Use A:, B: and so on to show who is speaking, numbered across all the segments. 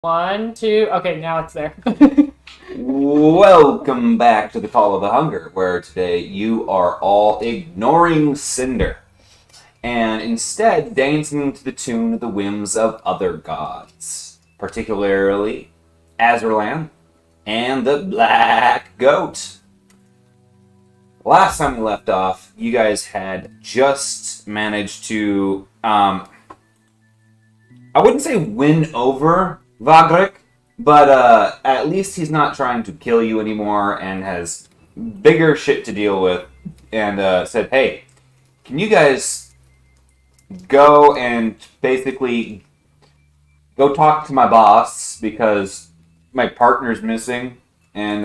A: 1, 2. Okay, now it's there.
B: Welcome back to the Call of the Hunger, where today you are all ignoring Cinder and instead dancing to the tune of the whims of other gods, particularly Azerlan and the Black Goat. Last time we left off, you guys had just managed to, I wouldn't say win over Vagrik, but at least he's not trying to kill you anymore and has bigger shit to deal with. And said, hey, can you guys go and basically go talk to my boss because my partner's missing and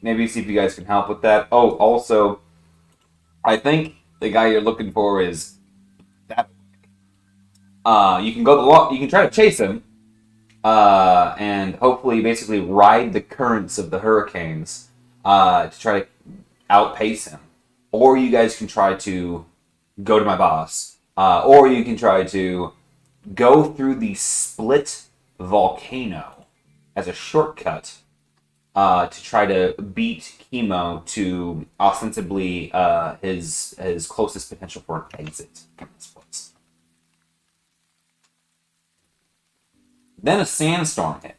B: maybe see if you guys can help with that. Oh, also, I think the guy you're looking for is that. You can go you can try to chase him. And hopefully basically ride the currents of the hurricanes to try to outpace him. Or you guys can try to go to my boss. Or you can try to go through the split volcano as a shortcut to try to beat Chemo to ostensibly his closest potential for an exit from this place. Then a sandstorm hit,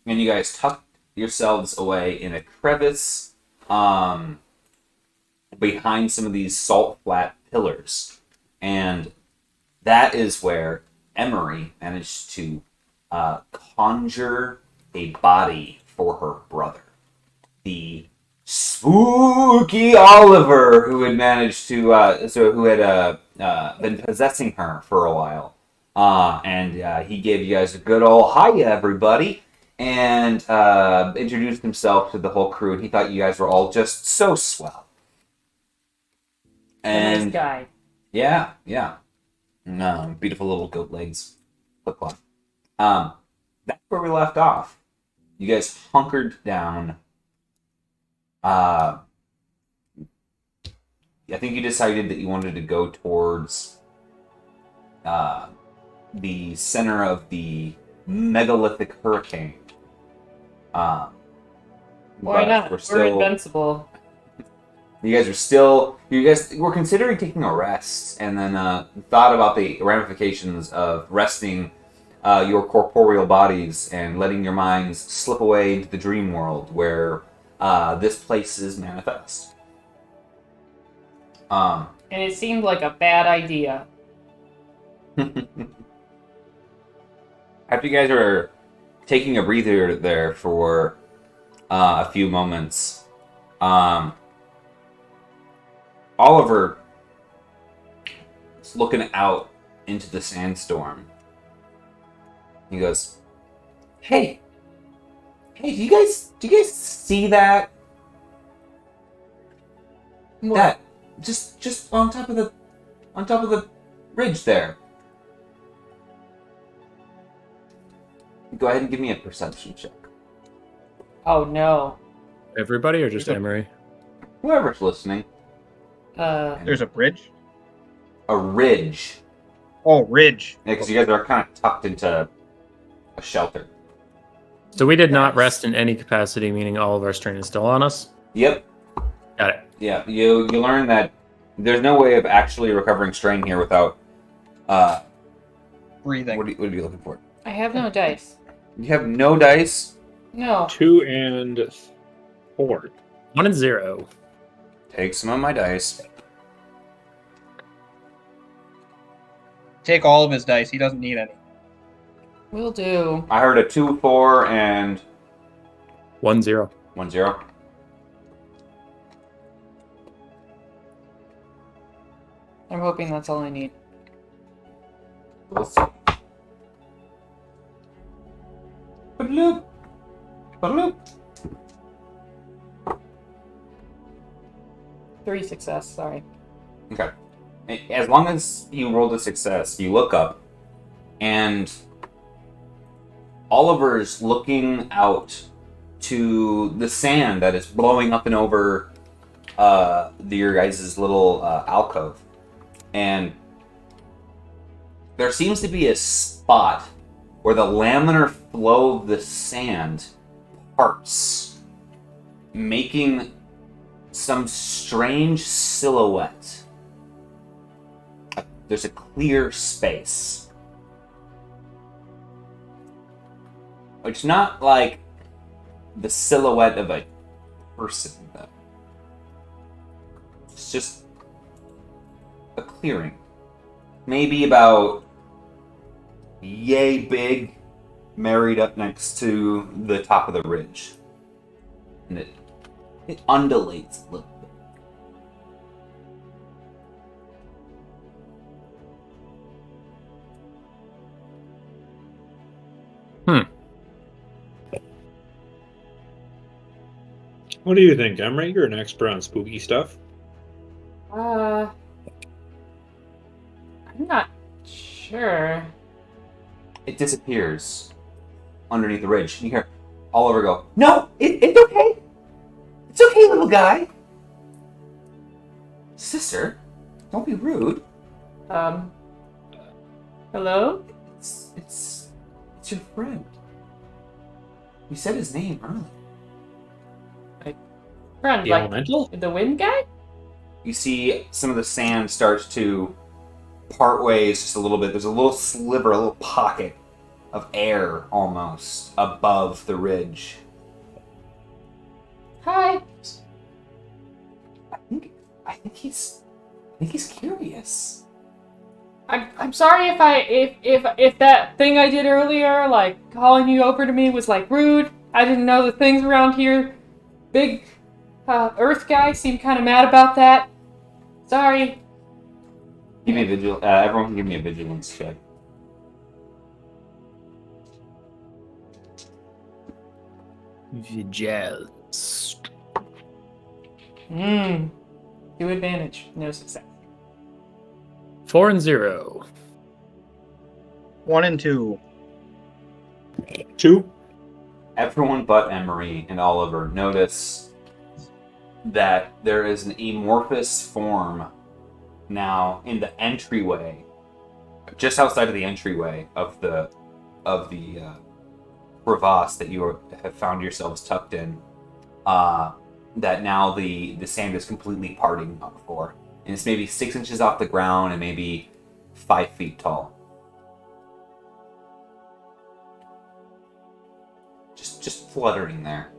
B: and you guys tucked yourselves away in a crevice behind some of these salt flat pillars, and that is where Emery managed to conjure a body for her brother, the spooky Oliver, who had managed to who had been possessing her for a while. And he gave you guys a good old hiya, everybody, and introduced himself to the whole crew, and he thought you guys were all just so swell.
A: And nice guy.
B: Yeah. No, beautiful little goat legs. Flip flop. That's where we left off. You guys hunkered down. I think you decided that you wanted to go towards the center of the megalithic hurricane.
A: Why not? We're invincible.
B: You guys were considering taking a rest, and then thought about the ramifications of resting your corporeal bodies and letting your minds slip away into the dream world where this place is manifest.
A: And it seemed like a bad idea.
B: After you guys are taking a breather there for a few moments, Oliver is looking out into the sandstorm. He goes, "Hey, do you guys see that?
A: What?
B: That just on top of the ridge there." Go ahead and give me a perception check.
A: Oh no.
C: Everybody or just Emery?
B: Whoever's listening.
D: There's a bridge?
B: A ridge.
D: Oh, ridge.
B: Yeah, because you guys are kind of tucked into a shelter.
C: So we did not rest in any capacity, meaning all of our strain is still on us?
B: Yep.
C: Got it.
B: Yeah, you learn that there's no way of actually recovering strain here without
D: Breathing.
B: What are you looking for?
A: I have no dice.
B: You have no dice?
A: No.
E: 2 and 4.
C: 1 and 0.
B: Take some of my dice.
D: Take all of his dice. He doesn't need any.
A: Will do.
B: I heard a 2, 4, and
C: 1, 0.
B: 1, 0.
A: I'm hoping that's all I need.
B: We'll see. Ba-loop. Ba-loop.
A: 3 success, sorry.
B: Okay. As long as you rolled a success, you look up, and Oliver's looking out to the sand that is blowing up and over your guys' little alcove. And there seems to be a spot where the laminar flow of the sand parts, making some strange silhouette. There's a clear space. It's not like the silhouette of a person, though. It's just a clearing. Maybe about yay big, married up next to the top of the ridge. And it undulates a little bit.
E: What do you think, Emery? You're an expert on spooky stuff.
A: I'm not sure.
B: It disappears underneath the ridge. You hear Oliver go, "No, it's okay. It's okay, little guy. Sister, don't be rude.
A: Hello?
B: It's your friend. You said his name earlier."
A: Friend,
E: The
A: like
E: elemental?
A: the wind guy?
B: You see some of the sand starts to part ways just a little bit. There's a little sliver, a little pocket of air almost above the ridge.
A: Hi.
B: I think he's curious.
A: I'm sorry if that thing I did earlier, like calling you over to me, was like rude. I didn't know the things around here. Big Earth guy seemed kind of mad about that. Sorry.
B: Give me a everyone can give me a vigilance check.
C: Vigilance.
A: 2 advantage, no success.
C: 4 and 0.
D: 1 and 2.
E: 2.
B: Everyone but Emery and Oliver notice that there is an amorphous form now in the entryway, just outside of the entryway of the crevasse that you have found yourselves tucked in. That now the sand is completely parting up for, and it's maybe 6 inches off the ground and maybe 5 feet tall. Just fluttering there.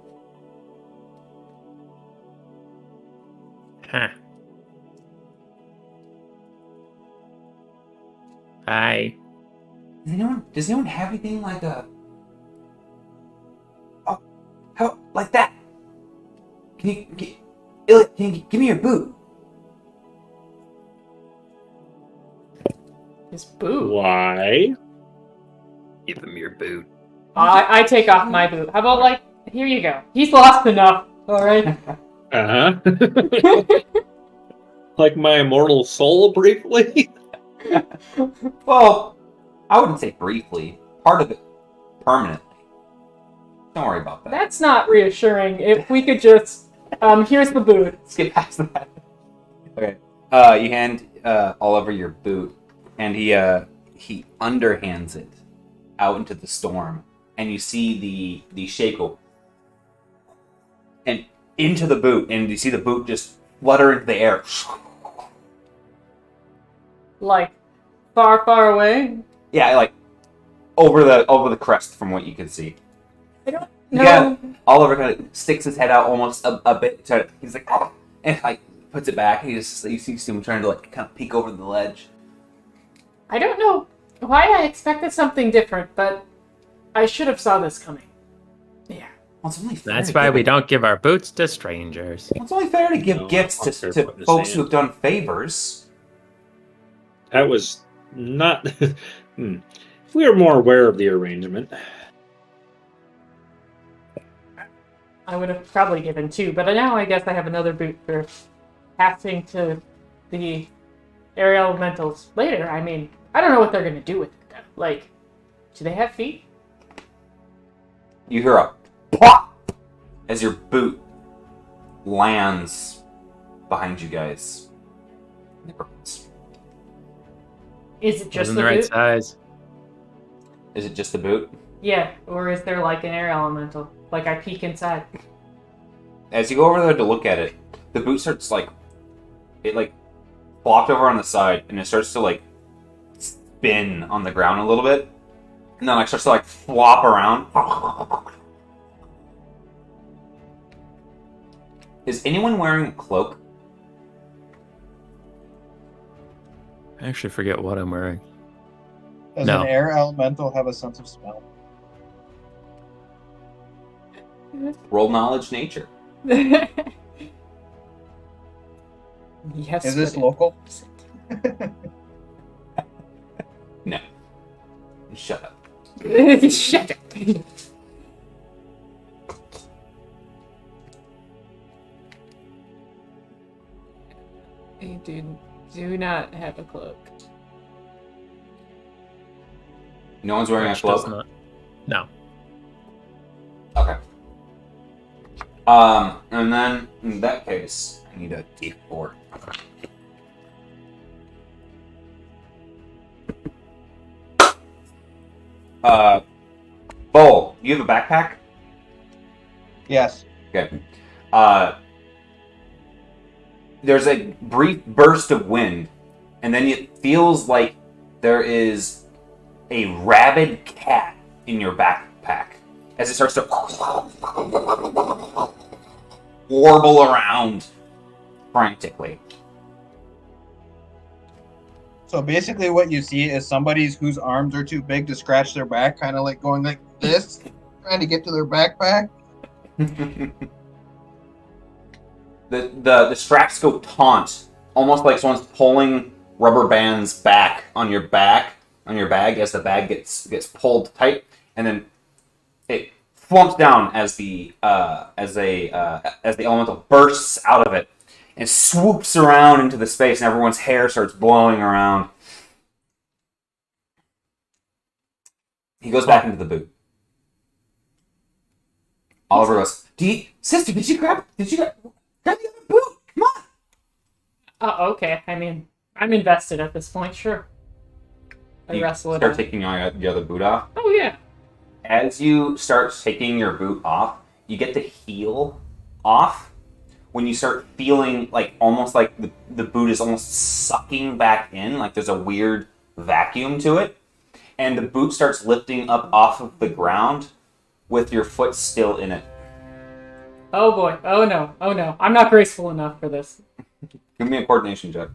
C: Huh. Hi.
B: Does anyone have anything like a... Oh, how, like that? Can you give me your boot?
A: His boot.
E: Why?
C: Give him your boot.
A: I take off my boot. How about, like, here you go. He's lost enough, alright?
E: Uh-huh. Like my immortal soul, briefly?
B: Well, I wouldn't say briefly. Part of it permanently. Don't worry about that.
A: That's not reassuring. If we could just... here's the boot.
B: Let's get past that. Okay. You hand Oliver your boot, and he underhands it out into the storm, and you see the shake go and into the boot, and you see the boot just flutter into the air.
A: Like, far, far away?
B: Yeah, like over the crest from what you can see.
A: I don't know.
B: Yeah, Oliver kind of sticks his head out almost a bit. He's like, oh, and like puts it back. And you see him trying to like kind of peek over the ledge.
A: I don't know why I expected something different, but I should have saw this coming. Yeah.
B: Well, it's only fair
C: That's
B: to
C: why
B: give
C: we
B: it-
C: don't give our boots to strangers.
B: Well, it's only fair to give
E: No,
B: gifts
E: I'm fair
B: to
E: putting the
B: folks
E: sand.
B: who have done favors.
E: That was not... We were more aware of the arrangement.
A: I would have probably given 2, but now I guess I have another boot for passing to the air elementals later. I mean, I don't know what they're going to do with it, though. Like, do they have feet?
B: You hear a plop as your boot lands behind you guys.
A: Is it just
C: Wasn't
A: the
C: the right
A: boot?
C: size.
B: Is it just the boot?
A: Yeah, or is there like an air elemental? Like I peek inside.
B: As you go over there to look at it, the boot starts it flopped over on the side, and it starts to spin on the ground a little bit, and then starts to flop around. Is anyone wearing a cloak?
C: I actually forget what I'm wearing.
D: Does
C: No.
D: an air elemental have a sense of smell?
B: Roll knowledge nature.
A: Yes.
D: Is this
A: but-
D: local?
B: No. Shut up.
A: Shut up. You do not have a cloak.
B: No one's wearing a
C: Which does
B: cloak.
C: not. No.
B: Okay. And then in that case, I need a D4. Bull, you have a backpack?
D: Yes.
B: Okay. There's a brief burst of wind, and then it feels like there is a rabid cat in your backpack as it starts to warble around frantically.
D: So basically, what you see is somebody's whose arms are too big to scratch their back, kind of like going like this, trying to get to their backpack.
B: The straps go taut, almost like someone's pulling rubber bands back on your bag as the bag gets pulled tight, and then it flumps down as the elemental bursts out of it and swoops around into the space, and everyone's hair starts blowing around. He goes back into the boot. Oliver goes, Sister, did you grab the other boot? Come on.
A: Oh, okay. I mean, I'm invested at this point. Sure. I
B: You
A: wrestle it
B: start
A: out.
B: taking the other boot off.
A: Oh yeah.
B: As you start taking your boot off, you get the heel off when you start feeling almost like the boot is almost sucking back in, like there's a weird vacuum to it. And the boot starts lifting up off of the ground with your foot still in it.
A: Oh boy. Oh no. Oh no. I'm not graceful enough for this.
B: Give me a coordination check.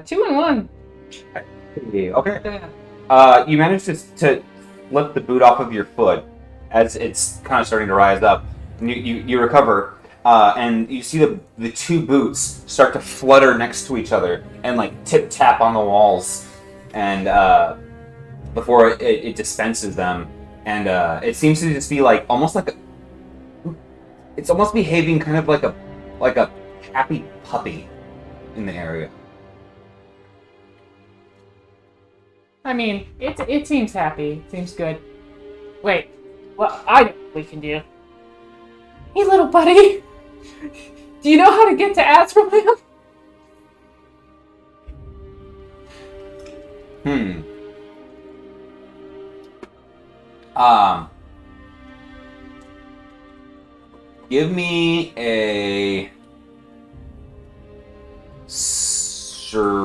A: Two and one.
B: Okay.
A: Yeah.
B: You manage to lift the boot off of your foot as it's kind of starting to rise up. And you recover, and you see the two boots start to flutter next to each other and tip tap on the walls, and before it dispenses them, and it seems to just be it's almost behaving kind of like a happy puppy in the area.
A: I mean, it seems happy. It seems good. Wait. Well, I know what we can do. Hey, little buddy. Do you know how to get to Azrael?
B: Give me a survival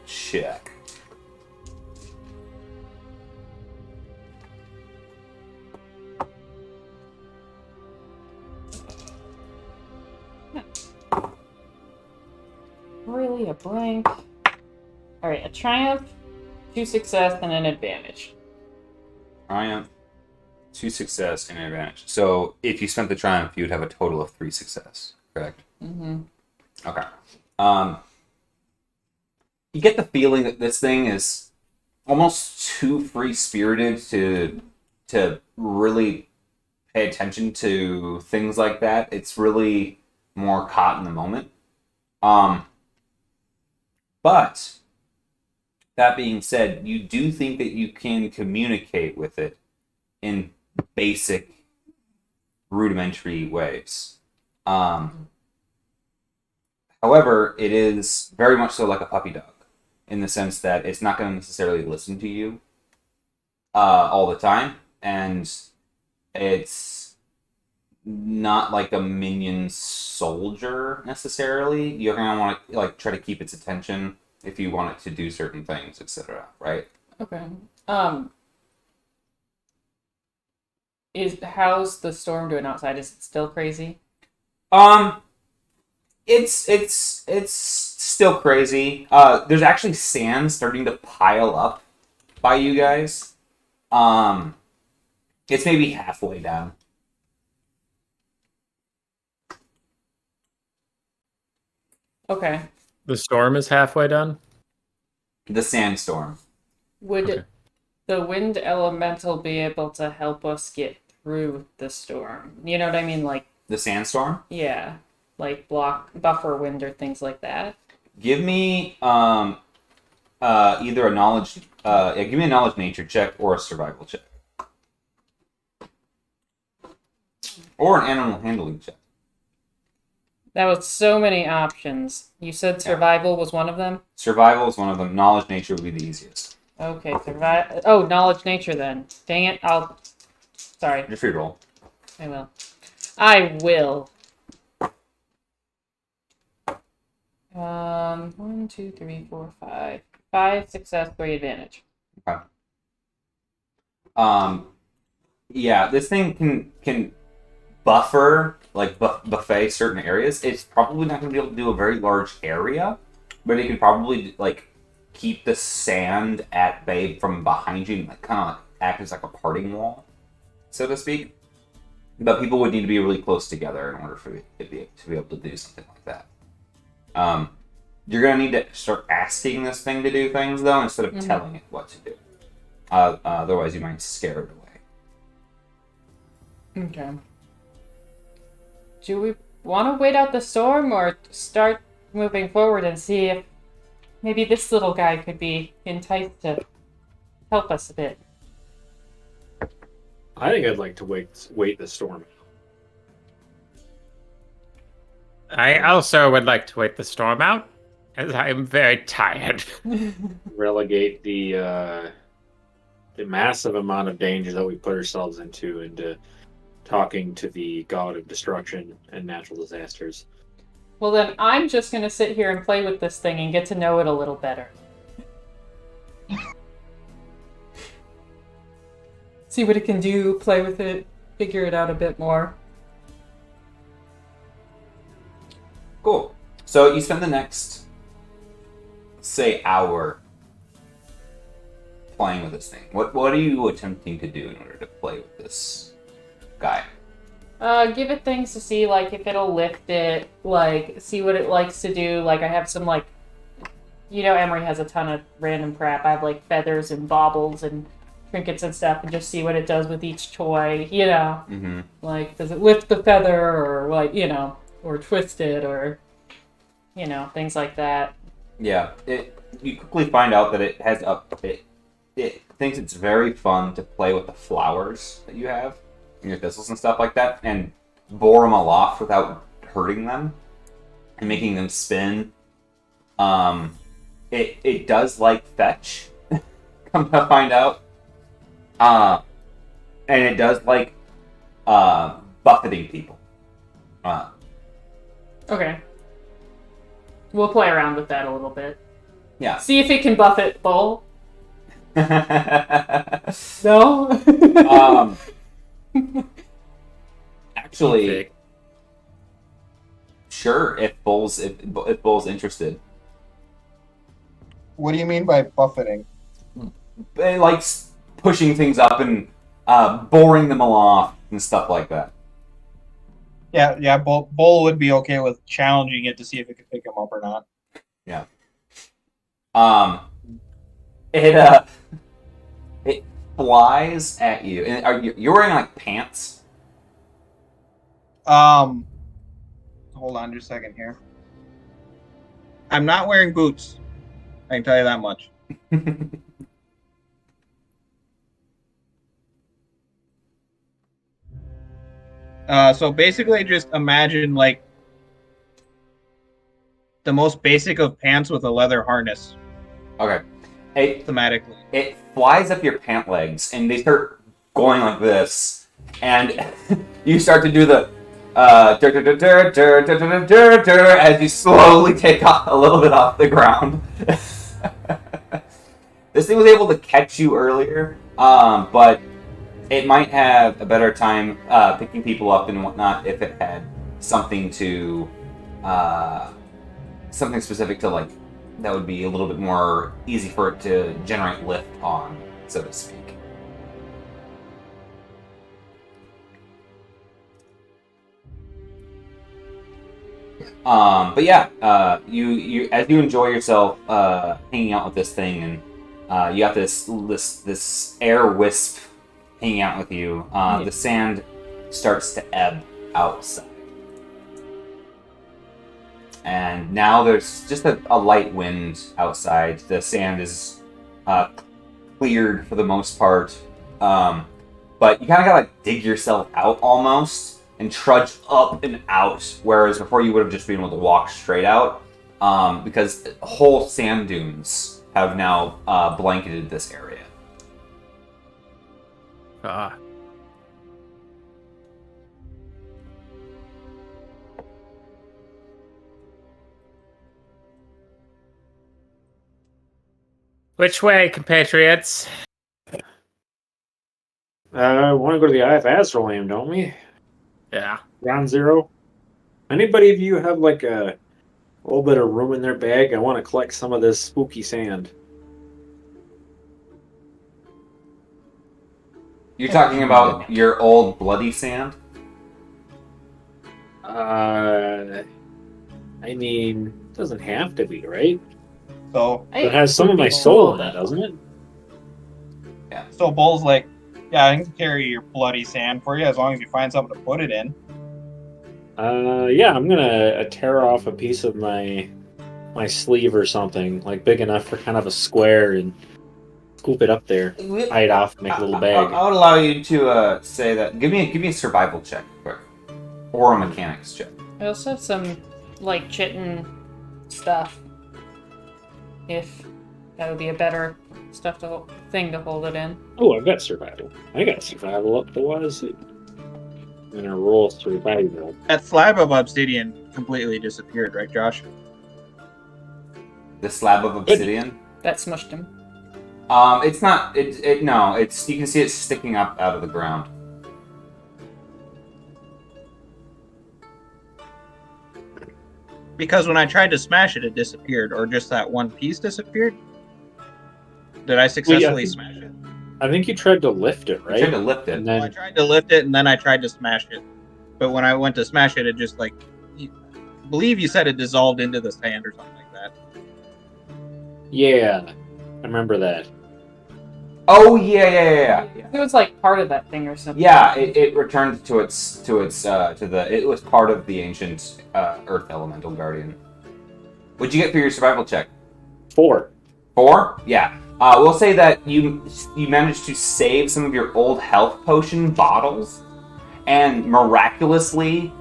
B: check.
A: Really, a blank. Alright, a triumph, 2 success, and an advantage.
B: Triumph, 2 success, and an advantage. So if you spent the triumph, you would have a total of 3 success, correct?
A: Mm-hmm.
B: Okay. You get the feeling that this thing is almost too free-spirited to really pay attention to things like that. It's really more caught in the moment. But that being said, you do think that you can communicate with it in basic, rudimentary ways. However, it is very much so like a puppy dog, in the sense that it's not going to necessarily listen to you all the time, and it's not like a minion soldier necessarily. You're going to want to like try to keep its attention if you want it to do certain things, etc. Right?
A: Okay. How's the storm doing outside? Is it still crazy?
B: It's still crazy. There's actually sand starting to pile up by you guys. It's maybe halfway down.
A: Okay.
C: The storm is halfway done.
B: The sandstorm.
A: Would
C: Okay.
A: the wind elemental be able to help us get through the storm? You know what I mean? Like,
B: The sandstorm.
A: yeah, like buffer wind or things like that.
B: Give me either a knowledge give me a knowledge nature check or a survival check. Or an animal handling check.
A: That was so many options. You said survival was one of them?
B: Survival is one of them. Knowledge nature would be the easiest.
A: Okay, survive. Oh, knowledge nature then. Dang it, Sorry,
B: Your free roll.
A: I will. I will. 1, 2, 3, 4, 5. 5 success, 3 advantage.
B: Okay. Yeah, this thing can buffer, like buffet certain areas. It's probably not going to be able to do a very large area, but it can probably like keep the sand at bay from behind you, and like kind of like act as like a parting wall, so to speak. But people would need to be really close together in order for it to be able to do something like that. You're going to need to start asking this thing to do things, though, instead of telling it what to do. Otherwise, you might scare it away.
A: Okay. Do we want to wait out the storm or start moving forward and see if maybe this little guy could be enticed to help us a bit?
E: I think I'd like to wait the storm.
C: I also would like to wait the storm out, as I am very tired.
E: Relegate the massive amount of danger that we put ourselves into talking to the god of destruction and natural disasters.
A: Well, then I'm just going to sit here and play with this thing and get to know it a little better. See what it can do, play with it, figure it out a bit more.
B: Cool. So you spend the next, say, hour playing with this thing. What are you attempting to do in order to play with this guy?
A: Give it things to see, like, if it'll lift it, like, see what it likes to do. Like, I have some, like, you know, Emery has a ton of random crap. I have, like, feathers and baubles and trinkets and stuff, and just see what it does with each toy, you know?
B: Mm-hmm.
A: Like, does it lift the feather, or, like, you know, or twist it, or, you know, things like that.
B: Yeah. You quickly find out that it has it thinks it's very fun to play with the flowers that you have and your thistles and stuff like that, and bore them aloft without hurting them and making them spin. It does like fetch, come to find out. And it does like buffeting people.
A: Okay. We'll play around with that a little bit.
B: Yeah.
A: See if it can buffet Bull. No?
B: Actually, sure. If Bull's interested,
D: What do you mean by buffeting?
B: it likes pushing things up and boring them aloft and stuff like that.
D: Yeah. Bull would be okay with challenging it to see if it could pick him up or not.
B: Yeah. It flies at you, and you're wearing like pants.
D: Hold on just a second here. I'm not wearing boots. I can tell you that much. So basically, just imagine like the most basic of pants with a leather harness,
B: Okay.
D: thematically.
B: It flies up your pant legs, and they start going like this, and you start to do the as you slowly take off a little bit off the ground. This thing was able to catch you earlier, but it might have a better time picking people up and whatnot if it had something to something specific to like that would be a little bit more easy for it to generate lift on, so to speak. But yeah, you as you enjoy yourself hanging out with this thing, and you got this air wisp hanging out with you. The sand starts to ebb outside, and now there's just a light wind outside. The sand is cleared for the most part, but you kind of gotta dig yourself out almost and trudge up and out, whereas before you would have just been able to walk straight out, because whole sand dunes have now blanketed this area.
C: Ah. Which way, compatriots?
E: I want to go to the Eye of Azrael, don't we?
C: Yeah.
E: Ground zero. Anybody of you have like a little bit of room in their bag? I want to collect some of this spooky sand.
B: You're talking about your old bloody sand?
E: I mean, it doesn't have to be, right?
D: So,
E: It has some of my soul in it, doesn't it?
D: so Bull's like, yeah, I can carry your bloody sand for you as long as you find something to put it in.
E: Yeah, I'm gonna tear off a piece of my sleeve or something, like big enough for kind of a square, and scoop it up there, tie it off, make a little bag.
B: I would allow you to say that. Give me a survival check, quick, or a mechanics check.
A: I also have some, like, chitin stuff. If that would be a better thing to hold it in.
E: Oh, I've got survival. I got survival up to what is it? I'm gonna roll survival.
D: That slab of obsidian completely disappeared, right, Josh?
B: The slab of obsidian.
A: That smushed him.
B: It's not. No. It's you can see it sticking up out of the ground.
D: Because when I tried to smash it, it disappeared, or just that one piece disappeared. Did I successfully smash it?
E: I think you tried to lift it,
B: You
E: right?
B: tried to lift it.
E: And
D: Well, I
E: then
D: tried to lift it, and then I tried to smash it. But when I went to smash it, it just I believe you said it dissolved into the sand or something like that.
E: yeah, I remember that.
B: Oh yeah.
A: It was like part of that thing or something.
B: Yeah, it returned to it was part of the ancient Earth Elemental Guardian. What'd you get for your survival check?
E: 4.
B: 4? Yeah. We'll say that you managed to save some of your old health potion bottles, and miraculously,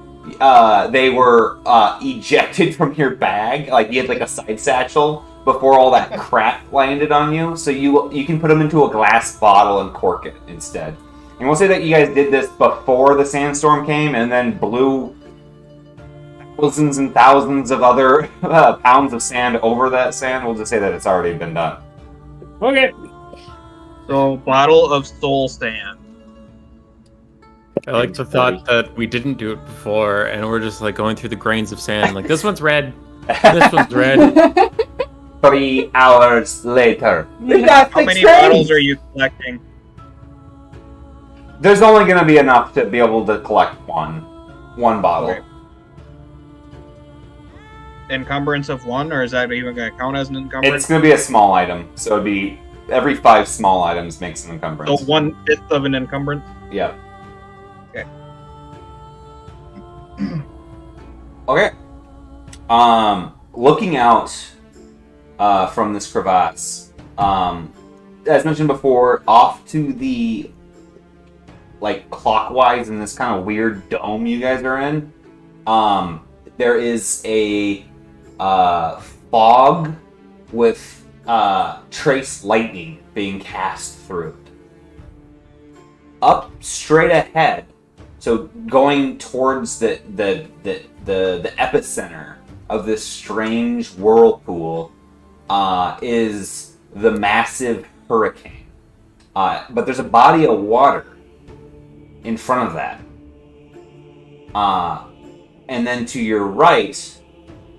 B: they were ejected from your bag. Like you had like a side satchel before all that crap landed on you, so you can put them into a glass bottle and cork it instead. And we'll say that you guys did this before the sandstorm came, and then blew thousands and thousands of other pounds of sand over that sand. We'll just say that it's already been done.
E: Okay.
D: So, bottle of soul sand.
C: I like the thought that we didn't do it before, and we're just like going through the grains of sand. Like this one's red, this one's red.
B: 3 hours later.
D: How many bottles are you collecting?
B: There's only going to be enough to be able to collect one bottle.
D: Okay. Encumbrance of 1, or is that even going to count as an encumbrance?
B: It's going to be a small item, so it'd be every 5 small items makes an encumbrance.
D: So 1/5 of an encumbrance?
B: Yep.
D: Okay.
B: Okay. Looking out from this crevasse, as mentioned before, off to the clockwise in this kind of weird dome you guys are in, there is a fog with trace lightning being cast through it. Up straight ahead, so going towards the epicenter of this strange whirlpool, is the massive hurricane. But there's a body of water in front of that. And then to your right,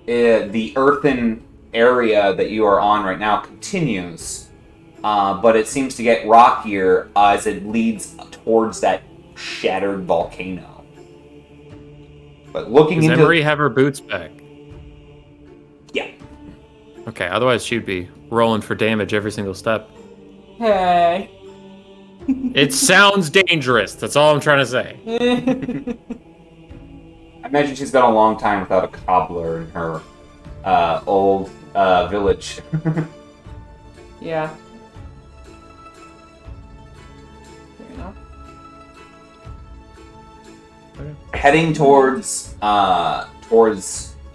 B: the earthen area that you are on right now continues, but it seems to get rockier as it leads towards that shattered volcano. But looking
C: Does
B: into...
C: Emery have her boots back?
B: Yeah.
C: Okay, otherwise she'd be rolling for damage every single step.
A: Hey.
C: It sounds dangerous, that's all I'm trying to say.
B: I imagine she's gone a long time without a cobbler in her old village.
A: Yeah. Fair enough.
B: Heading towards the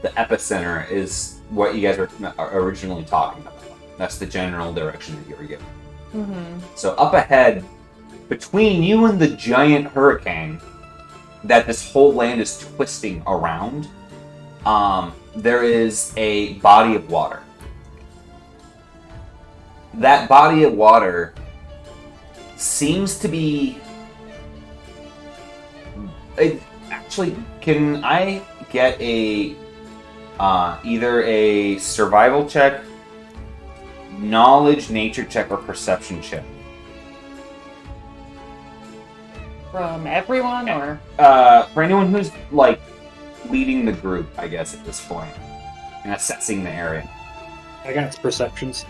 B: epicenter is what you guys were originally talking about. That's the general direction that you were given.
A: Mm-hmm.
B: So up ahead, between you and the giant hurricane that this whole land is twisting around, there is a body of water. That body of water seems to be... Actually, can I get a either a survival check, knowledge, nature check, or perception check?
A: From everyone, or?
B: For anyone who's, like, leading the group, I guess, at this point, and assessing the area.
E: I got perceptions.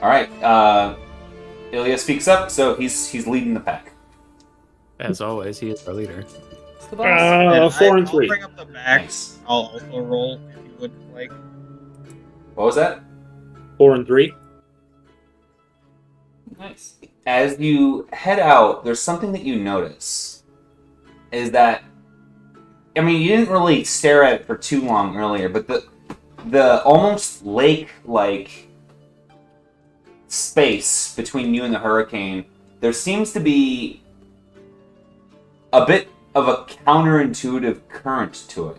B: Alright, Ilya speaks up, so he's leading the pack.
C: As always, he is our leader.
A: It's the boss.
E: 4 and 3.
D: I'll bring up the back.
B: Nice.
D: I'll also roll if you would like.
B: What was that?
E: 4 and 3.
A: Nice.
B: As you head out, there's something that you notice. Is that... I mean, you didn't really stare at it for too long earlier, but the almost lake-like space between you and the hurricane, there seems to be a bit of a counterintuitive current to it.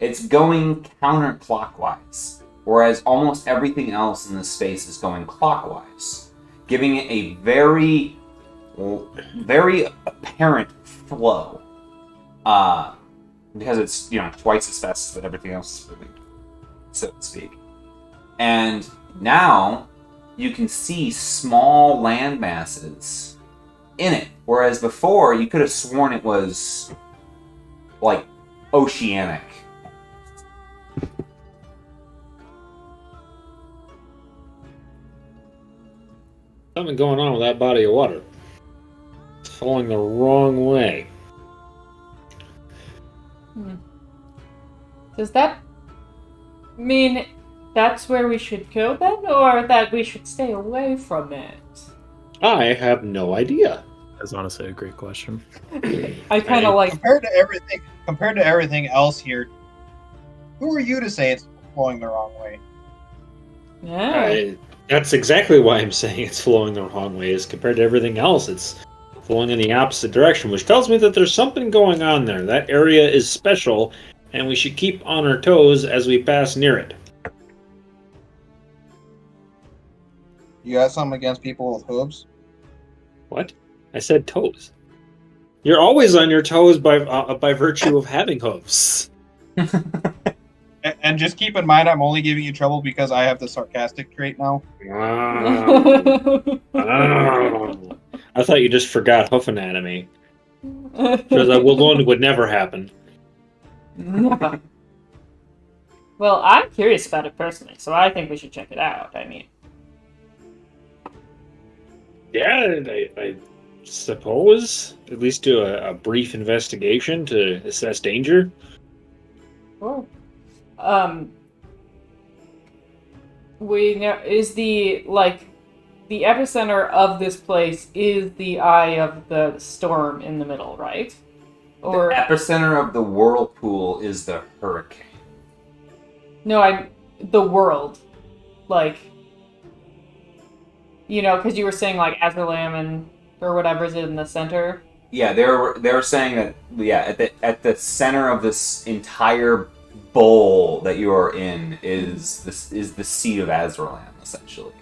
B: It's going counterclockwise, whereas almost everything else in this space is going clockwise, giving it a very, very apparent flow. Because it's, twice as fast as everything else is moving, so to speak. And now you can see small land masses in it, whereas before you could have sworn it was, like, oceanic.
E: Something going on with that body of water. It's falling the wrong way.
A: Does that mean that's where we should go then, or that we should stay away from it?
E: I have no idea.
C: That's honestly a great question.
A: I kind of like...
D: Compared to everything else here, who are you to say it's flowing the wrong way?
A: Yeah.
E: That's exactly why I'm saying it's flowing the wrong way. Is compared to everything else, it's flowing in the opposite direction, which tells me that there's something going on there. That area is special, and we should keep on our toes as we pass near it.
D: You got something against people with hooves?
E: What? I said toes. You're always on your toes by virtue of having hooves.
D: And just keep in mind, I'm only giving you trouble because I have the sarcastic trait now.
E: I thought you just forgot hoof anatomy. Because one would never happen.
A: Never. Well, I'm curious about it personally, so I think we should check it out. I mean...
E: Yeah, I suppose. At least do a brief investigation to assess danger.
A: Sure. We know the epicenter of this place is the eye of the storm in the middle, right? Or
B: The epicenter of the whirlpool is the hurricane.
A: no, the world, like, because you were saying like Azralam and or whatever's in the center.
B: Yeah, they're saying that at the center of this entire bowl that you are in is the seat of Azralam, essentially.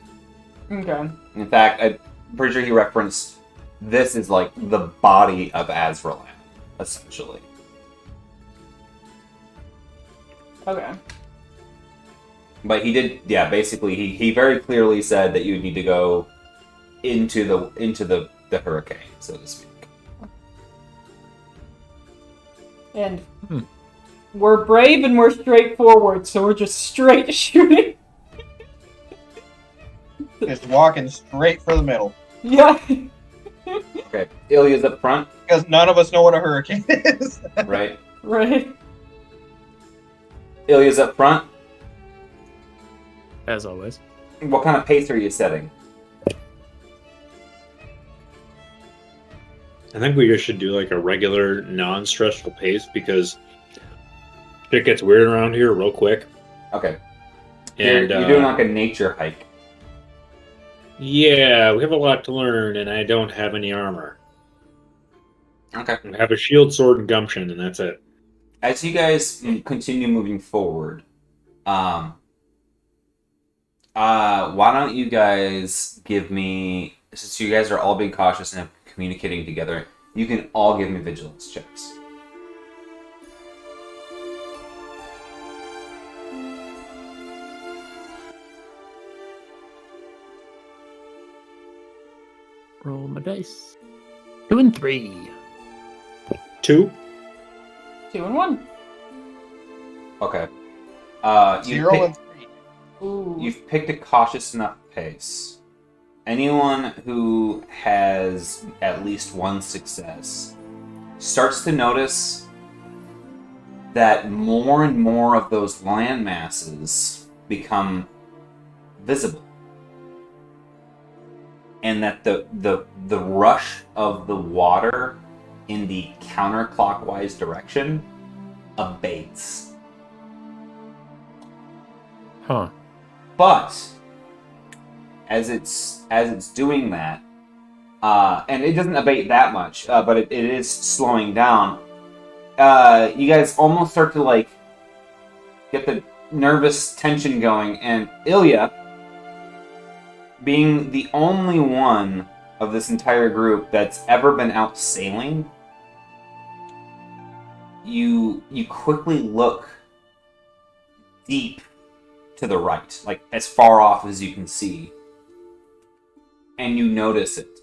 A: Okay.
B: In fact, I'm pretty sure he referenced this is like the body of Azralam, essentially.
A: Okay.
B: But he did, basically he very clearly said that you would need to go into the hurricane, so to speak.
A: And we're brave and we're straightforward, so we're just straight shooting.
D: Just walking straight for the middle.
A: Yeah.
B: Okay, Ilya's up front,
D: Because none of us know what a hurricane is.
B: right?
A: Right.
B: Ilya's up front.
C: As always.
B: What kind of pace are you setting?
E: I think we should do like a regular, non-stressful pace because shit gets weird around here real quick.
B: Okay.
E: And
B: You're doing like a nature hike.
E: yeah, we have a lot to learn, and I don't have any armor.
B: Okay.
E: I have a shield, sword, and gumption, and that's it.
B: As you guys continue moving forward, why don't you guys give me, since you guys are all being cautious and communicating together, you can all give me vigilance checks.
C: Roll my dice. 2 and 3.
E: 2.
A: 2 and 1.
B: Okay.
D: 0 and 3.
A: Ooh.
B: You've picked a cautious enough pace. Anyone who has at least one success starts to notice that more and more of those land masses become visible. And that the rush of the water in the counterclockwise direction abates.
C: Huh.
B: But as it's doing that, and it doesn't abate that much, but it is slowing down. You guys almost start to like get the nervous tension going, and Ilya, being the only one of this entire group that's ever been out sailing, you quickly look deep to the right, like as far off as you can see, and you notice it.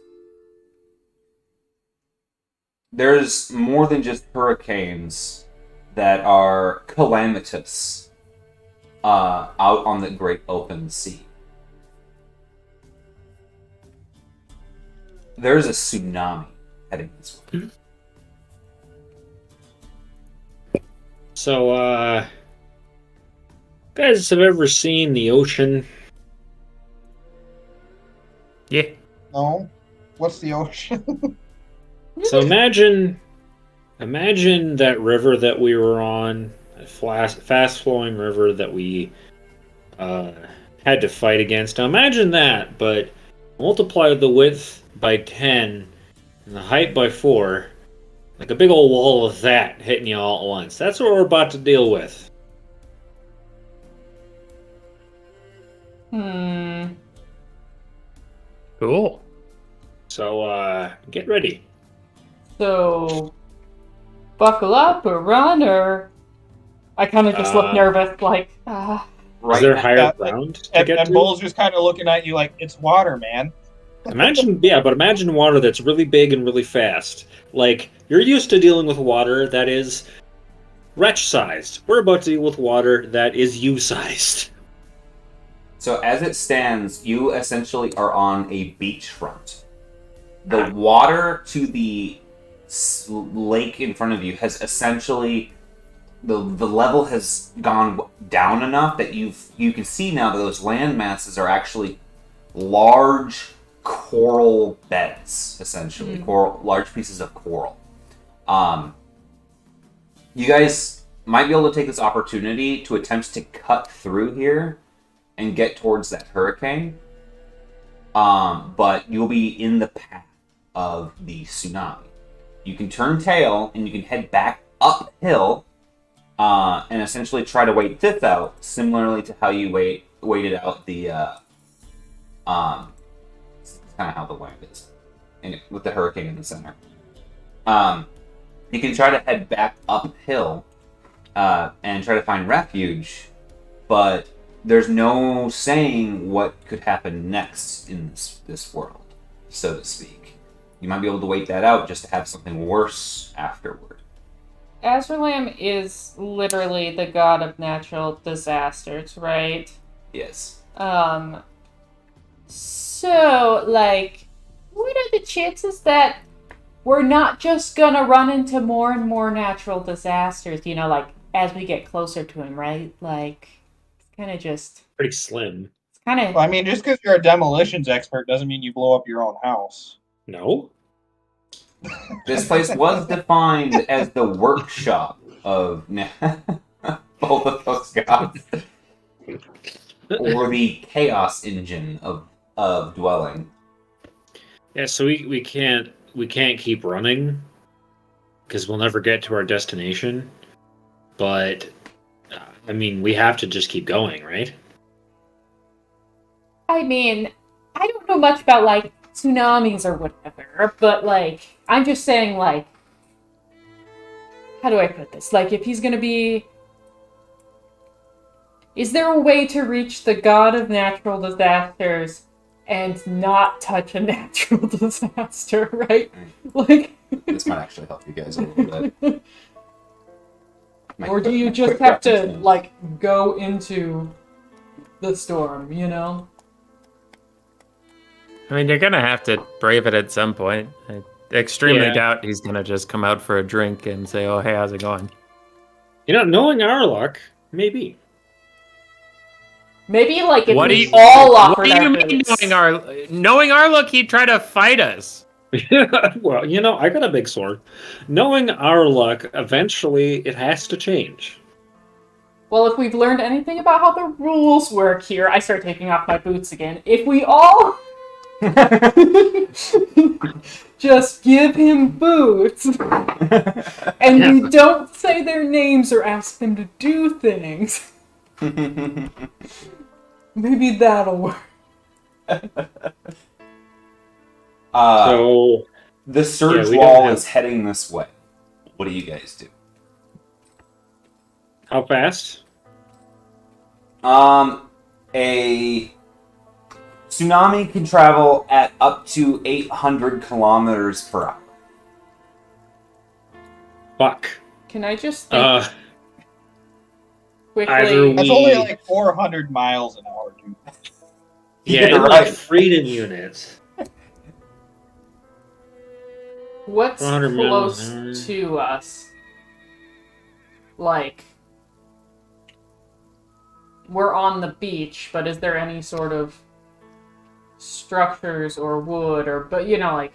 B: There's more than just hurricanes that are calamitous out on the great open sea. There's a tsunami heading this way.
E: So, guys have ever seen the ocean?
C: Yeah.
D: No? What's the ocean?
E: So imagine that river that we were on, a fast-flowing river that we had to fight against. Now imagine that, but multiply the width by 10 and the height by 4, like a big old wall of that hitting you all at once. That's what we're about to deal with.
C: Cool.
E: So, get ready.
A: So, buckle up or run, or I kind of just look nervous, like,
E: Is
B: Right
E: there
B: now,
E: higher ground to get
D: And
E: to?
D: Bull's just kind of looking at you like, it's water, man.
E: Imagine water that's really big and really fast. Like, you're used to dealing with water that is wretch-sized. We're about to deal with water that is you-sized.
B: So as it stands, you essentially are on a beachfront. The water to the lake in front of you has essentially, the level has gone down enough that you can see now that those land masses are actually large coral beds, essentially, large pieces of coral. You guys might be able to take this opportunity to attempt to cut through here and get towards that hurricane. But you'll be in the path of the tsunami. You can turn tail and you can head back uphill and essentially try to wait this out, similarly to how you waited out the it's kind of how the land is, and with the hurricane in the center. You can try to head back uphill and try to find refuge, but there's no saying what could happen next in this world, so to speak. You might be able to wait that out just to have something worse afterward.
A: Azralam is literally the god of natural disasters, right?
B: Yes.
A: So, like, what are the chances that we're not just gonna run into more and more natural disasters, you know, like, as we get closer to him, right? Like, it's kind of just...
E: Pretty slim.
A: It's kind of...
D: Well, I mean, just because you're a demolitions expert doesn't mean you blow up your own house.
E: No?
B: This place was defined as the workshop of both of those gods. Or the chaos engine of dwelling.
E: Yeah, so we can't keep running because we'll never get to our destination. But I mean, we have to just keep going, right?
A: I mean, I don't know much about, like, tsunamis or whatever, but, like, I'm just saying, like, how do I put this? Like, if he's gonna be... Is there a way to reach the god of natural disasters and not touch a natural disaster, right? Like...
B: This might actually help you guys a little bit.
A: Or do you just have to, like, go into the storm, you know?
C: I mean, you're gonna have to brave it at some point. I extremely
E: Yeah.
C: doubt he's gonna just come out for a drink and say, "Oh, hey, how's it going?"
E: You know, knowing our luck, maybe.
A: Maybe, like, if
C: What do
A: we
C: you-
A: all
C: What
A: offered
C: do
A: our
C: you mean
A: boots.
C: knowing our luck? He'd try to fight us.
E: Well, you know, I got a big sword. Knowing our luck, eventually it has to change.
A: Well, if we've learned anything about how the rules work here, I start taking off my boots again. If we all just give him boots, and we don't say their names or ask them to do things, maybe that'll work.
E: So
B: The surge
E: we don't
B: wall
E: have-
B: is heading this way. What do you guys do?
E: how fast?
B: A tsunami can travel at up to 800 kilometers per hour.
E: Fuck.
A: Can I just think quickly?
E: either
D: That's only like 400 miles an hour, dude.
E: Yeah,
B: You're
E: in like
B: right.
E: freedom units.
A: What's
E: 400 miles
A: close
E: an hour.
A: to us? Like, we're on the beach, but is there any sort of structures or wood or, but you know, like...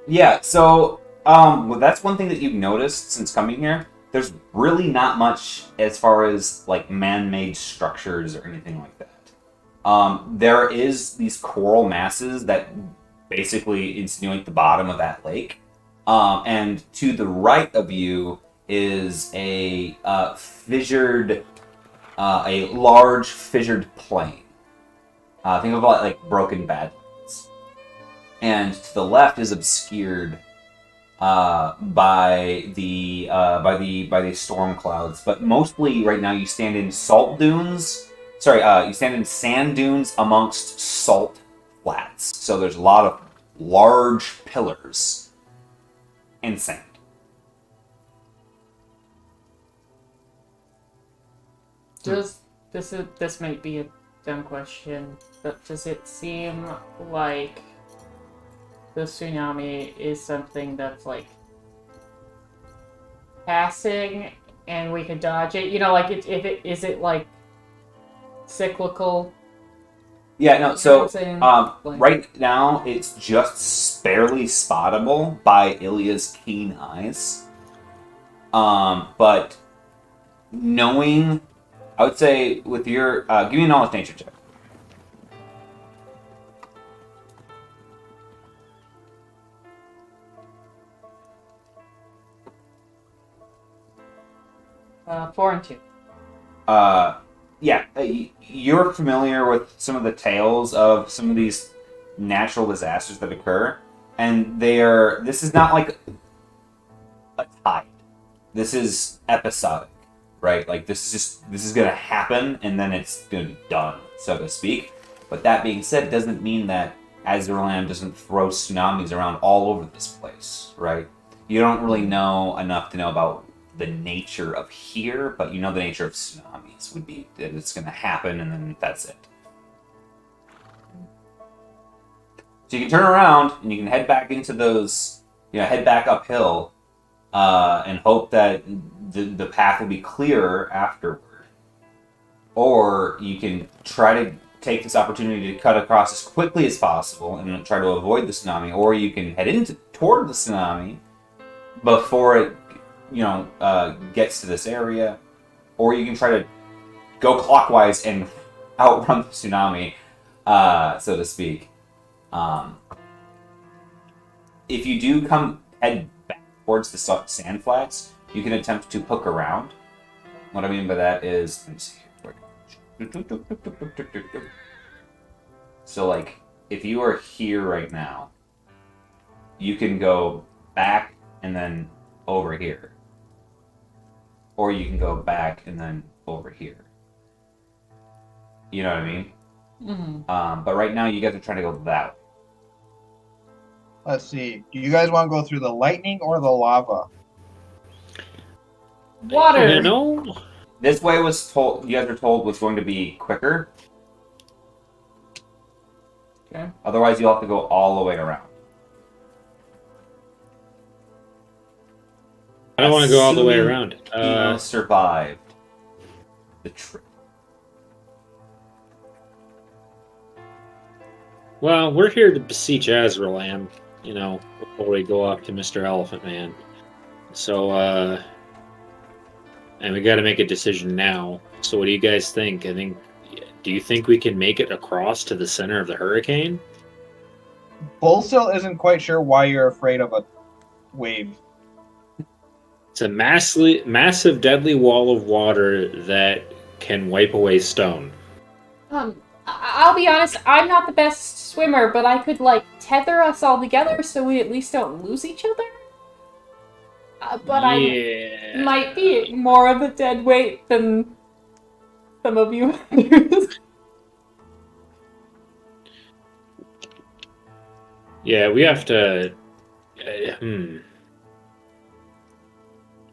B: Yeah, so well, that's one thing that you've noticed since coming here. There's really not much as far as like man-made structures or anything like that. There is these coral masses that basically insinuate the bottom of that lake. And to the right of you is a large fissured plain. Think of it like broken badlands. And to the left is obscured by the storm clouds. But mostly right now you stand in salt dunes. You stand in sand dunes amongst salt flats. So there's a lot of large pillars and sand.
A: Does this might be a dumb question, but does it seem like the tsunami is something that's like passing and we could dodge it? You know, like is it like cyclical?
B: Yeah, no,
A: You know
B: so
A: what I'm saying? Like-
B: right now it's just barely spottable by Ilya's keen eyes. But knowing, I would say with your, give me a knowledge nature check.
A: Four and two.
B: You're familiar with some of the tales of some of these natural disasters that occur, and this is not like a tide. This is episodic, right? Like this is gonna happen, and then it's gonna be done, so to speak. But that being said, doesn't mean that Azurland doesn't throw tsunamis around all over this place, right? You don't really know enough to know about the nature of here, but you know the nature of tsunamis would be that it's going to happen, and then that's it. So you can turn around and you can head back into those, head back uphill, and hope that the path will be clearer afterward. Or you can try to take this opportunity to cut across as quickly as possible and try to avoid the tsunami, or you can head toward the tsunami before it gets to this area, or you can try to go clockwise and outrun the tsunami, so to speak. If you do head back towards the sand flats, you can attempt to hook around. What I mean by that is, let me see here. So, like, if you are here right now, you can go back and then over here. Or you can go back and then over here. You know what I mean?
A: Mm-hmm.
B: But right now, you guys are trying to go that way.
D: Let's see. Do you guys want to go through the lightning or the lava?
A: Water.
B: This way you guys were told was going to be quicker.
A: Okay.
B: Otherwise, you'll have to go all the way around.
E: I don't want to go all the way around.
B: Emo survived the trip.
E: Well, we're here to beseech Azrael, before we go up to Mr. Elephant Man. So, and we got to make a decision now. So, what do you guys think? Do you think we can make it across to the center of the hurricane?
D: Bullsell isn't quite sure why you're afraid of a wave.
E: It's a massive, deadly wall of water that can wipe away stone.
A: I'll be honest, I'm not the best swimmer, but I could, tether us all together so we at least don't lose each other. I might be more of a dead weight than some of you others.
E: Yeah, we have to...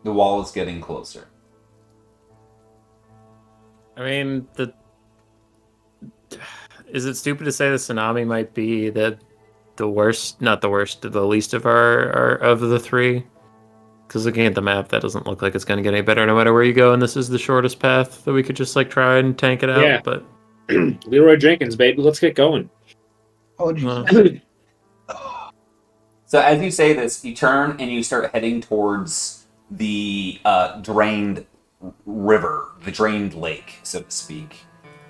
B: The wall is getting closer.
C: I mean, is it stupid to say the tsunami might be the worst, not the worst, the least of our of the three? Because looking at the map, that doesn't look like it's going to get any better no matter where you go, and this is the shortest path that we could just try and tank it out.
E: Yeah.
C: But
E: Leroy Jenkins, baby, let's get going.
D: Oh, geez.
B: So as you say this, you turn and you start heading towards the drained river, the drained lake, so to speak.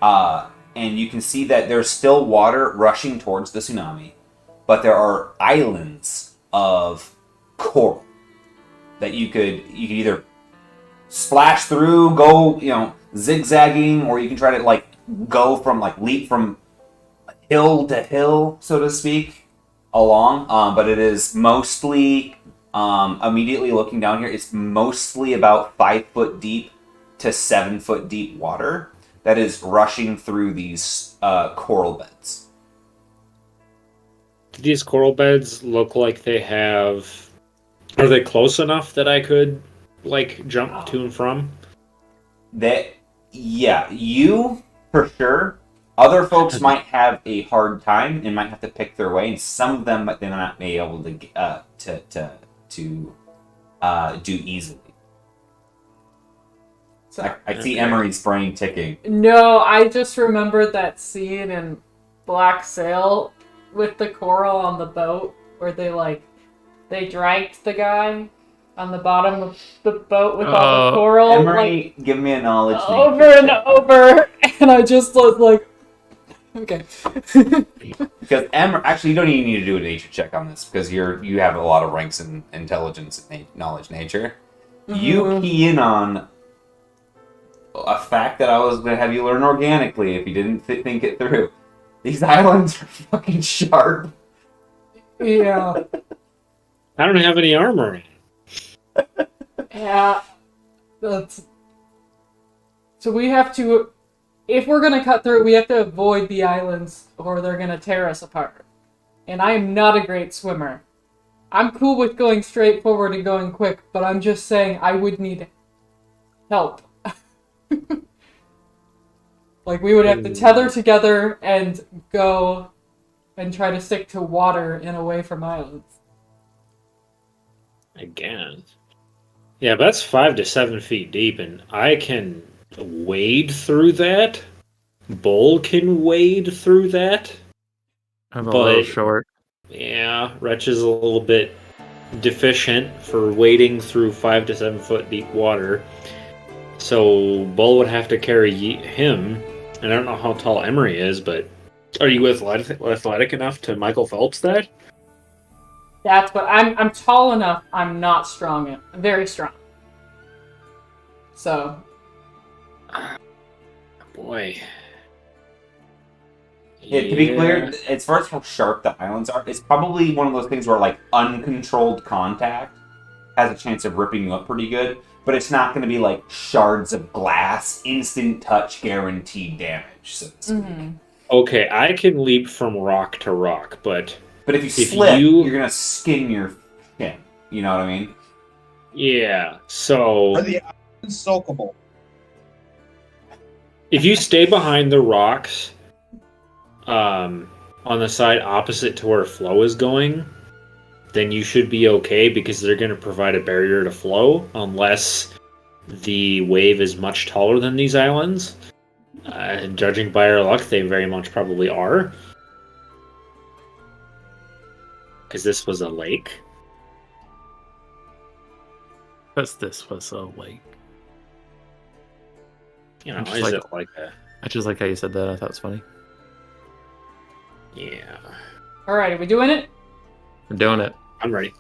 B: And you can see that there's still water rushing towards the tsunami, but there are islands of coral that you could either splash through, go, zigzagging, or you can try to go from leap from hill to hill, so to speak, along. But it is mostly immediately looking down here. It's mostly about 5 foot deep to 7 foot deep water that is rushing through these coral beds.
E: Do these coral beds look like they have... Are they close enough that I could, jump to and from?
B: You, for sure. Other folks might have a hard time and might have to pick their way, and some of them they might not be able to do easily. I see Emery's brain ticking.
A: No, I just remembered that scene in Black Sail with the coral on the boat where they dragged the guy on the bottom of the boat with all the coral,
B: Emery, give me a knowledge.
A: over and over, and I just was like, okay.
B: Because actually, you don't even need to do a nature check on this because you have a lot of ranks in intelligence, knowledge, nature. You key in on a fact that I was going to have you learn organically if you didn't think it through. These islands are fucking sharp.
A: Yeah.
E: I don't have any armor.
A: Yeah. That's... So we have to... If we're going to cut through, we have to avoid the islands or they're going to tear us apart. And I am not a great swimmer. I'm cool with going straight forward and going quick, but I'm just saying I would need help. Like, we would have to tether together and go and try to stick to water and away from islands.
E: I guess. Yeah, but that's 5 to 7 feet deep, and I can wade through that. Bull can wade through that.
C: I'm a little short.
E: Yeah, Wretch is a little bit deficient for wading through 5 to 7 foot deep water. So Bull would have to carry him. And I don't know how tall Emery is, but are you athletic enough to Michael Phelps that?
A: That's what I'm tall enough. I'm not strong. I'm very strong. So.
E: Boy.
B: Yeah, to be clear, as far as how sharp the islands are, it's probably one of those things where like uncontrolled contact has a chance of ripping you up pretty good. But it's not going to be like shards of glass, instant touch, guaranteed damage. So to speak.
E: Okay, I can leap from rock to rock, but
B: if you slip, you're going to skin your skin. You know what I mean?
E: Yeah, so...
D: Are the islands soakable?
E: If you stay behind the rocks, on the side opposite to where flow is going, then you should be okay because they're going to provide a barrier to flow unless the wave is much taller than these islands. And judging by our luck, they very much probably are. Because this was a lake.
C: Because this was a lake.
E: You know, is it like that?
C: I just like how you said that. I thought it was funny.
E: Yeah.
A: Alright, are we doing it?
C: We're doing it.
E: I'm ready.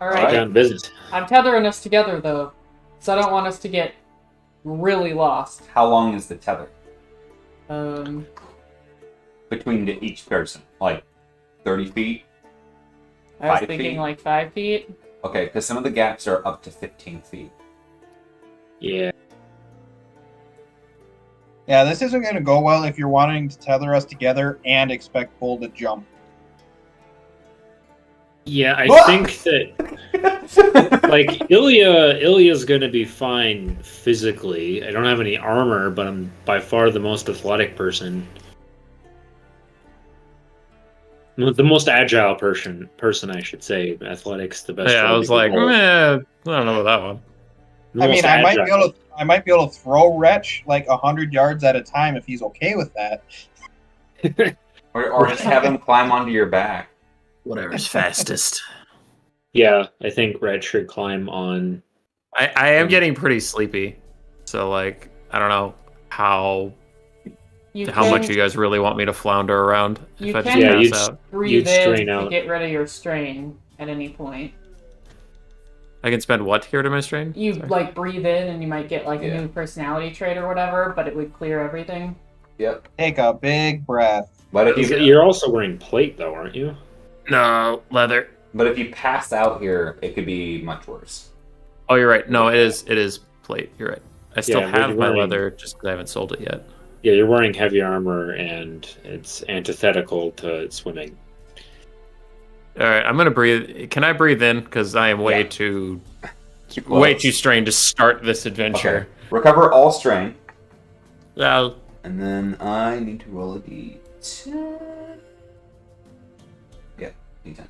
A: Alright.
E: Down to business.
A: I'm tethering us together, though. So I don't want us to get really lost.
B: How long is the tether?
A: Between
B: each person? Like 30 feet?
A: I was
B: 5
A: thinking
B: feet?
A: like 5 feet.
B: Okay, because some of the gaps are up to 15 feet.
E: Yeah.
D: Yeah, this isn't going to go well if you're wanting to tether us together and expect Bull to jump.
E: Yeah, I think that like Ilya's gonna be fine physically. I don't have any armor, but I'm by far the most athletic person. The most agile person I should say. Athletics the best.
C: Yeah, I was like, I don't know about that one.
D: I mean, I might be able to throw Wretch like 100 yards at a time if he's okay with that.
B: or just have him climb onto your back.
C: Whatever's fastest.
E: Yeah, I think Red should climb on.
C: I am getting pretty sleepy, so like I don't know how much you guys really want me to flounder around.
A: You
C: if I
A: can
C: just pass out.
A: breathe in
E: strain
A: to
E: out.
A: get rid of your strain at any point.
C: I can spend what here to my strain?
A: You
C: Sorry.
A: like breathe in and you might get like a new personality trait or whatever, but it would clear everything.
B: Yep.
D: Take a big breath.
B: But if
E: You're also wearing plate though, aren't you?
C: No, leather.
B: But if you pass out here, it could be much worse.
C: Oh, you're right. No, it is plate. You're right. I still
E: Yeah,
C: have
E: you're
C: my
E: wearing-
C: leather, just because I haven't sold it yet.
E: Yeah, you're wearing heavy armor, and it's antithetical to swimming.
C: All right, I'm gonna breathe. Can I breathe in? Because I am way
B: Yeah.
C: too
B: Close.
C: strained to start this adventure.
B: Okay. Recover all strain.
C: Well,
B: And then I need to roll a d10. Yeah, d10.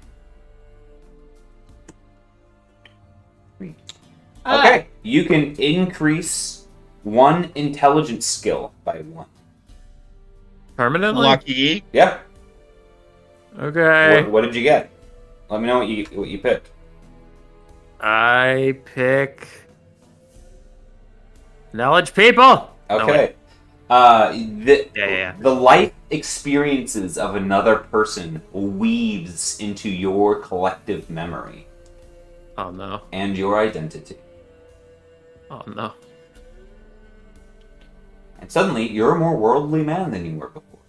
B: 3. Okay, you can increase one intelligence skill by 1.
C: permanently.
D: Lucky.
B: Yeah.
C: Okay.
B: What did you get? Let me know what you picked.
C: I pick knowledge people. No,
B: Okay.
C: Yeah.
B: The life experiences of another person weaves into your collective memory
C: oh no.
B: and your identity.
C: Oh no.
B: And suddenly, you're a more worldly man than you were before.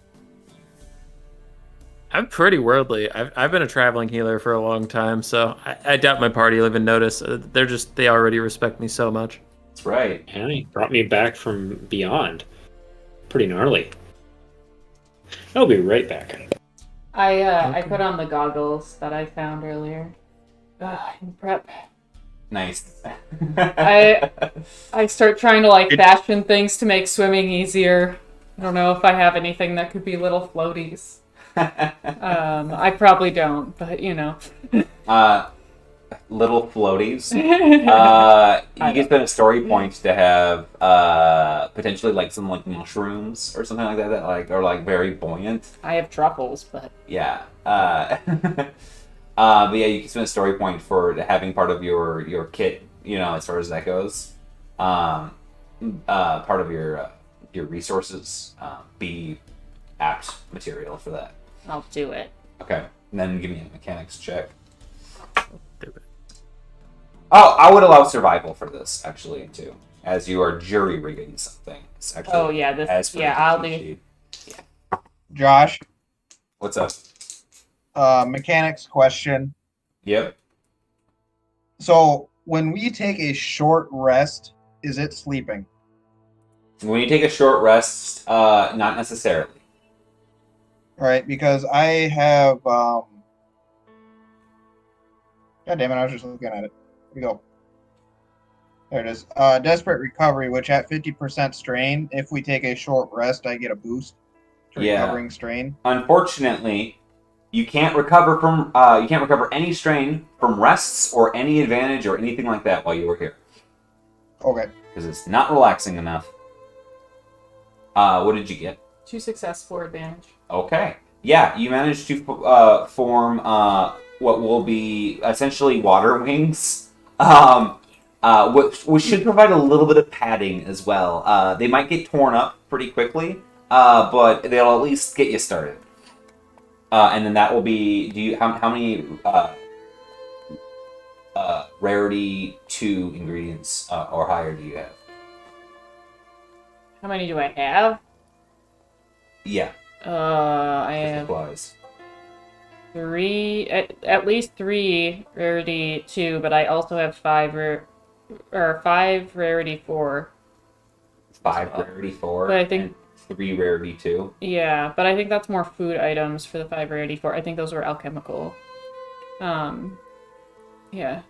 C: I'm pretty worldly. I've been a traveling healer for a long time, so I doubt my party will even notice. They already respect me so much.
B: That's right.
E: Yeah, he brought me back from beyond. Pretty gnarly. I'll be right back.
A: I put on the goggles that I found earlier. In prep.
B: Nice.
A: I start trying to like fashion things to make swimming easier. I don't know if I have anything that could be little floaties. I probably don't, but you know.
B: Little floaties. You can spend a story point to have potentially like some like mushrooms or something like that like are like very buoyant.
A: I have truffles, but
B: Yeah. But yeah, you can spend a story point for having part of your kit, you know, as far as that goes. Part of your resources be apt material for that.
A: I'll do it.
B: Okay. And then give me a mechanics check. Oh, I would allow survival for this, actually, too. As you are jury rigging something. It's actually,
A: Oh yeah, this.
B: as per
A: Yeah,
B: the
A: I'll
B: cheat
A: do.
B: sheet.
D: Josh,
B: What's up?
D: mechanics question.
B: Yep.
D: So when we take a short rest, is it sleeping?
B: When you take a short rest, not necessarily.
D: All right, because I have. God damn it! I was just looking at it. Here we go. There it is. Desperate recovery, which at 50% strain, if we take a short rest, I get a boost to
B: Yeah.
D: recovering strain.
B: Unfortunately, you can't recover any strain from rests or any advantage or anything like that while you were here.
D: Okay.
B: Because it's not relaxing enough. What did you get?
A: 2 success, 4 advantage.
B: Okay. Yeah, you managed to form what will be essentially water wings, which should provide a little bit of padding as well. They might get torn up pretty quickly, but they'll at least get you started. And then that will be. How many rarity 2 ingredients or higher do you have?
A: How many do I have?
B: Yeah.
A: I have
B: Supplies.
A: 3, at least 3 rarity 2, but I also have 5 rarity 4.
B: 5 rarity 4.
A: But I think
B: and 3 rarity 2.
A: Yeah, but I think that's more food items for the 5 rarity 4. I think those were alchemical. Yeah.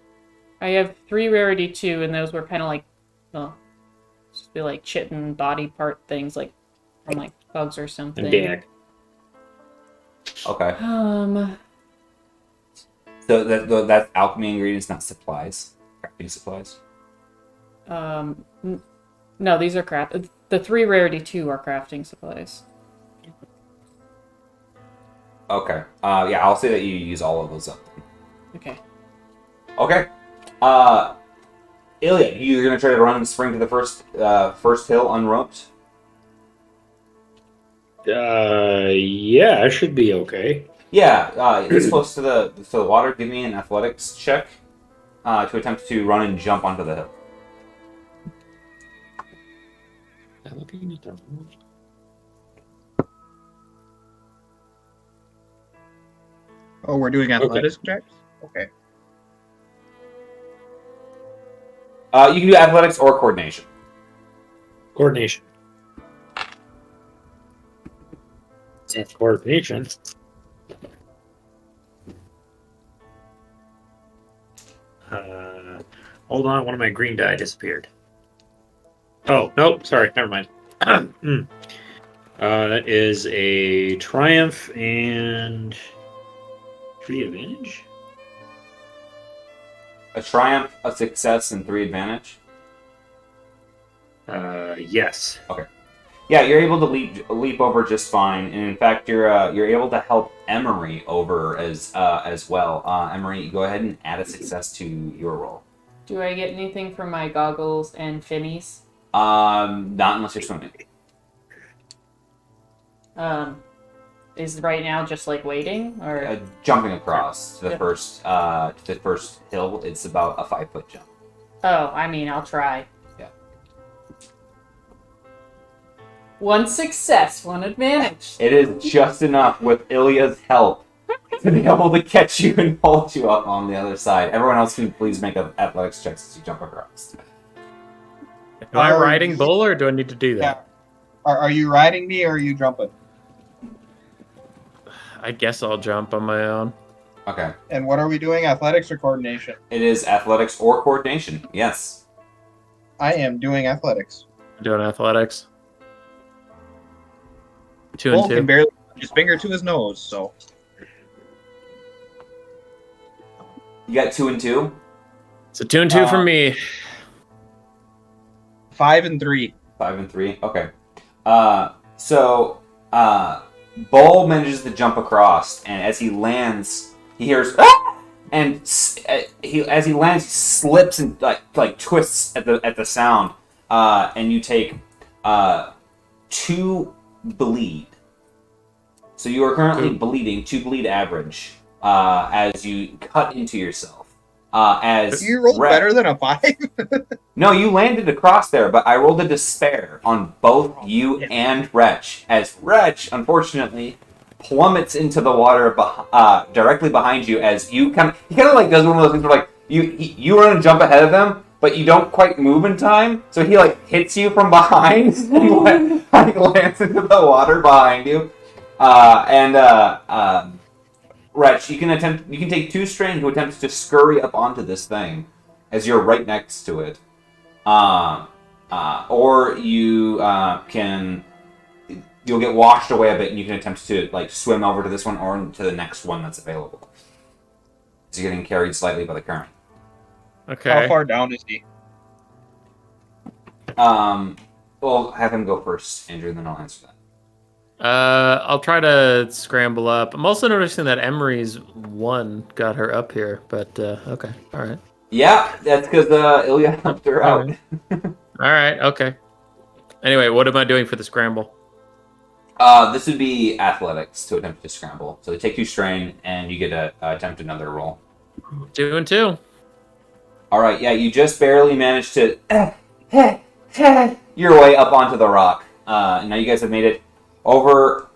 A: I have 3 rarity 2, and those were kind of like, well, just be like chitin body part things, like from like bugs or something.
B: Okay.
A: Um,
B: So that's alchemy ingredients, not supplies. Crafting supplies.
A: No, these are craft. The 3 rarity 2 are crafting supplies.
B: Okay. Yeah, I'll say that you use all of those up.
A: Okay.
B: Okay. Ilya, you're gonna try to run and spring to the first hill unroped.
E: Yeah, I should be okay.
B: Yeah. This close to the water. Give me an athletics check to attempt to run and jump onto the hill.
D: Oh, we're doing athletics checks? Okay.
B: You can do athletics or coordination.
E: Coordination. That's coordination. Hold on, one of my green die disappeared. Oh, nope, sorry, never mind. That is a triumph and 3 advantage?
B: A triumph, a success, and 3 advantage.
E: Yes.
B: Okay. Yeah, you're able to leap over just fine, and in fact, you're able to help Emery over as well. Emery, go ahead and add a success to your roll.
A: Do I get anything from my goggles and finnies?
B: Not unless you're swimming.
A: Is right now just like waiting, or
B: Jumping across to the first hill, it's about a 5-foot jump.
A: oh, I mean, I'll try.
B: Yeah.
A: One success, one advantage.
B: It is just enough with Ilya's help to be able to catch you and hold you up on the other side. Everyone else can please make an athletics checks as you jump across.
C: Am I riding bull or do I need to do that?
D: Are you riding me or are you jumping?
C: I guess I'll jump on my own.
B: Okay.
D: And what are we doing? Athletics or coordination?
B: It is athletics or coordination. Yes.
D: I am doing athletics.
C: Doing athletics. 2
D: Bull
C: and
D: can
C: 2.
D: barely put his finger to his nose, so.
B: You got 2 and 2?
C: So 2 and 2 from me.
D: 5 and 3.
B: 5 and 3. Okay. Bull manages to jump across, and as he lands, he hears "Ah!" and as he lands, he slips and like twists at the sound, and you take 2 bleed. So you are currently bleeding, 2 bleed average, as you cut into yourself. As
D: You rolled better than a 5?
B: No, you landed across there, but I rolled a despair on both you and Wretch, as Wretch, unfortunately, plummets into the water directly behind you as he kind of like does one of those things where like you run and jump ahead of them, but you don't quite move in time, so he like hits you from behind and like lands into the water behind you. Wretch, you can take 2 strain to attempt to scurry up onto this thing as you're right next to it. Or you'll get washed away a bit and you can attempt to like swim over to this one or to the next one that's available. So you're getting carried slightly by the current.
C: Okay.
D: How far down is he?
B: Well, have him go first, Andrew, and then I'll answer that.
C: I'll try to scramble up. I'm also noticing that Emery's 1 got her up here, but okay. All right.
B: Yeah, that's because Ilya helped her out.
C: All right. Okay. Anyway, what am I doing for the scramble?
B: This would be athletics to attempt to scramble. So take 2 strain, and you get to attempt another roll.
C: 2 and 2.
B: All right, yeah, you just barely managed to your way up onto the rock. Now you guys have made it over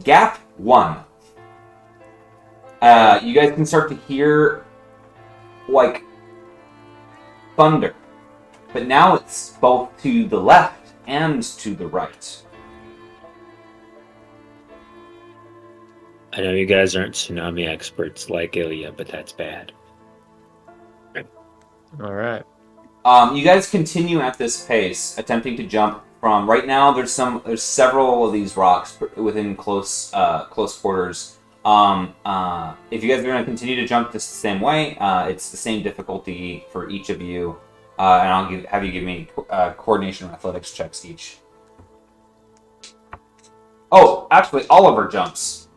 B: gap 1. You guys can start to hear like thunder, but now it's both to the left and to the right.
E: I know you guys aren't tsunami experts like Ilya, but that's bad.
C: All right.
B: You guys continue at this pace, attempting to jump from. Right now, there's several of these rocks within close quarters. If you guys are going to continue to jump this the same way, it's the same difficulty for each of you, and I'll have you give me coordination and athletics checks each. Oh, actually, Oliver jumps.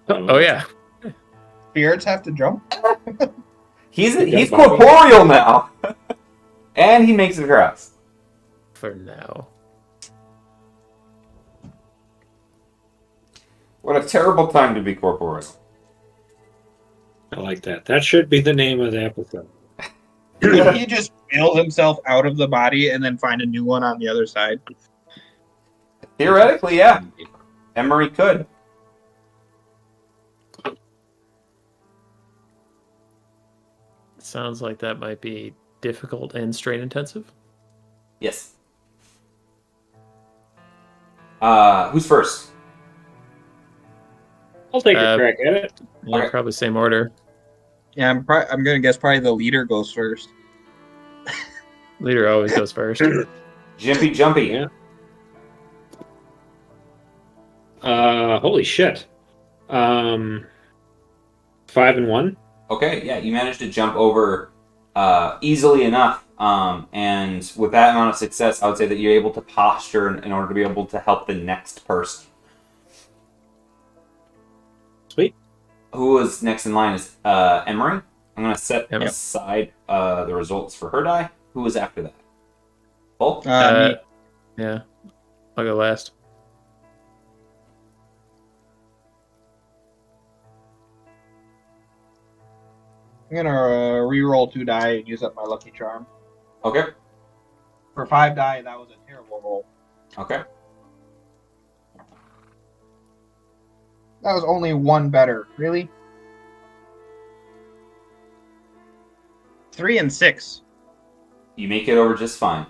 C: Oh yeah.
D: Spirits have to jump?
B: He's corporeal now, and he makes it across.
C: For now.
B: What a terrible time to be corporeal.
E: I like that. That should be the name of the episode.
D: He just build himself out of the body and then find a new one on the other side.
B: Theoretically, yeah. Emery could.
C: Sounds like that might be difficult and strain intensive.
B: Yes. Who's first?
E: I'll take a crack at it.
C: Yeah,
B: Okay.
C: probably same order.
D: Yeah, I'm gonna guess probably the leader goes first.
C: Leader always goes first.
B: Jimpy Jumpy.
E: Yeah. Holy shit. 5 and 1.
B: Okay, yeah, you managed to jump over easily enough, and with that amount of success, I would say that you're able to posture in order to be able to help the next person.
E: Sweet.
B: Who was next in line is Emery? I'm gonna set
C: Yep.
B: aside the results for her die. Who was after that? Bull?
D: Me.
C: Yeah. I'll go last.
D: I'm gonna re-roll 2 die and use up my lucky charm.
B: Okay.
D: For 5 die, that was a terrible roll.
B: Okay.
D: That was only 1 better. Really? 3 and 6.
B: You make it over just fine.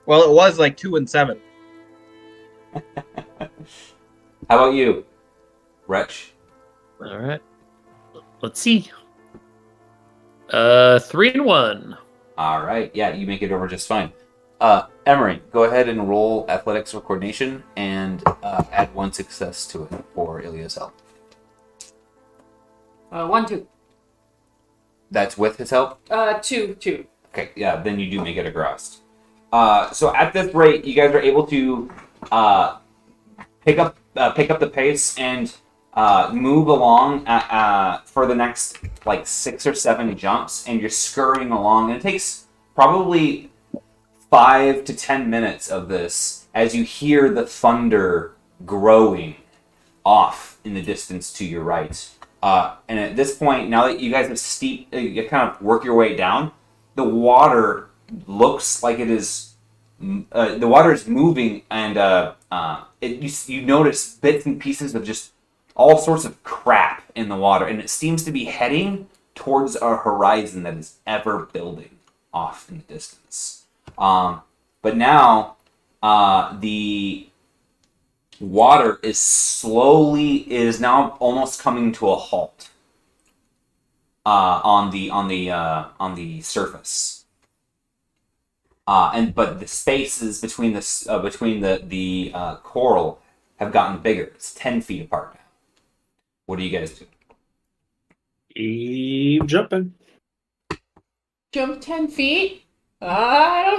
D: Well, it was like 2 and 7.
B: How about you, Wretch?
C: All right. Let's see. 3 and 1.
B: All right. Yeah, you make it over just fine. Emery, go ahead and roll athletics or coordination and add 1 success to it for Ilya's help.
A: 1, 2.
B: That's with his help?
A: 2, 2.
B: Okay, yeah, then you do make it across. So at this rate, you guys are able to pick up the pace and move along for the next like 6 or 7 jumps, and you're scurrying along, and it takes probably 5 to 10 minutes of this as you hear the thunder growing off in the distance to your right. And at this point, now that you guys have you kind of work your way down, the water looks like it is. The water is moving, and you notice bits and pieces of just all sorts of crap in the water, and it seems to be heading towards a horizon that is ever building off in the distance. But now the water is now almost coming to a halt on the surface. But the spaces between the coral have gotten bigger. It's 10 feet apart now. What do you guys do?
E: Keep jumping.
A: Jump 10 feet? I don't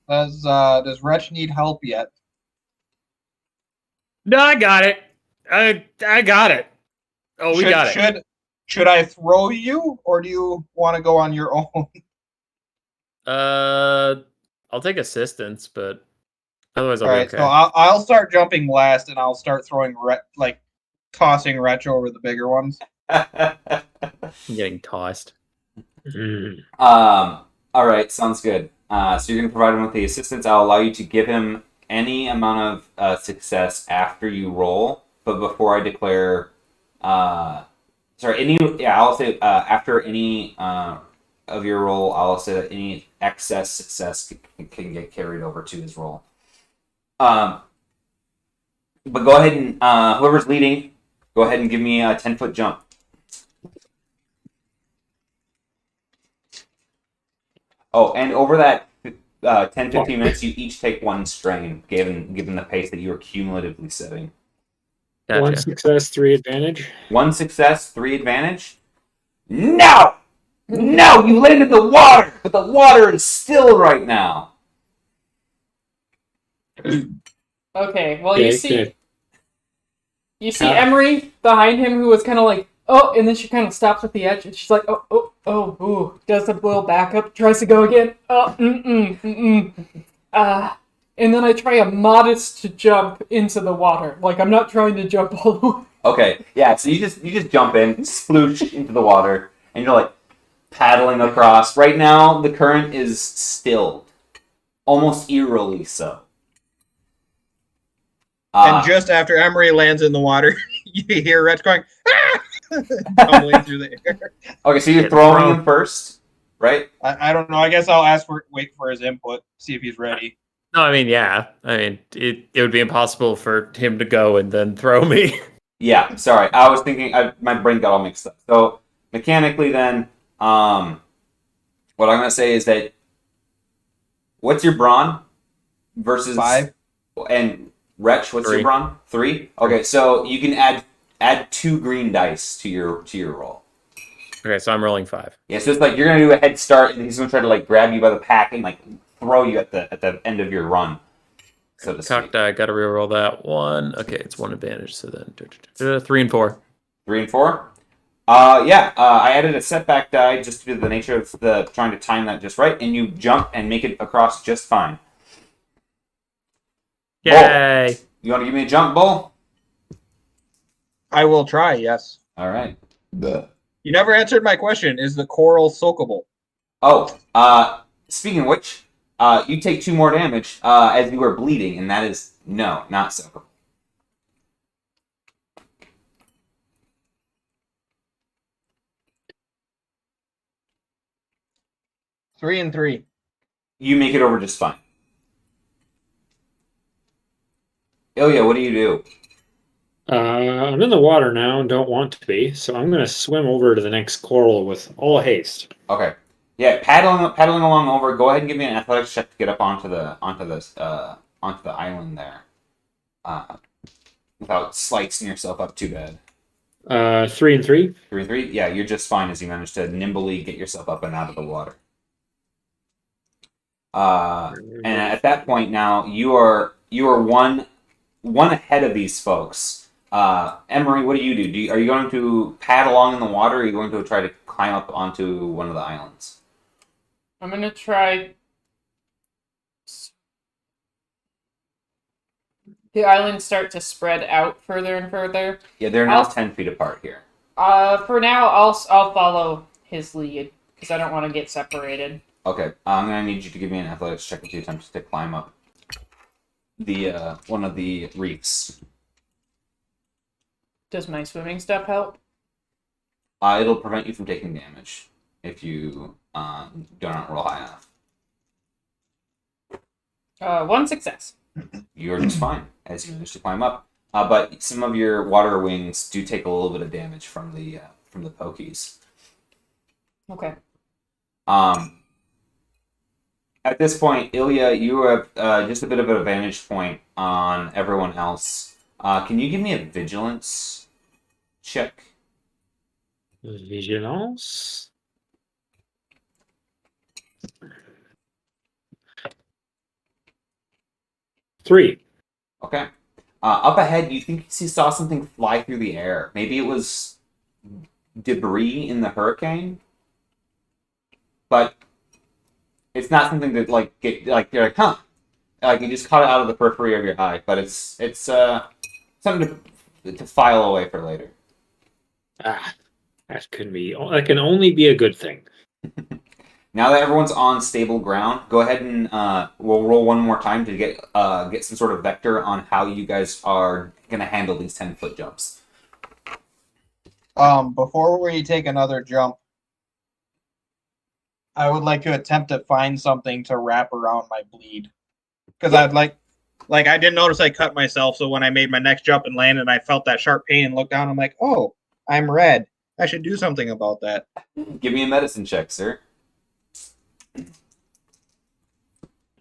A: know.
D: Does Wretch need help yet?
C: No, I got it. I got it. Oh, we got it.
D: Should I throw you, or do you want to go on your own?
C: I'll take assistance, but otherwise I'll
D: All
C: be
D: right,
C: okay.
D: so I'll start jumping last, and I'll start throwing tossing Wretch over the bigger ones.
C: I'm getting tossed.
B: All right, sounds good. So you're going to provide him with the assistance. I'll allow you to give him any amount of success after you roll, but before I declare, I'll say after any of your roll, I'll say that any excess success can get carried over to his roll. But go ahead and whoever's leading, go ahead and give me a 10-foot jump. Oh, and over that 10-15 minutes, you each take 1 strain, given the pace that you are cumulatively setting.
C: Gotcha.
E: 1 success, 3 advantage.
B: 1 success, 3 advantage. No! No, you landed in the water, but the water is still right now.
A: Okay, well,
E: Okay,
A: you
E: good.
A: see Emery behind him, who was kind of like, oh, and then she kind of stops at the edge, and she's like, ooh, does a little backup, tries to go again, and then I try a modest jump into the water. Like, I'm not trying to jump all the way.
B: Okay, yeah, so you just jump in, sploosh into the water, and you're like paddling across. Right now, the current is stilled, almost eerily so.
D: And just after Emery lands in the water, you hear Wretch going, ah! Tumbling through the air.
B: Okay, so you're throwing him first, right?
D: I don't know. I guess I'll wait for his input, see if he's ready.
C: No, I mean, yeah. I mean, it would be impossible for him to go and then throw me.
B: Yeah, sorry. I was thinking, my brain got all mixed up. So, mechanically then, what I'm going to say is that, what's your brawn versus...
D: 5.
B: And Wretch, what's
C: 3.
B: your brawn? 3? Okay, so you can add 2 green dice to your roll.
C: Okay, so I'm rolling 5.
B: Yeah, so it's like you're going to do a head start, and he's going to try to like grab you by the pack and like throw you at the end of your run. So to
C: Cock
B: speak.
C: die, gotta reroll that 1. Okay, it's 1 advantage, so then 3 and 4.
B: 3 and 4? I added a setback die just due to the nature of the trying to time that just right, and you jump and make it across just fine.
C: Yay!
B: Bull, you want to give me a jump, Bull?
D: I will try, yes.
B: All right.
D: You never answered my question. Is the coral soakable?
B: Oh, speaking of which, you take 2 more damage as you are bleeding, and that is no, not so.
D: 3 and 3.
B: You make it over just fine. Ilya, what do you do?
E: I'm in the water now and don't want to be, so I'm going to swim over to the next coral with all haste.
B: Okay. Yeah, paddling along over. Go ahead and give me an athletics check to get up onto the island there, without slicing yourself up too bad.
E: 3 and 3.
B: 3 and 3. Yeah, you're just fine as you manage to nimbly get yourself up and out of the water. And at that point now, you are one ahead of these folks. Emery, what do you do? Are you going to pad along in the water, or are you going to try to climb up onto one of the islands?
A: I'm gonna try. The islands start to spread out further and further.
B: Yeah, they're now 10 feet apart here.
A: For now, I'll follow his lead because I don't want to get separated.
B: Okay, I'm gonna need you to give me an athletics check if you attempt to climb up the one of the reefs.
A: Does my swimming stuff help?
B: It'll prevent you from taking damage if you do not roll high enough.
A: 1 success.
B: You're just fine as you manage to climb up. But some of your water wings do take a little bit of damage from the pokies.
A: Okay.
B: At this point, Ilya, you have just a bit of an advantage point on everyone else. Can you give me a vigilance check?
E: Vigilance? Three.
B: Okay. Up ahead, you think you saw something fly through the air. Maybe it was debris in the hurricane, but it's not something that you're like, huh? Like you just caught it out of the periphery of your eye, but it's something to file away for later.
E: That can only be a good thing.
B: Now that everyone's on stable ground, go ahead and we'll roll one more time to get some sort of vector on how you guys are gonna handle these 10-foot jumps.
D: Before we take another jump, I would like to attempt to find something to wrap around my bleed. Because I'd like I didn't notice I cut myself, so when I made my next jump and landed, I felt that sharp pain and looked down. I'm like, oh, I'm red. I should do something about that.
B: Give me a medicine check, sir.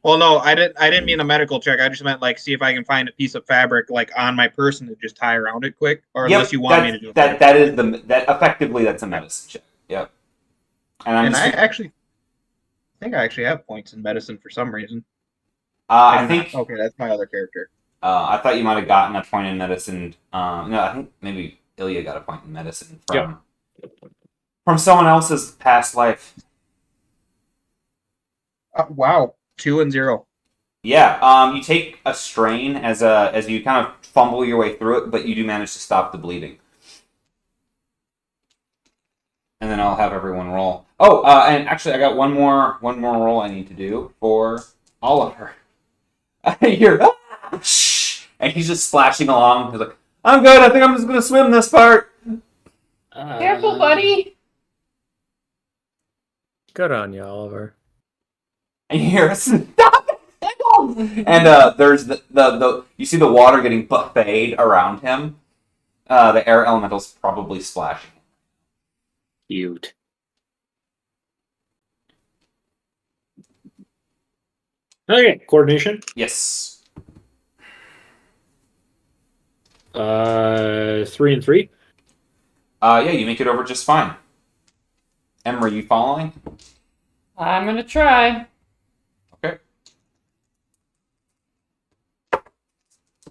D: Well, no, I didn't mean a medical check. I just meant see if I can find a piece of fabric on my person to just tie around it quick, or unless you want me to do
B: that. That effectively that's a medicine check. Yep.
D: And I actually think I actually have points in medicine for some reason.
B: I think.
D: Okay, that's my other character.
B: I thought you might have gotten a point in medicine. No, I think maybe Ilya got a point in medicine from someone else's past life.
D: Wow, 2 and 0.
B: Yeah. You take a strain as you kind of fumble your way through it, but you do manage to stop the bleeding. And then I'll have everyone roll. Oh, and actually, I got one more roll I need to do for Oliver. You're, and he's just splashing along. He's like, I'm good. I think I'm just going to swim this part.
A: Careful, buddy.
C: Good on you, Oliver.
B: And you hear, stop it! And there's the you see the water getting buffeted around him. The air elemental's probably splashing.
E: Cute. Okay, coordination.
B: Yes.
E: 3 and 3.
B: Yeah, you make it over just fine. Emma, are you following?
A: I'm gonna try.
B: Okay.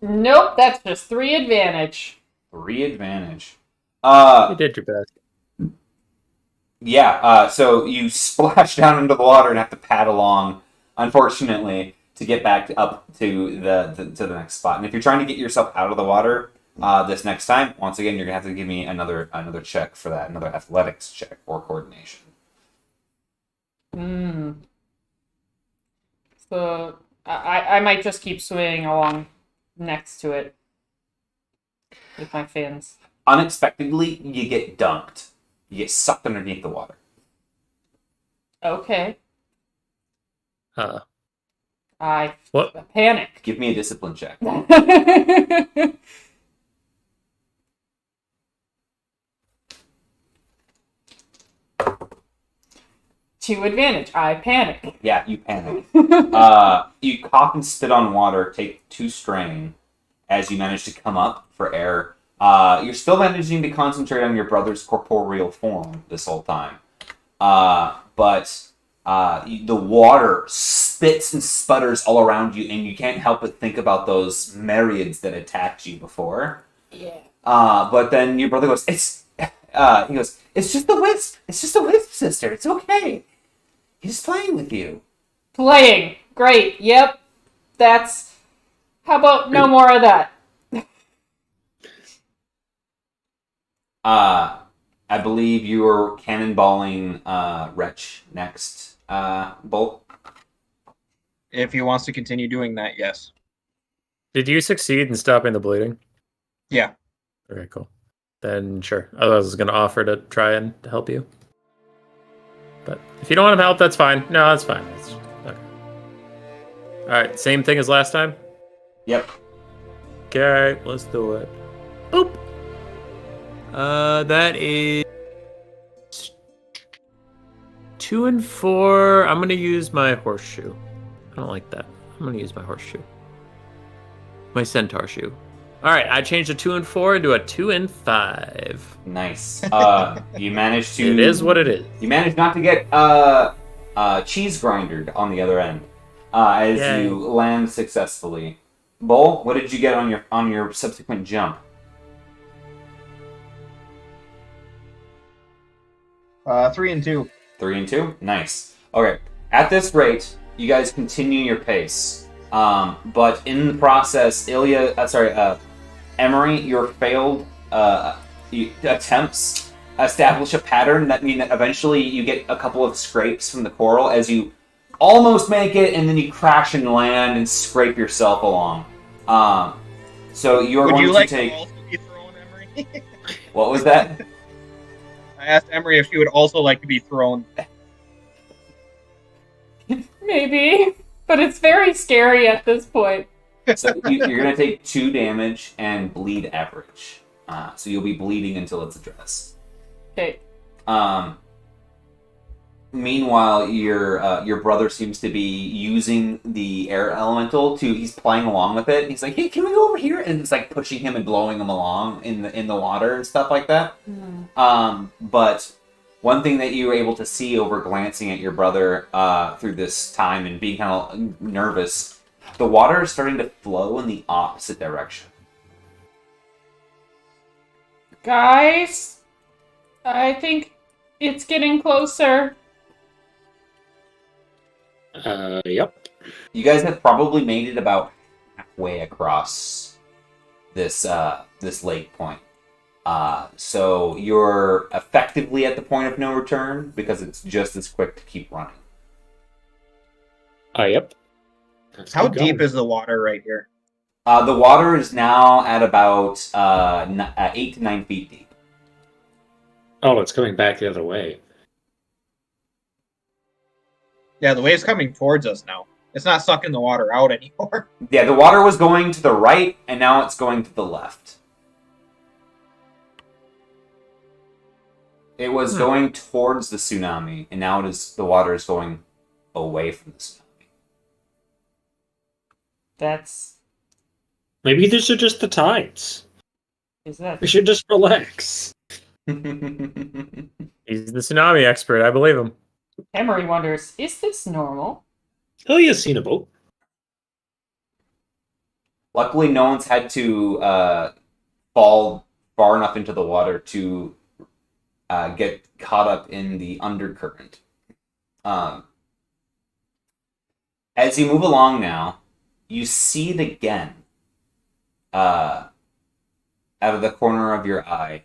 A: Nope, that's just 3 advantage.
B: 3 advantage.
C: You did your best.
B: Yeah, so you splash down into the water and have to pad along, unfortunately, to get back up to the next spot. And if you're trying to get yourself out of the water this next time, once again, you're gonna have to give me another check for that, another athletics check or coordination.
A: Hmm. So I might just keep swimming along next to it with my fins.
B: Unexpectedly, you get dunked. You get sucked underneath the water.
A: Okay. I
C: What?
A: panic.
B: Give me a discipline check.
A: 2 advantage. I panic.
B: Yeah, you panic. You cough and spit on water, take 2 strain as you manage to come up for air. You're still managing to concentrate on your brother's corporeal form this whole time. But the water spits and sputters all around you, and you can't help but think about those myriads that attacked you before.
A: Yeah.
B: But then your brother goes, he goes, it's just a wisp. It's just a wisp, sister. It's okay. He's playing with you.
A: Playing. Great. Yep. That's... How about no more of that?
B: I believe you're cannonballing Wretch next, Bolt.
D: If he wants to continue doing that, yes.
C: Did you succeed in stopping the bleeding?
D: Yeah.
C: Okay, cool. Then sure. Otherwise, I was going to offer to try and help you. But if you don't want him help, that's fine. No, that's fine. It's okay. All right, same thing as last time.
B: Yep.
C: Okay, let's do it. Boop. That is 2 and 4. I'm gonna use my horseshoe. I don't like that. I'm gonna use my horseshoe. My centaur shoe. All right, I changed a 2 and 4 into a 2 and 5.
B: Nice. You managed to.
C: It is what it is.
B: You managed not to get cheese grindered on the other end as
C: Yay.
B: you land successfully. Bull, what did you get on your subsequent jump?
D: 3 and 2.
B: 3 and 2? Nice. Okay. At this rate, you guys continue your pace. But in the process, Emery, your failed attempts establish a pattern that mean that eventually you get a couple of scrapes from the coral as you almost make it, and then you crash and land and scrape yourself along. So you're
D: Would
B: going
D: you
B: to
D: like
B: take.
D: to also be thrown, Emery?
B: What was that?
D: I asked Emery if she would also like to be thrown.
A: Maybe. But it's very scary at this point.
B: So you're going to take 2 damage and bleed average. So you'll be bleeding until it's addressed.
A: Okay.
B: Meanwhile, your brother seems to be using the air elemental he's playing along with it. He's like, "Hey, can we go over here?" And it's like pushing him and blowing him along in the water and stuff like that. But one thing that you were able to see over glancing at your brother through this time and being kind of nervous, the water is starting to flow in the opposite direction.
A: Guys, I think it's getting closer.
E: Yep.
B: You guys have probably made it about halfway across this lake point. So you're effectively at the point of no return because it's just as quick to keep running.
E: Yep. Let's
D: How
E: keep going.
D: deep is the water right here?
B: The water is now at about 8 to 9 feet deep.
E: Oh, it's coming back the other way.
D: Yeah, the wave's coming towards us now. It's not sucking the water out anymore.
B: Yeah, the water was going to the right, and now it's going to the left. It was going towards the tsunami, and now the water is going away from the tsunami.
A: That's...
E: Maybe these are just the tides.
A: Is that...
E: We should just relax.
C: He's the tsunami expert. I believe him.
A: Emery wonders, is this normal?
E: Oh, you've seen a boat.
B: Luckily, no one's had to fall far enough into the water to get caught up in the undercurrent. As you move along now, you see it again. Out of the corner of your eye,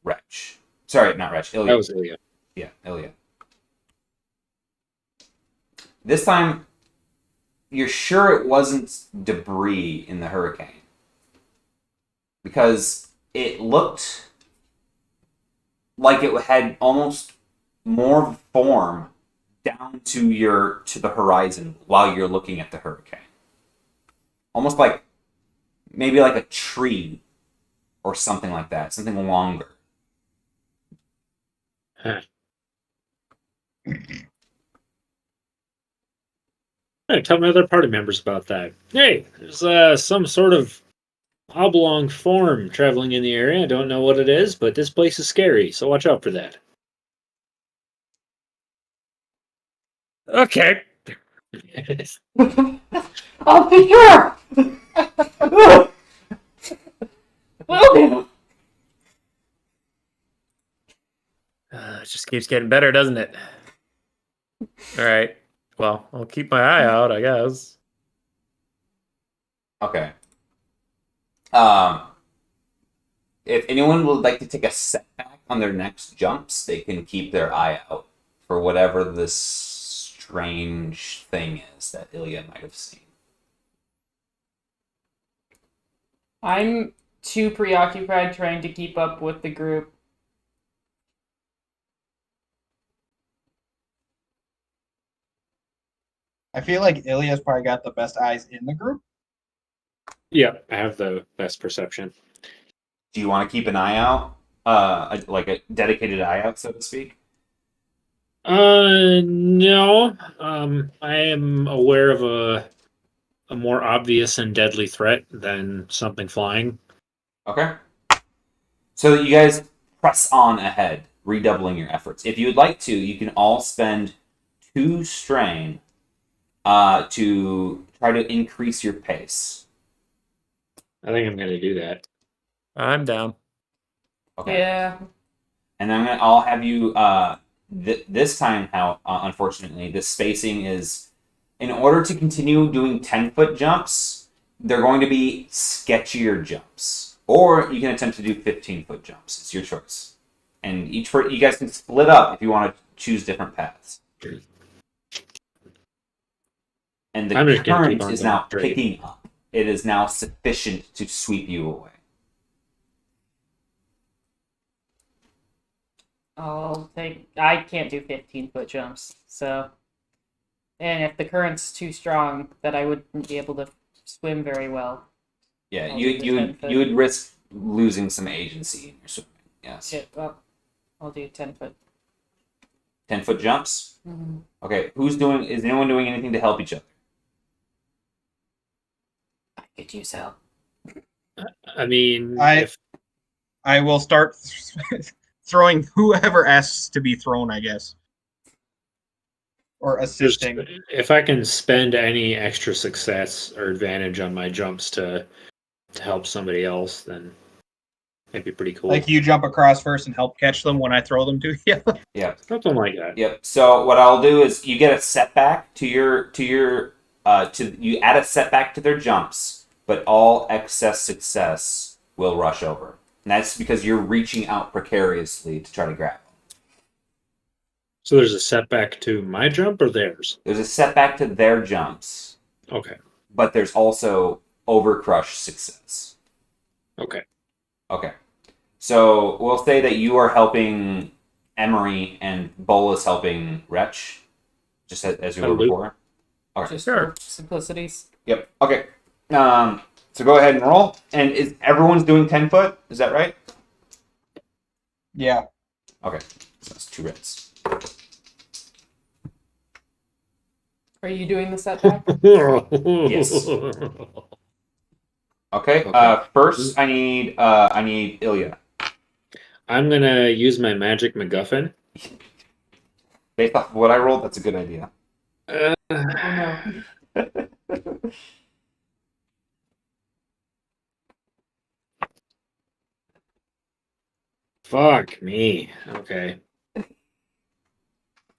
B: Wretch. Sorry, not Wretch. Ilya.
E: That was Ilya.
B: Yeah, Ilya. This time, you're sure it wasn't debris in the hurricane. Because it looked like it had almost more form down to the horizon while you're looking at the hurricane. Almost like maybe like a tree or something like that, something longer.
E: Huh. Hey, tell my other party members about that. Hey, there's some sort of oblong form traveling in the area. I don't know what it is, but this place is scary, so watch out for that.
C: Okay.
A: I'll be sure. Well,
C: It just keeps getting better, doesn't it? All right. Well, I'll keep my eye out, I guess.
B: Okay. If anyone would like to take a setback on their next jumps, they can keep their eye out for whatever this strange thing is that Ilya might have seen.
A: I'm too preoccupied trying to keep up with the group.
D: I feel like Ilya's probably got the best eyes in the group.
E: Yeah, I have the best perception.
B: Do you want to keep an eye out? Like a dedicated eye out, so to speak?
E: No. I am aware of a more obvious and deadly threat than something flying.
B: Okay. So you guys press on ahead, redoubling your efforts. If you would like to, you can all spend 2 strain to try to increase your pace.
E: I think I'm going to do that.
C: I'm down.
B: Okay.
A: Yeah.
B: And then I'll have you. This time, unfortunately, the spacing is, in order to continue doing 10-foot jumps, they're going to be sketchier jumps, or you can attempt to do 15-foot jumps. It's your choice, and you guys can split up if you want to choose different paths. And the
E: I'm just gonna keep
B: current
E: on
B: is
E: going
B: now
E: straight.
B: picking up. It is now sufficient to sweep you away.
A: I can't do 15-foot jumps, so. And if the current's too strong, that I wouldn't be able to swim very well.
B: Yeah,
A: I'll do the
B: you
A: 10-foot.
B: would risk losing some agency in your swimming. Yes.
A: Yeah, well, I'll do 10-foot.
B: 10-foot jumps.
A: Mm-hmm.
B: Okay, is anyone doing anything to help each other?
A: I could use help.
E: I mean,
D: I will start throwing whoever asks to be thrown, I guess. Or assisting.
E: if I can spend any extra success or advantage on my jumps to help somebody else, then it'd be pretty cool.
D: Like you jump across first and help catch them when I throw them to you.
B: Yeah.
E: Something like that.
B: Yep. So what I'll do is you get a setback to you add a setback to their jumps, but all excess success will rush over. And that's because you're reaching out precariously to try to grab them.
E: So there's a setback to my jump or theirs?
B: There's a setback to their jumps,
E: Okay.
B: but there's also overcrush success.
E: Okay.
B: Okay. So we'll say that you are helping Emery and Bola's helping Wretch, just as you were before. Okay.
A: Just
C: Sure.
A: for simplicities.
B: Yep. Okay. So go ahead and roll. And is everyone's doing 10-foot? Is that right?
D: Yeah.
B: Okay. So that's 2 reds.
A: Are you doing the setback?
B: Yes. Okay.
E: Okay.
B: First, I need Ilya.
E: I'm gonna use my magic MacGuffin.
B: Based off of what I rolled, that's a good idea.
A: Oh no.
E: Fuck me. Okay.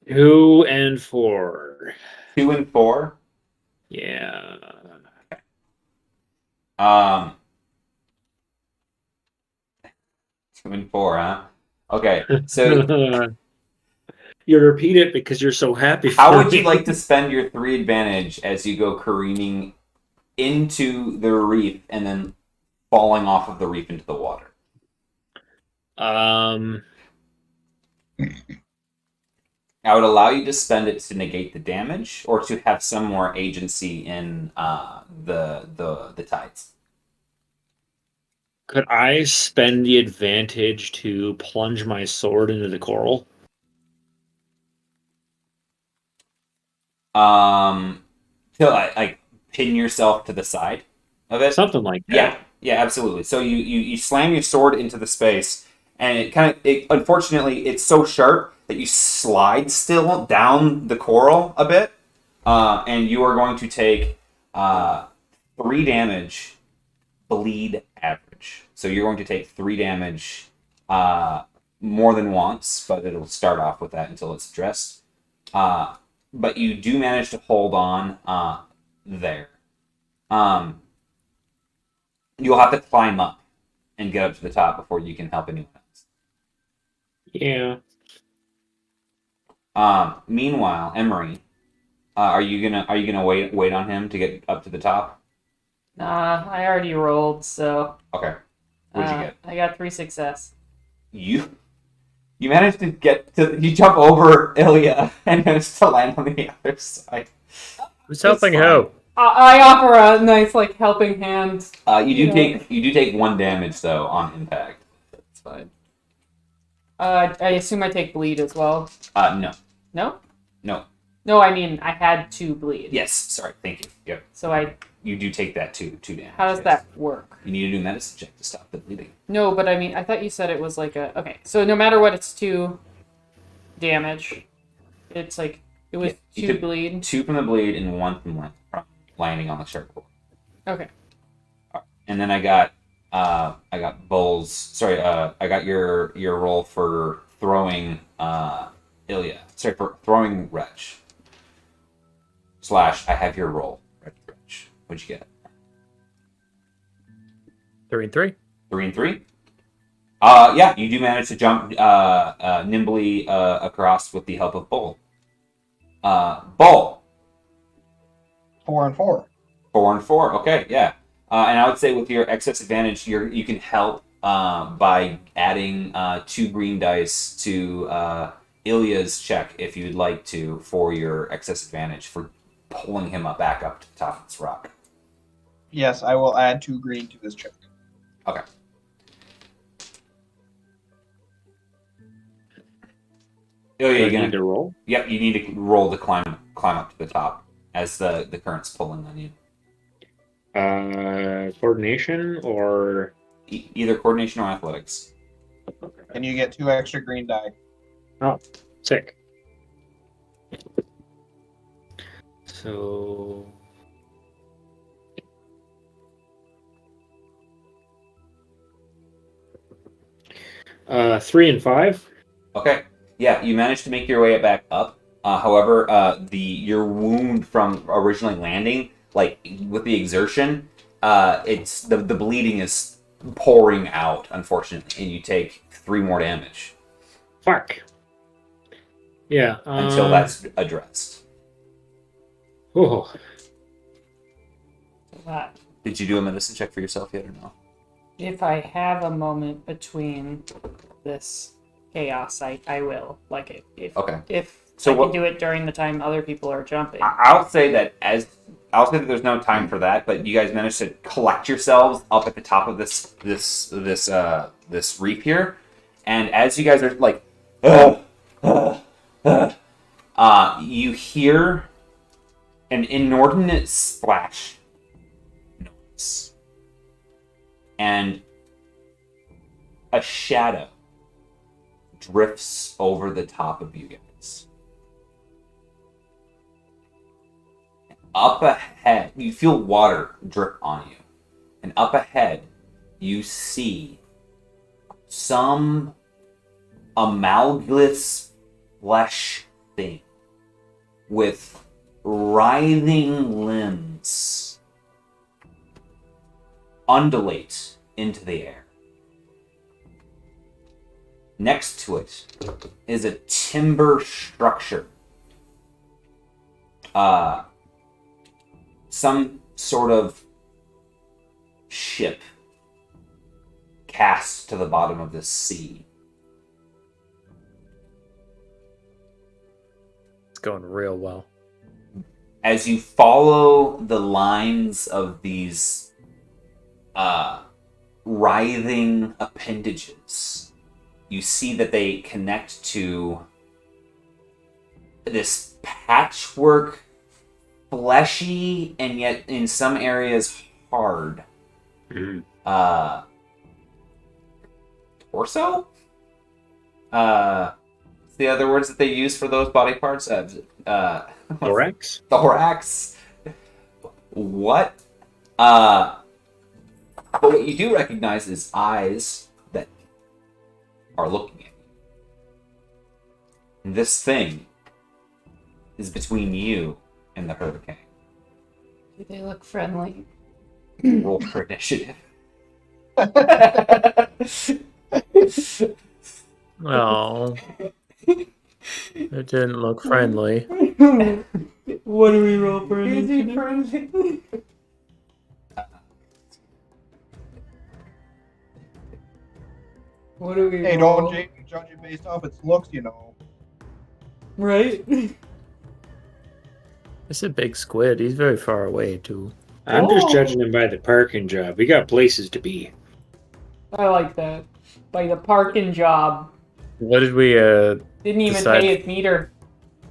E: 2 and 4.
B: 2 and 4.
E: Yeah.
B: Um, 2 and 4, huh? Okay, so
E: You repeat it because you're so happy for
B: how would you
E: me.
B: like to spend your 3 advantage as you go careening into the reef and then falling off of the reef into the water?
E: Um,
B: I would allow you to spend it to negate the damage or to have some more agency in the tides.
E: could I spend the advantage to plunge my sword into the coral?
B: To like pin yourself to the side of it.
E: Something like that.
B: Yeah, absolutely. So you slam your sword into the space, and unfortunately it's so sharp that you slide still down the coral a bit, and you are going to take 3 damage, bleed average. So you're going to take 3 damage more than once, but it'll start off with that until it's addressed. But you do manage to hold on there. You'll have to climb up and get up to the top before you can help anyone else.
E: Yeah.
B: Meanwhile, Emery, are you gonna wait on him to get up to the top?
A: Nah, I already rolled, so.
B: Okay. What'd you get?
A: I got 3 success.
B: You managed to you jump over Ilya and managed to land on the other side.
C: Who's helping who?
A: I offer a nice helping hand.
B: You do take 1 damage though on impact. That's fine.
A: I assume I take bleed as well.
B: No.
A: No?
B: No.
A: No, I mean I had 2 bleed.
B: Yes. Sorry. Thank you. Yep.
A: So
B: You do take that 2 damage.
A: How does
B: yes.
A: that work?
B: You need to do a medicine check to stop the bleeding.
A: No, but I mean I thought you said it was okay. So no matter what, it's 2 damage. It's it was 2 bleed.
B: 2 from the bleed and 1 from landing on the shark board.
A: Okay.
B: And then I got Bull's. Sorry, I got your roll for throwing Ilya. Sorry, for throwing Wretch. / I have your roll. Wretch. What'd you get?
C: 3 and 3.
B: 3 and 3. Yeah, you do manage to jump nimbly across with the help of Bull. Bull.
D: 4 and 4.
B: 4 and 4. Okay, yeah. And I would say with your excess advantage, you can help by adding 2 green dice to Ilya's check if you'd like to for your excess advantage for pulling him back up to the top of this rock.
D: Yes, I will add 2 green to this check.
B: Okay. Ilya,
E: Do I
B: you
E: need to roll?
B: Yep, you need to roll to climb up to the top as the current's pulling on you.
E: Coordination or
B: Either coordination or athletics.
D: And you get 2 extra green die.
E: Oh, sick. So 3 and 5.
B: Okay. Yeah, you managed to make your way back up. However, your wound from originally landing, with the exertion, it's the bleeding is pouring out, unfortunately, and you take 3 more damage
E: Fuck. Yeah.
B: until that's addressed.
E: Oh,
A: That
B: Did you do a medicine check for yourself yet or no?
A: if I have a moment between this chaos, I will. If
B: Okay.
A: So
B: So
A: I
B: what-
A: can do it during the time other people are jumping.
B: I'll say that there's no time for that, but you guys managed to collect yourselves up at the top of this reef here, and as you guys are you hear an inordinate splash noise, and a shadow drifts over the top of you guys. Up ahead, you feel water drip on you. And up ahead, you see some amalgamous flesh thing with writhing limbs undulate into the air. Next to it is a timber structure. Some sort of ship cast to the bottom of the sea.
C: It's going real well.
B: As you follow the lines of these writhing appendages, you see that they connect to this patchwork, fleshy, and yet in some areas hard torso? What's the other words that they use for those body parts?
E: Thorax?
B: Thorax. What? But what you do recognize is eyes that are looking at you. And this thing is between you and the hurricane.
A: Do they look friendly?
B: Roll for initiative.
C: Oh, it didn't look friendly.
A: What do we roll for initiative? Is he friendly? What do we
D: Hey,
A: roll?
D: don't judge it based off its looks, you know.
A: Right?
C: It's a big squid. He's very far away, too.
E: I'm just
A: Oh.
E: judging him by the parking job. We got places to be.
A: I like that. By the parking job.
C: What did we,
A: Didn't even
C: Decide-
A: pay his meter.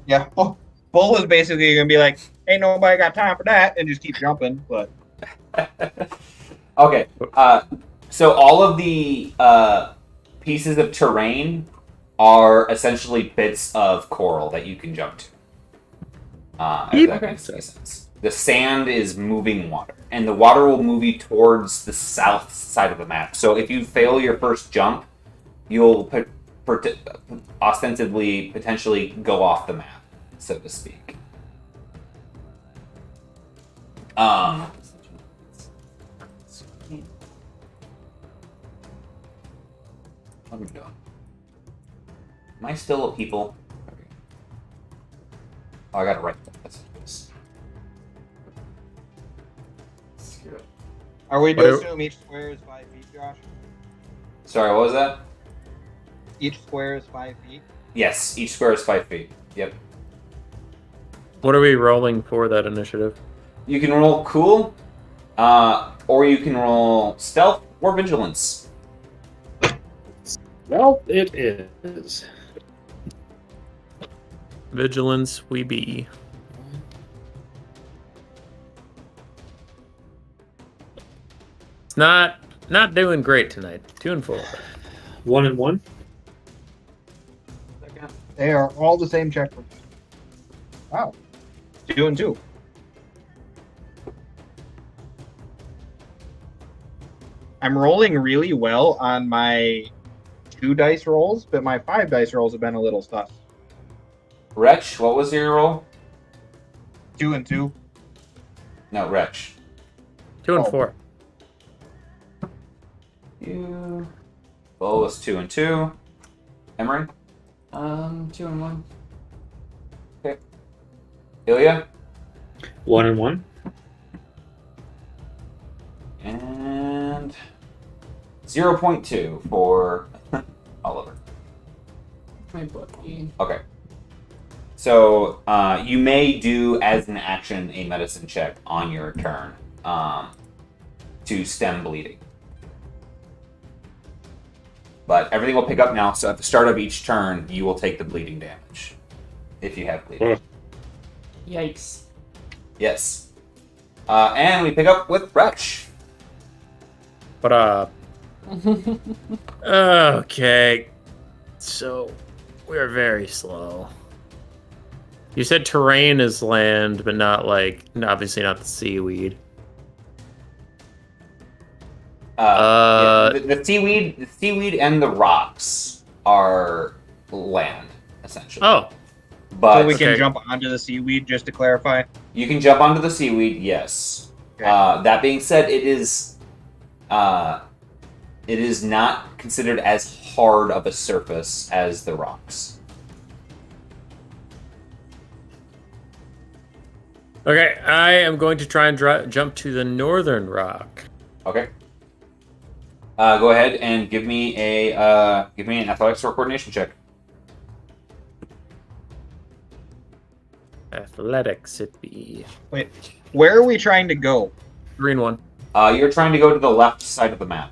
D: Yeah. Bull is basically gonna be like, "Ain't nobody got time for that," and just keep jumping. But
B: Okay. So all of the pieces of terrain are essentially bits of coral that you can jump to. If that makes any sense. The sand is moving water, and the water will move you towards the south side of the map. So if you fail your first jump, you'll ostensibly potentially go off the map, so to speak. What am I doing? Am I still a people? Oh, I gotta write that. That's what it is.
D: are we
C: What
D: to
C: are-
D: assume each square is 5 feet, Josh?
B: Sorry, what was that?
D: Each square is 5 feet.
B: Yes, each square is 5 feet. Yep.
C: what are we rolling for that initiative?
B: You can roll cool, or you can roll stealth or vigilance.
E: Well, it is.
C: Vigilance, we be. It's not doing great tonight. 2 and 4.
E: 1 and 1.
D: They are all the same checkpoint. Wow. 2 and 2. I'm rolling really well on my 2 dice rolls, but my 5 dice rolls have been a little sus.
B: Wretch, what was your roll?
D: 2 and 2.
B: No, Wretch.
C: 2 and
D: Oh.
C: 4.
B: You. Bo was 2 and 2. Emery?
A: 2 and 1.
B: Ilya?
E: 1 and 1.
B: And 0.2 for Oliver.
A: My bookie.
B: Okay. So you may do as an action a medicine check on your turn to stem bleeding. But everything will pick up now, so at the start of each turn, you will take the bleeding damage. If you have bleeding.
A: Yikes.
B: Yes. And we pick up with Wretch.
C: What up? Okay. So, we are very slow. You said terrain is land, but not like, obviously not the seaweed.
B: Yeah, the seaweed and the rocks are land, essentially.
C: Oh,
B: But
D: So we can
C: Okay.
D: jump onto the seaweed, just to clarify.
B: you can jump onto the seaweed, yes.
D: Okay.
B: That being said, it is not considered as hard of a surface as the rocks.
C: okay. I am going to try and jump to the northern rock.
B: Okay. Go ahead and give me an athletics or coordination check.
C: Athletics, it be
D: Wait, where are we trying to go?
C: 3 and 1.
B: You're trying to go to the left side of the map.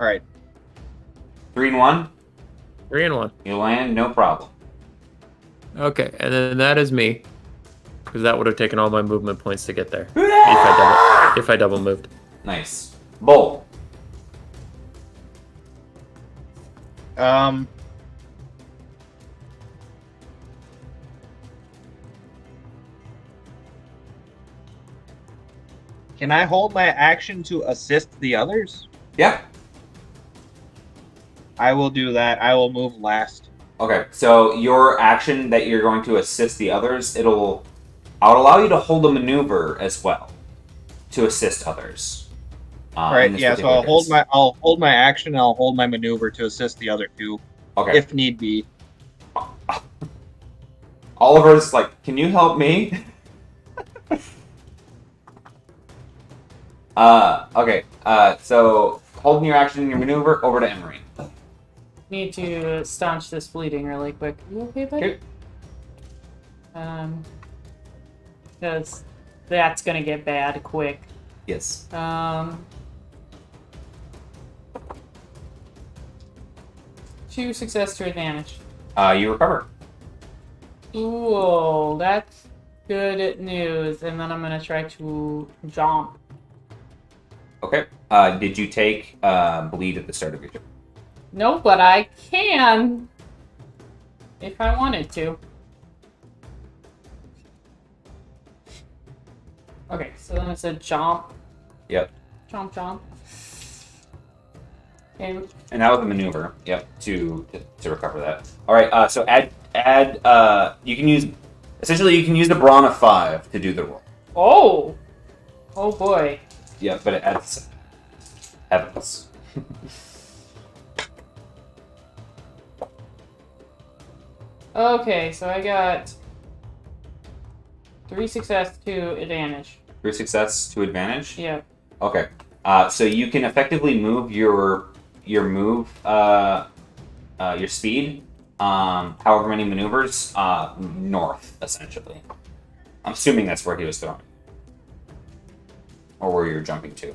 D: All right.
B: 3 and 1.
C: 3 and 1.
B: You land, no problem.
C: Okay, and then that is me, because that would have taken all my movement points to get there if I double moved.
B: Nice. Bull.
D: Can I hold my action to assist the others?
B: Yeah.
D: I will do that. I will move last.
B: Okay. So your action that you're going to assist the others, I'll allow you to hold a maneuver as well to assist others.
D: All right.
B: in this
D: Yeah. So
B: particular case.
D: I'll hold my action. And I'll hold my maneuver to assist the other two,
B: Okay.
D: if need be.
B: Oliver's like, can you help me? Okay. So holding your action and your maneuver over to Emery.
A: Need to staunch this bleeding really quick. You okay, buddy?
B: Okay.
A: Because that's gonna get bad quick.
B: Yes.
A: 2 success to advantage.
B: You recover.
A: Ooh, that's good news. And then I'm gonna try to jump.
B: Okay. Did you take bleed at the start of your turn?
A: No, but I can if I wanted to. Okay, so then it's a jump.
B: Yep.
A: Jump, jump. Okay.
B: And that was a maneuver. Yep. To recover that. All right. So add. You can use the brawn of 5 to do the roll.
A: Oh! Oh boy.
B: Yeah, but it adds heavens.
A: Okay, so I got 3 success to advantage.
B: 3 success to advantage.
A: Yeah.
B: Okay. So you can effectively move your speed, however many maneuvers, north essentially. I'm assuming that's where he was throwing, or where you're jumping to.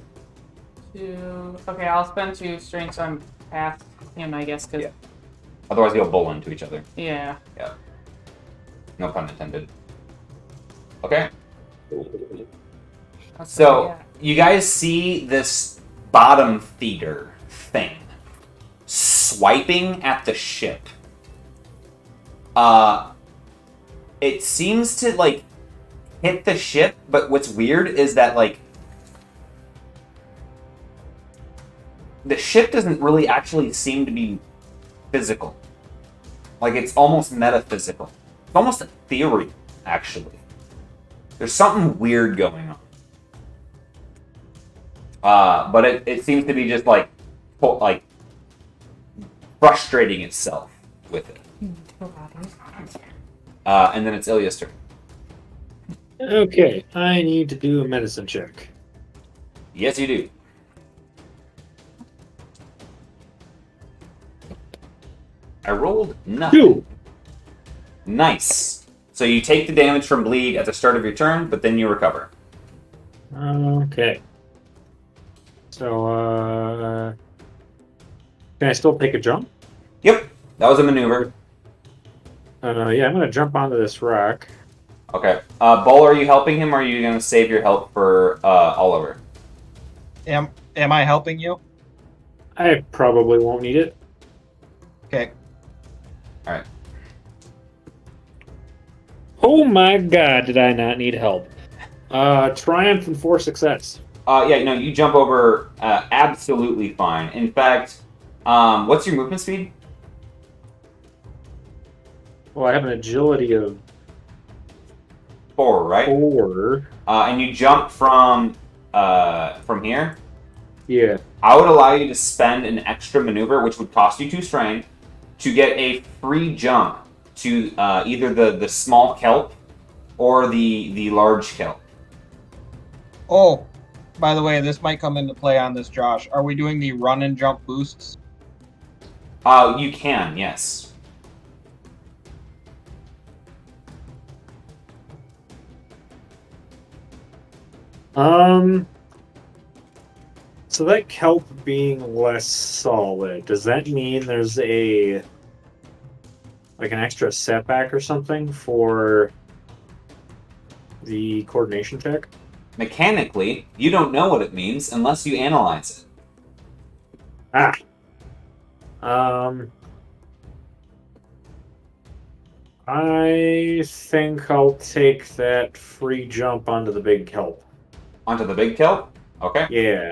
A: Okay, I'll spend 2 strength, so I'm past him, I guess. Cause
B: Yeah. Otherwise, you'll bull into each other.
A: yeah.
B: No pun intended. Okay.
A: That's
B: So
A: what
B: you guys see this bottom feeder thing swiping at the ship. It seems to like hit the ship, but what's weird is that like the ship doesn't really actually seem to be physical. Like it's almost metaphysical. It's almost ethereal, actually. There's something weird going on. But it seems to be just like frustrating itself with it. And then it's Ilya's turn.
E: Okay, I need to do a medicine check.
B: Yes, you do. I rolled nothing.
E: 2.
B: Nice. So you take the damage from bleed at the start of your turn, but then you recover.
E: Okay. So, can I still take a jump?
B: Yep, that was a maneuver.
E: Yeah, I'm gonna jump onto this rock.
B: Okay. Bull, are you helping him, or are you going to save your help for Oliver?
D: Am I helping you?
E: I probably won't need it.
D: Okay.
B: Alright.
E: Oh my god, did I not need help? Triumph and 4 success.
B: Yeah, no, you jump over absolutely fine. In fact, What's your movement speed?
E: Well, I have an agility of
B: 4, right?
E: 4.
B: And you jump from here.
E: Yeah.
B: I would allow you to spend an extra maneuver, which would cost you 2 strength, to get a free jump to either the small kelp or the large kelp.
D: Oh, by the way, this might come into play on this, Josh. Are we doing the run and jump boosts?
B: You can, yes.
E: So that kelp being less solid, does that mean there's an extra setback or something for the coordination check?
B: Mechanically, you don't know what it means unless you analyze it.
E: I think I'll take that free jump onto the big kelp.
B: Onto the big kelp? Okay.
E: Yeah,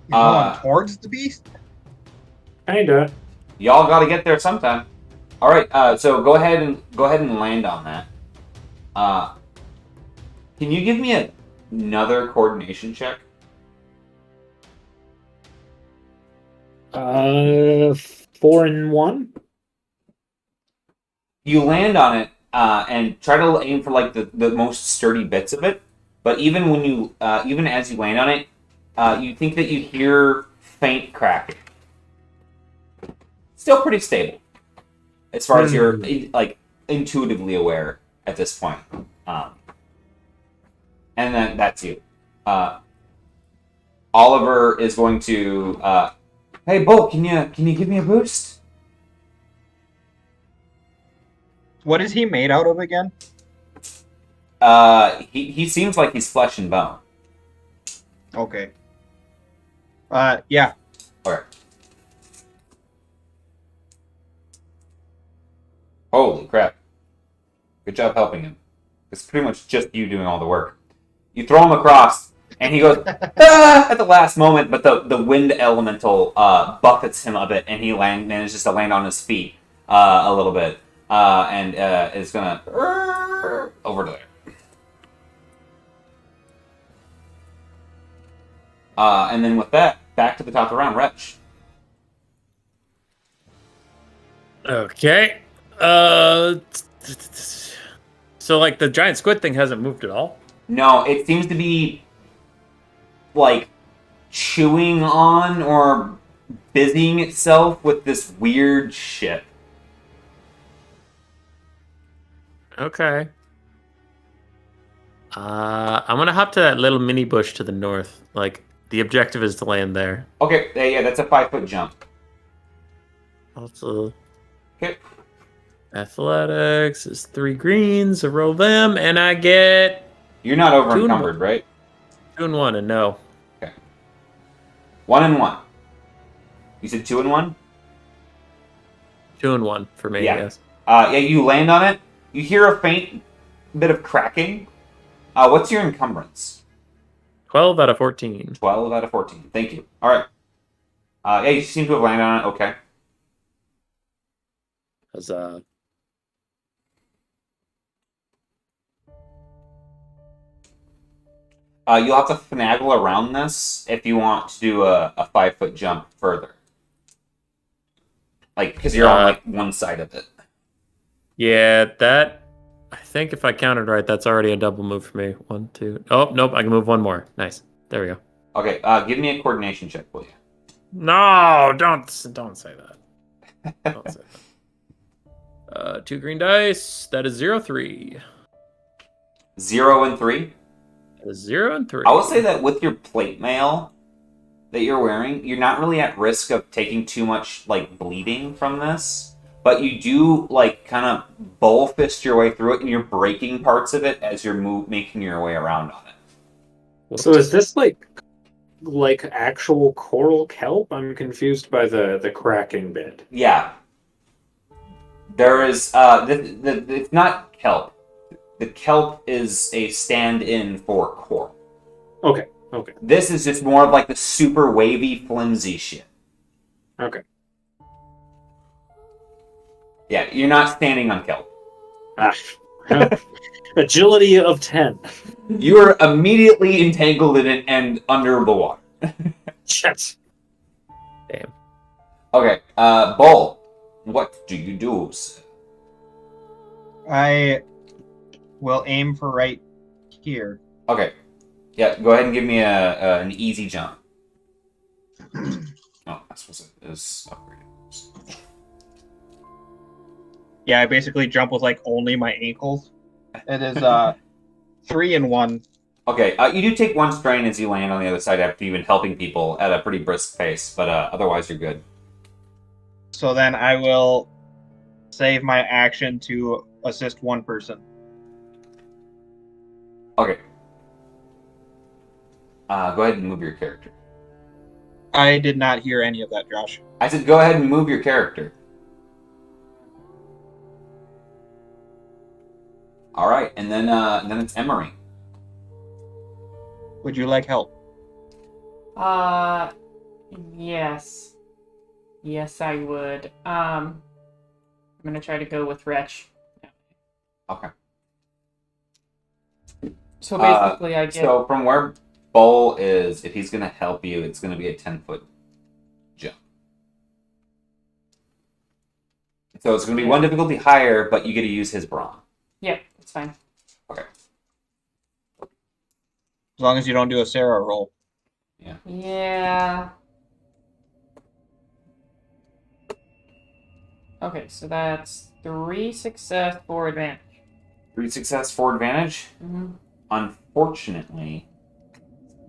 D: You going towards the beast?
E: kinda.
B: Y'all got to get there sometime. All right. So go ahead and land on that. Can you give me another coordination check?
E: 4 and 1.
B: You land on it and try to aim for like the most sturdy bits of it. But even when you even as you land on it, you think that you hear faint cracking. Still pretty stable, as far as you're like intuitively aware at this point. And then that's you. Oliver is going to. Hey, Bolt, can you give me a boost?
D: What is he made out of again?
B: He seems like he's flesh and bone.
D: Okay. Yeah.
B: Alright. Holy crap. Good job helping him. It's pretty much just you doing all the work. You throw him across, and he goes, ah! At the last moment, but the wind elemental buffets him a bit, and he manages to land on his feet a little bit, and is gonna over to there. And then with that, back to the top of the round, Wretch.
C: Okay. So like the giant squid thing hasn't moved at all?
B: No, it seems to be like chewing on or busying itself with this weird shit.
C: Okay. I'm gonna hop to that little mini bush to the north. Like the objective is to land there.
B: Okay, yeah, that's a 5-foot jump.
C: Also,
B: Okay.
C: athletics is 3 greens. I roll them, and I get
B: You're not over encumbered, right?
C: 2 and 1, and no.
B: Okay. 1 and 1. You said 2 and 1?
C: 2 and 1 for me,
B: Yeah.
C: yes.
B: Yeah, you land on it. You hear a faint bit of cracking. What's your encumbrance?
C: 12 out of 14.
B: 12 out of 14. Thank you. All right. Yeah, you seem to have landed on it. Okay.
C: Huzzah.
B: You'll have to finagle around this if you want to do a 5-foot jump further. Like, because you're on like one side of it.
C: Yeah, that... I think if I counted right, that's already a double move for me. 1, 2... Oh, nope, I can move one more. Nice. There we go.
B: Okay, give me a coordination check, will you?
C: No, don't say that. Don't say that. 2 green dice. That is 0, 3.
B: 0 and 3?
C: That is 0 and 3.
B: I will say that with your plate mail that you're wearing, you're not really at risk of taking too much like bleeding from this, but you do like kind of bull fist your way through it, and you're breaking parts of it as you're making your way around on it.
E: So is this like actual coral kelp? I'm confused by the cracking bit.
B: Yeah, there is. It's not kelp. The kelp is a stand-in for coral.
E: Okay.
B: This is just more of like the super wavy, flimsy shit.
E: Okay.
B: Yeah, you're not standing on kelp.
E: Ah. Agility of 10.
B: You are immediately entangled in it and under the water.
E: Yes.
C: Damn.
B: Okay, Bull, what do you do? I
D: will aim for right here.
B: Okay, yeah, go ahead and give me an easy jump. Oh, that's what it is upgraded.
D: Yeah, I basically jump with like only my ankles. It is 3 and 1.
B: Okay, you do take 1 strain as you land on the other side after you've been helping people at a pretty brisk pace, but otherwise you're good.
D: So then I will save my action to assist one person.
B: Okay. Go ahead and move your character.
D: I did not hear any of that, Josh.
B: I said go ahead and move your character. All right, and then it's Emery.
D: Would you like help?
A: Yes. Yes, I would. I'm gonna try to go with Wretch.
B: Okay.
A: So basically, I get.
B: So from where Bull is, if he's gonna help you, it's gonna be a 10-foot jump. So it's gonna be 1 difficulty higher, but you get to use his brawn.
A: Yeah, it's fine.
B: Okay.
D: As long as you don't do a Sarah roll.
B: Yeah.
A: Yeah. Okay, so that's 3 success, 4 advantage.
B: 3 success, 4 advantage.
A: Mm-hmm.
B: Unfortunately,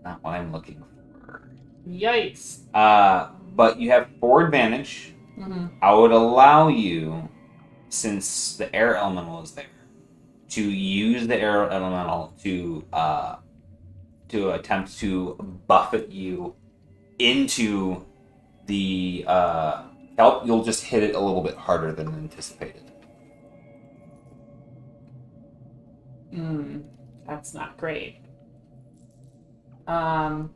B: not what I'm looking for.
A: Yikes.
B: But you have 4 advantage.
A: Mm-hmm.
B: I would allow you, since the air elemental is there, to use the air elemental to attempt to buffet you into the help. You'll just hit it a little bit harder than anticipated.
A: That's not great. Can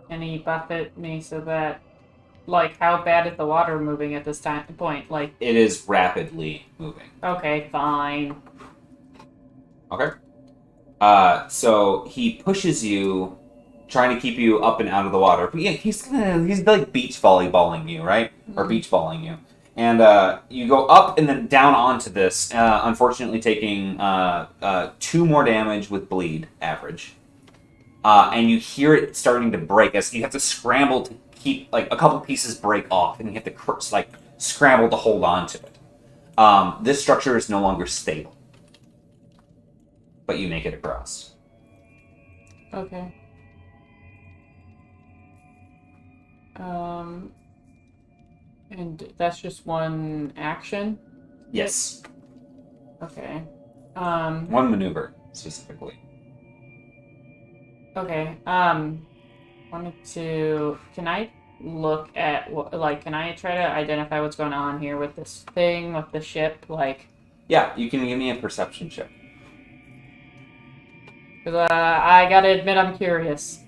A: he buffet me so that, like, how bad is the water moving at this point? Like,
B: it is rapidly moving.
A: Okay, fine.
B: Okay. So he pushes you, trying to keep you up and out of the water. But yeah, he's like beach volleyballing you, right? Or beach balling you. And you go up and then down onto this, unfortunately taking 2 more damage with bleed, average. And you hear it starting to break as you have to scramble to keep, like, a couple pieces break off, and you have to, like, scramble to hold on to it. This structure is no longer stable. But you make it across.
A: Okay. And that's just 1 action?
B: Yes.
A: Okay.
B: 1 maneuver, specifically.
A: Okay. Wanted to... Can I look at... Like, can I try to identify what's going on here with this thing, with the ship? Like...
B: Yeah, you can give me a perception check.
A: Because I gotta admit I'm curious.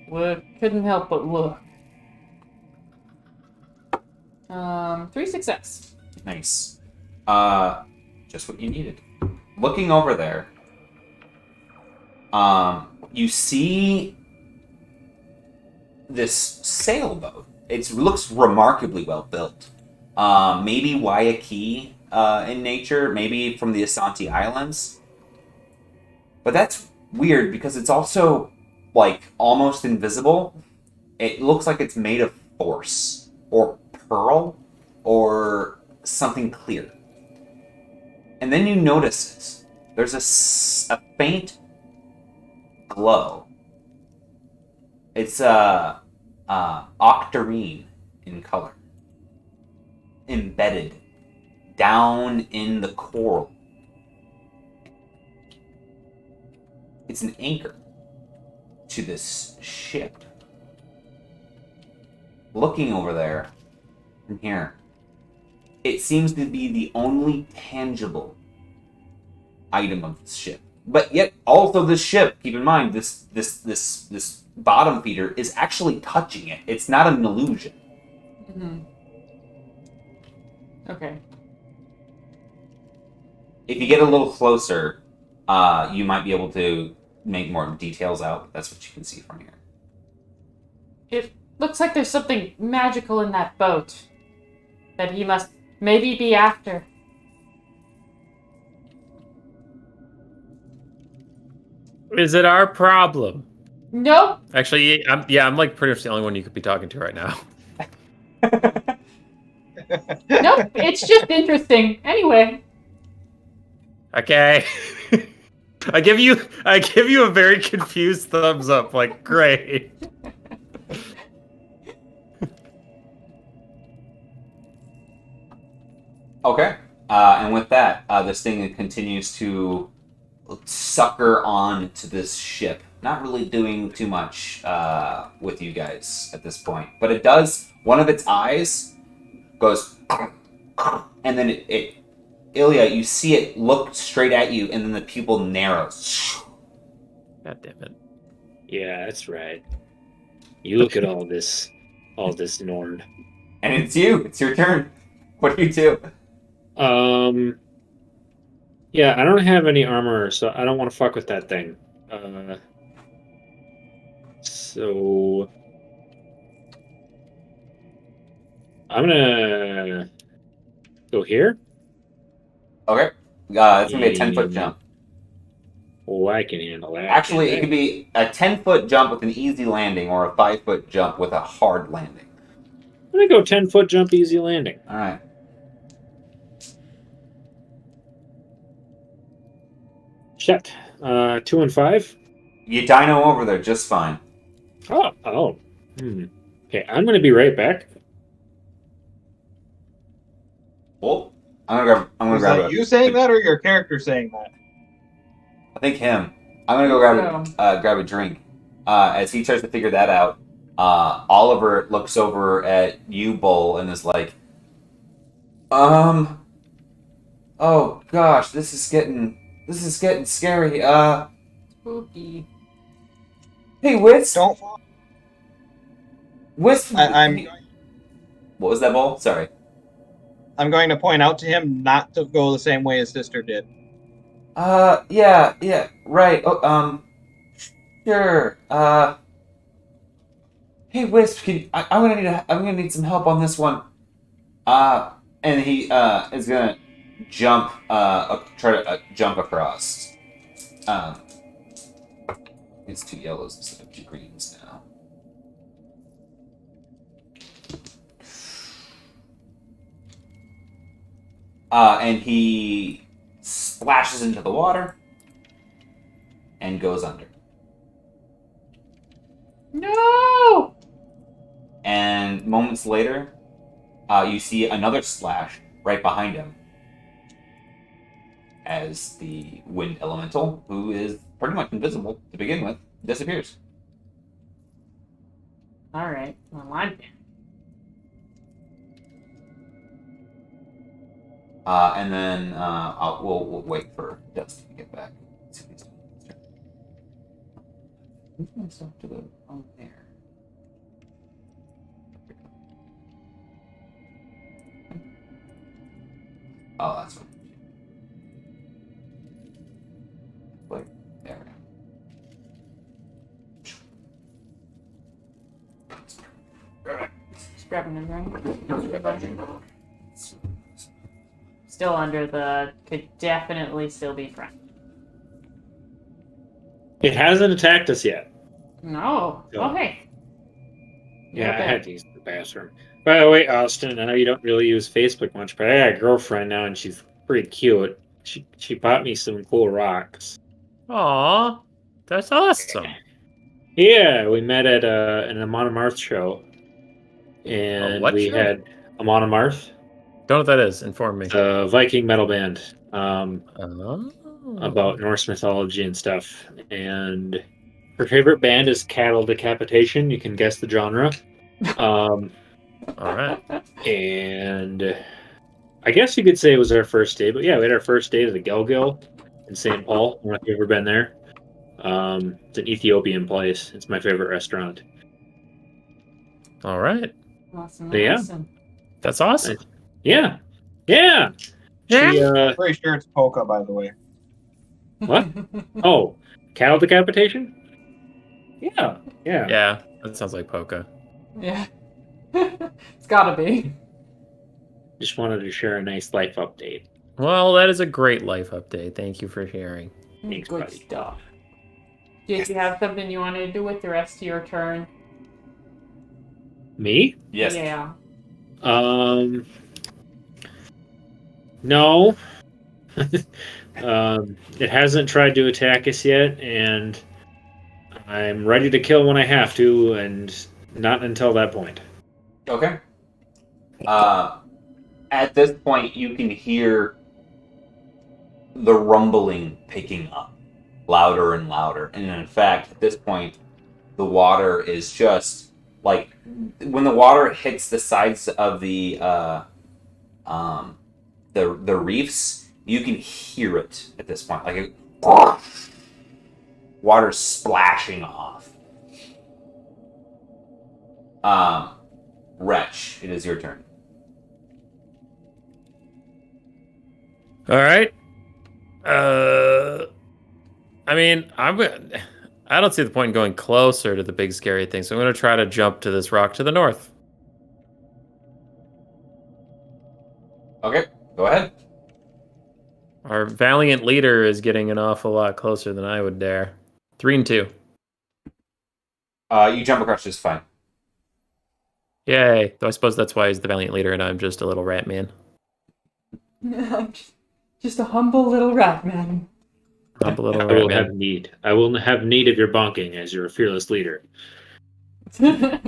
A: Couldn't help but look. 3 success.
B: Nice. Just what you needed. Looking over there, you see this sailboat. It looks remarkably well built. Maybe Waikiki in nature, maybe from the Asante Islands. But that's weird because it's also, like, almost invisible. It looks like it's made of force or pearl or something clear. And then you notice there's a faint glow. It's octarine in color, embedded down in the coral. It's an anchor to this ship. Looking over there, from here, it seems to be the only tangible item of the ship. but yet also this ship, keep in mind, this bottom feeder is actually touching it. It's not an illusion.
A: Mm-hmm. Okay.
B: If you get a little closer, you might be able to make more details out. That's what you can see from here.
A: It looks like there's something magical in that boat that he must maybe be after.
C: Is it our problem?
A: Nope.
C: Actually, I'm like pretty much the only one you could be talking to right now.
A: Nope. It's just interesting. Anyway.
C: Okay. I give you a very confused thumbs up, like, great.
B: Okay. And with that, this thing continues to sucker on to this ship. Not really doing too much with you guys at this point. But it does, one of its eyes goes, and then Ilya, you see it look straight at you, and then the pupil narrows.
C: God damn it.
E: Yeah, that's right. You look at all this Norn.
B: And it's you. It's your turn. What do you do?
E: Yeah, I don't have any armor, so I don't want to fuck with that thing. So I'm gonna go here.
B: Okay. It's going to be a 10-foot jump.
E: Oh, I can handle that.
B: Actually, it could be a 10-foot jump with an easy landing or a 5-foot jump with a hard landing.
E: I'm gonna go 10-foot jump, easy landing.
B: All right.
E: Shit. 2 and 5.
B: You dino over there just fine.
E: Oh. Okay, I'm gonna be right back.
B: Well, I'm gonna grab
D: that you saying that or your character saying that?
B: I think him. I'm gonna go grab a drink. As he tries to figure that out, Oliver looks over at you, Bull, and is like, "Oh gosh, this is getting scary.
A: Spooky.
B: Hey, Wisp.
D: Don't.
B: Wisp.
D: I'm
B: What was that, Bull? Sorry.
D: I'm going to point out to him not to go the same way his sister did.
B: Yeah, right. Oh, sure. Hey, Wisp, I'm gonna need some help on this one. And he is gonna jump, try to jump across. It's 2 yellows instead of 2 greens now. And he splashes into the water and goes under.
A: No!
B: And moments later, you see another splash right behind him as the wind elemental, who is pretty much invisible to begin with, disappears.
A: Alright, well, I'm down.
B: And then we'll wait for Dusty to get back. Let's see what he's doing. Move myself to the there. Oh, that's what. Wait, there we go.
A: Just grabbing a drink. Still under the could definitely still be friends.
E: It hasn't attacked us yet.
A: No.
E: No.
A: Okay.
E: Yeah,
A: Okay.
E: I had to use the bathroom. By the way, Austin, I know you don't really use Facebook much, but I got a girlfriend now, and she's pretty cute. She bought me some cool rocks.
C: Aw, that's awesome.
E: Yeah, we met at an Amon Amarth show, and
C: what
E: we
C: show?
E: had Amon Amarth,
C: Don't know what that is. Inform me.
E: the Viking metal band,
C: Oh.
E: about Norse mythology and stuff. And her favorite band is Cattle Decapitation. You can guess the genre.
C: All right.
E: And I guess you could say it was our first day, but yeah, we had our first day to the Gelgil. in St. Paul. I don't know if you've ever been there. It's an Ethiopian place. It's my favorite restaurant.
C: All right.
A: Awesome.
E: Yeah.
A: Awesome.
C: That's awesome.
E: Yeah. Yeah. She
D: Pretty sure it's Polka, by the way.
E: What? Oh, cattle decapitation? Yeah. Yeah.
C: Yeah, that sounds like Poca.
A: Yeah. It's gotta be.
E: Just wanted to share a nice life update.
C: Well, that is a great life update. Thank you for sharing.
E: Thanks,
A: Good
E: buddy.
A: stuff. Did you have something you wanted to do with the rest of your turn?
E: Me?
B: Yes.
A: Yeah.
E: No. It hasn't tried to attack us yet, and I'm ready to kill when I have to, and not until that point.
B: Okay. At this point, you can hear the rumbling picking up, louder and louder. And in fact, at this point, the water is just like when the water hits the sides of the reefs, you can hear it at this point, like water splashing off. Wretch, it is your turn.
C: All right. I mean, I don't see the point in going closer to the big scary thing, so I'm going to try to jump to this rock to the north.
B: Okay, go ahead.
C: Our valiant leader is getting an awful lot closer than I would dare. 3 and 2.
B: You jump across just fine.
C: Yay. Though I suppose that's why he's the valiant leader and I'm just a little rat man.
A: Just a humble little rat man.
C: Humble little
E: I
C: rat
E: will
C: man.
E: have need. I will have need of your bonking as your fearless leader.
C: Okay.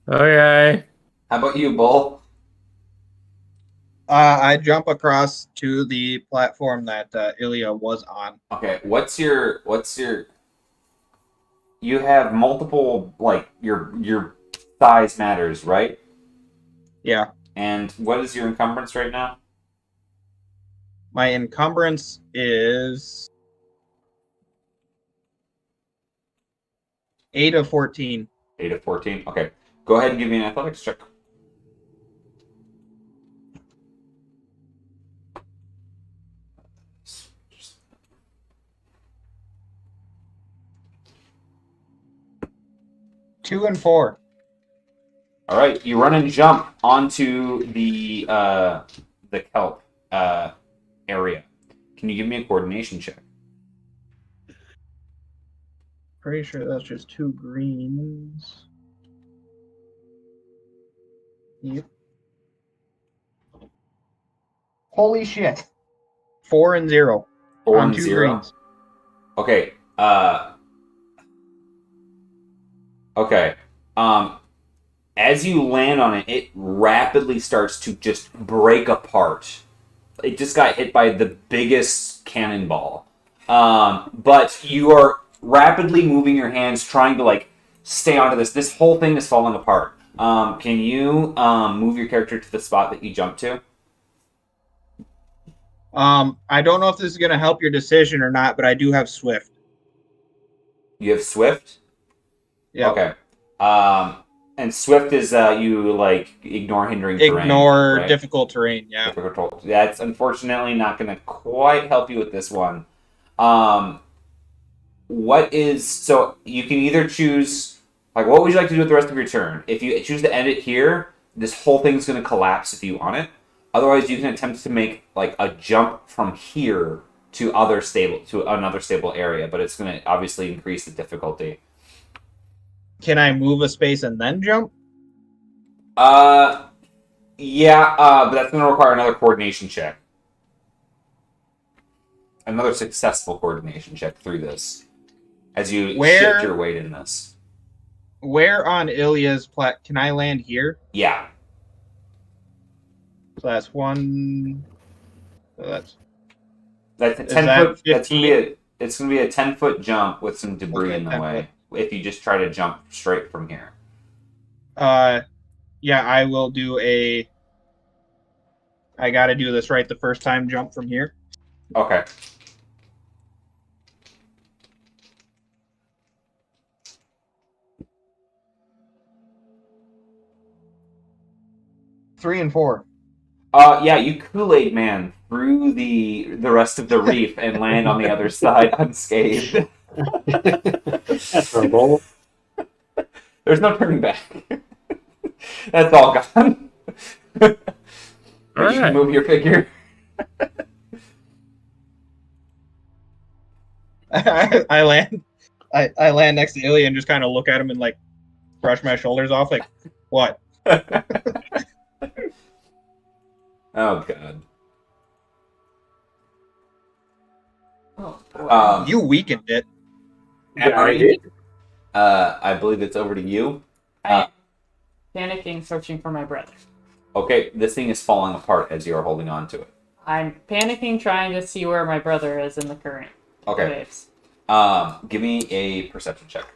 B: How about you, Bull?
D: I jump across to the platform that Ilya was on.
B: Okay, what's your you have multiple, like, your size matters, right?
D: Yeah.
B: And what is your encumbrance right now?
D: My encumbrance is 8 of 14.
B: 8 of 14. Okay. Go ahead and give me an athletics check.
D: Two and 4.
B: All right, you run and jump onto the kelp area. Can you give me a coordination check?
D: Pretty sure that's just 2 greens. Yep. Holy shit. 4 and 0.
B: 4
D: on
B: and
D: 2
B: 0.
D: greens.
B: Okay. Okay. As you land on it, it rapidly starts to just break apart. It just got hit by the biggest cannonball. But you are rapidly moving your hands, trying to, like, stay onto this. This whole thing is falling apart. Can you move your character to the spot that you jumped to?
D: I don't know if this is going to help your decision or not, but I do have Swift.
B: You have Swift?
D: Yeah.
B: Okay. And Swift is you, like, ignore hindering terrain.
D: Ignore
B: right?
D: difficult terrain, yeah.
B: Difficult. That's unfortunately not going to quite help you with this one. So you can either choose, like, what would you like to do with the rest of your turn? If you choose to end it here, this whole thing's going to collapse if you on it. Otherwise, you can attempt to make, like, a jump from here to another stable area, but it's going to obviously increase the difficulty.
D: Can I move a space and then jump?
B: Yeah, but that's going to require another coordination check. Another successful coordination check through this, as you shift your weight in this.
D: Where on Ilya's plat can I land here?
B: Yeah.
D: So that's 1. So
B: That's a
D: Is
B: 10
D: that
B: foot. That's gonna be
D: 15?
B: it's gonna be a 10-foot jump with some debris
D: Okay,
B: in the
D: 10
B: way. If you just try to jump straight from here.
D: Yeah, I will do I got to do this right the first time jump from here.
B: Okay.
D: 3 and 4.
B: Yeah, you Kool-Aid man through the rest of the reef and land on the other side unscathed.
E: That's our goal.
B: There's no turning back. That's all gone.
C: All
B: You can
C: right.
B: move your figure.
D: I land. I land next to Ilya and just kind of look at him and like brush my shoulders off. Like, what?
B: Oh god.
A: Oh,
D: You weakened it.
E: Yeah, I did.
B: I believe it's over to you.
A: I'm panicking, searching for my brother.
B: Okay, this thing is falling apart as you're holding on to it.
A: I'm panicking, trying to see where my brother is in the current
B: Okay.
A: waves.
B: Give me a perception check.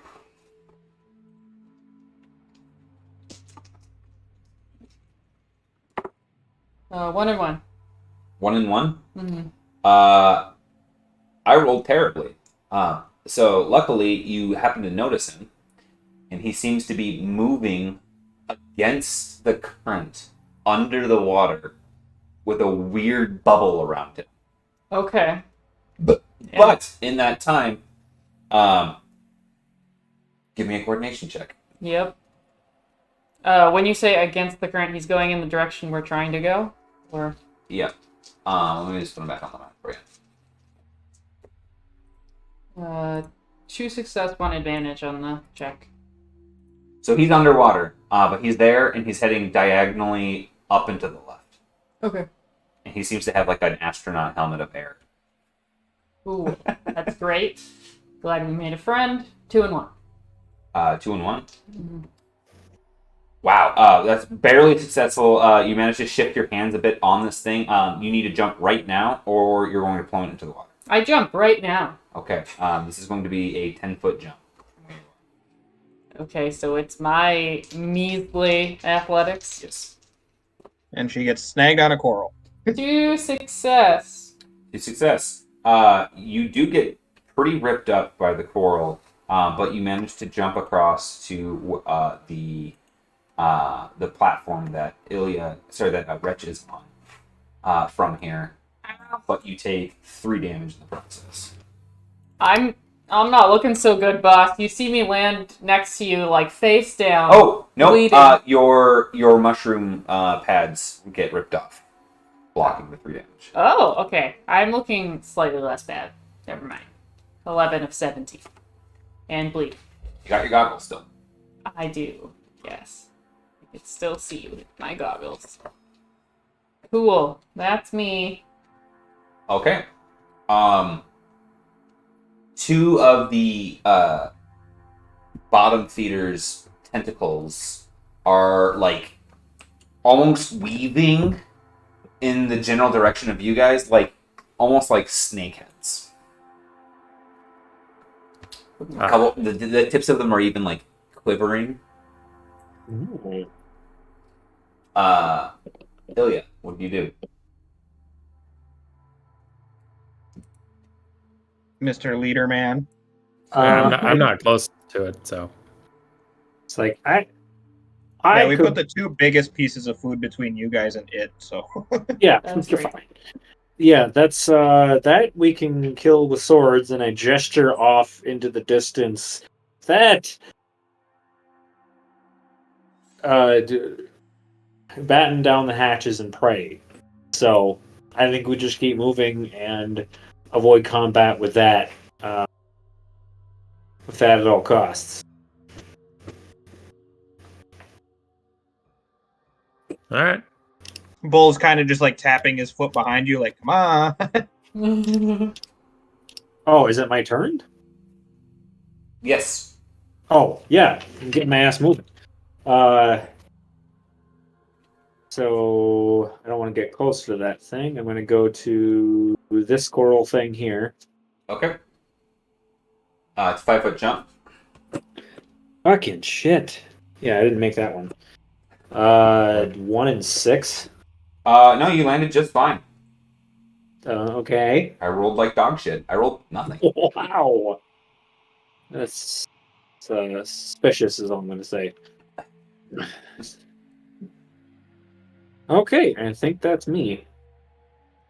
A: One and one.
B: 1 and 1.
A: Mm-hmm.
B: I rolled terribly. So luckily you happen to notice him, and he seems to be moving against the current under the water with a weird bubble around him.
A: Okay.
B: But in that time, give me a coordination check.
A: Yep. When you say against the current, he's going in the direction we're trying to go? Or
B: Yeah. Let me just put him back on the map for you.
A: 2 success, 1 advantage on the check.
B: So he's underwater, but he's there and he's heading diagonally up and to the left.
A: Okay.
B: And he seems to have like an astronaut helmet of air.
A: Ooh, that's great. Glad we made a friend. 2 and 1.
B: 2 and 1.
A: Mhm.
B: Wow, that's barely successful. You managed to shift your hands a bit on this thing. You need to jump right now, or you're going to plummet into the water.
A: I jump right now.
B: Okay, this is going to be a 10-foot jump.
A: Okay, so it's my measly athletics.
B: Yes.
D: And she gets snagged on a coral.
A: 2 success.
B: Success. You do get pretty ripped up by the coral, but you manage to jump across to the platform that Wretch is on from here. But you take 3 damage in the process.
A: I'm not looking so good, boss. You see me land next to you, like face down.
B: Oh no!
A: bleeding.
B: Your mushroom pads get ripped off, blocking the 3 damage.
A: Oh, okay. I'm looking slightly less bad. Never mind. 11 of 17. And bleed.
B: You got your goggles still.
A: I do. Yes. I can still see with my goggles. Cool. That's me.
B: Okay. 2 of the bottom feeder's tentacles are like almost weaving in the general direction of you guys, like almost like snakeheads. A couple, the tips of them are even like quivering.
E: Ooh.
B: Ilya, what do you do?
D: Mr. Leader Man.
C: I'm not close to it, so
E: It's like
D: Yeah, we
E: could,
D: put the 2 biggest pieces of food between you guys and it, so
E: yeah,
A: That's
E: you're
A: great.
E: fine. Yeah, that's that we can kill with swords, and I gesture off into the distance. That batten down the hatches and pray. So I think we just keep moving and avoid combat with that. With that at all costs.
C: all right.
D: Bull's kind of just like tapping his foot behind you, like, come on.
E: Oh, is it my turn?
B: Yes.
E: Oh, yeah. I'm getting my ass moving. So I don't want to get close to that thing. I'm going to go to this coral thing here.
B: Okay. It's a 5-foot jump.
E: Fucking shit. Yeah, I didn't make that one. 1 and 6.
B: No, you landed just fine.
E: Okay.
B: I rolled like dog shit. I rolled nothing.
E: Wow. That's suspicious is all I'm going to say. Okay, I think that's me.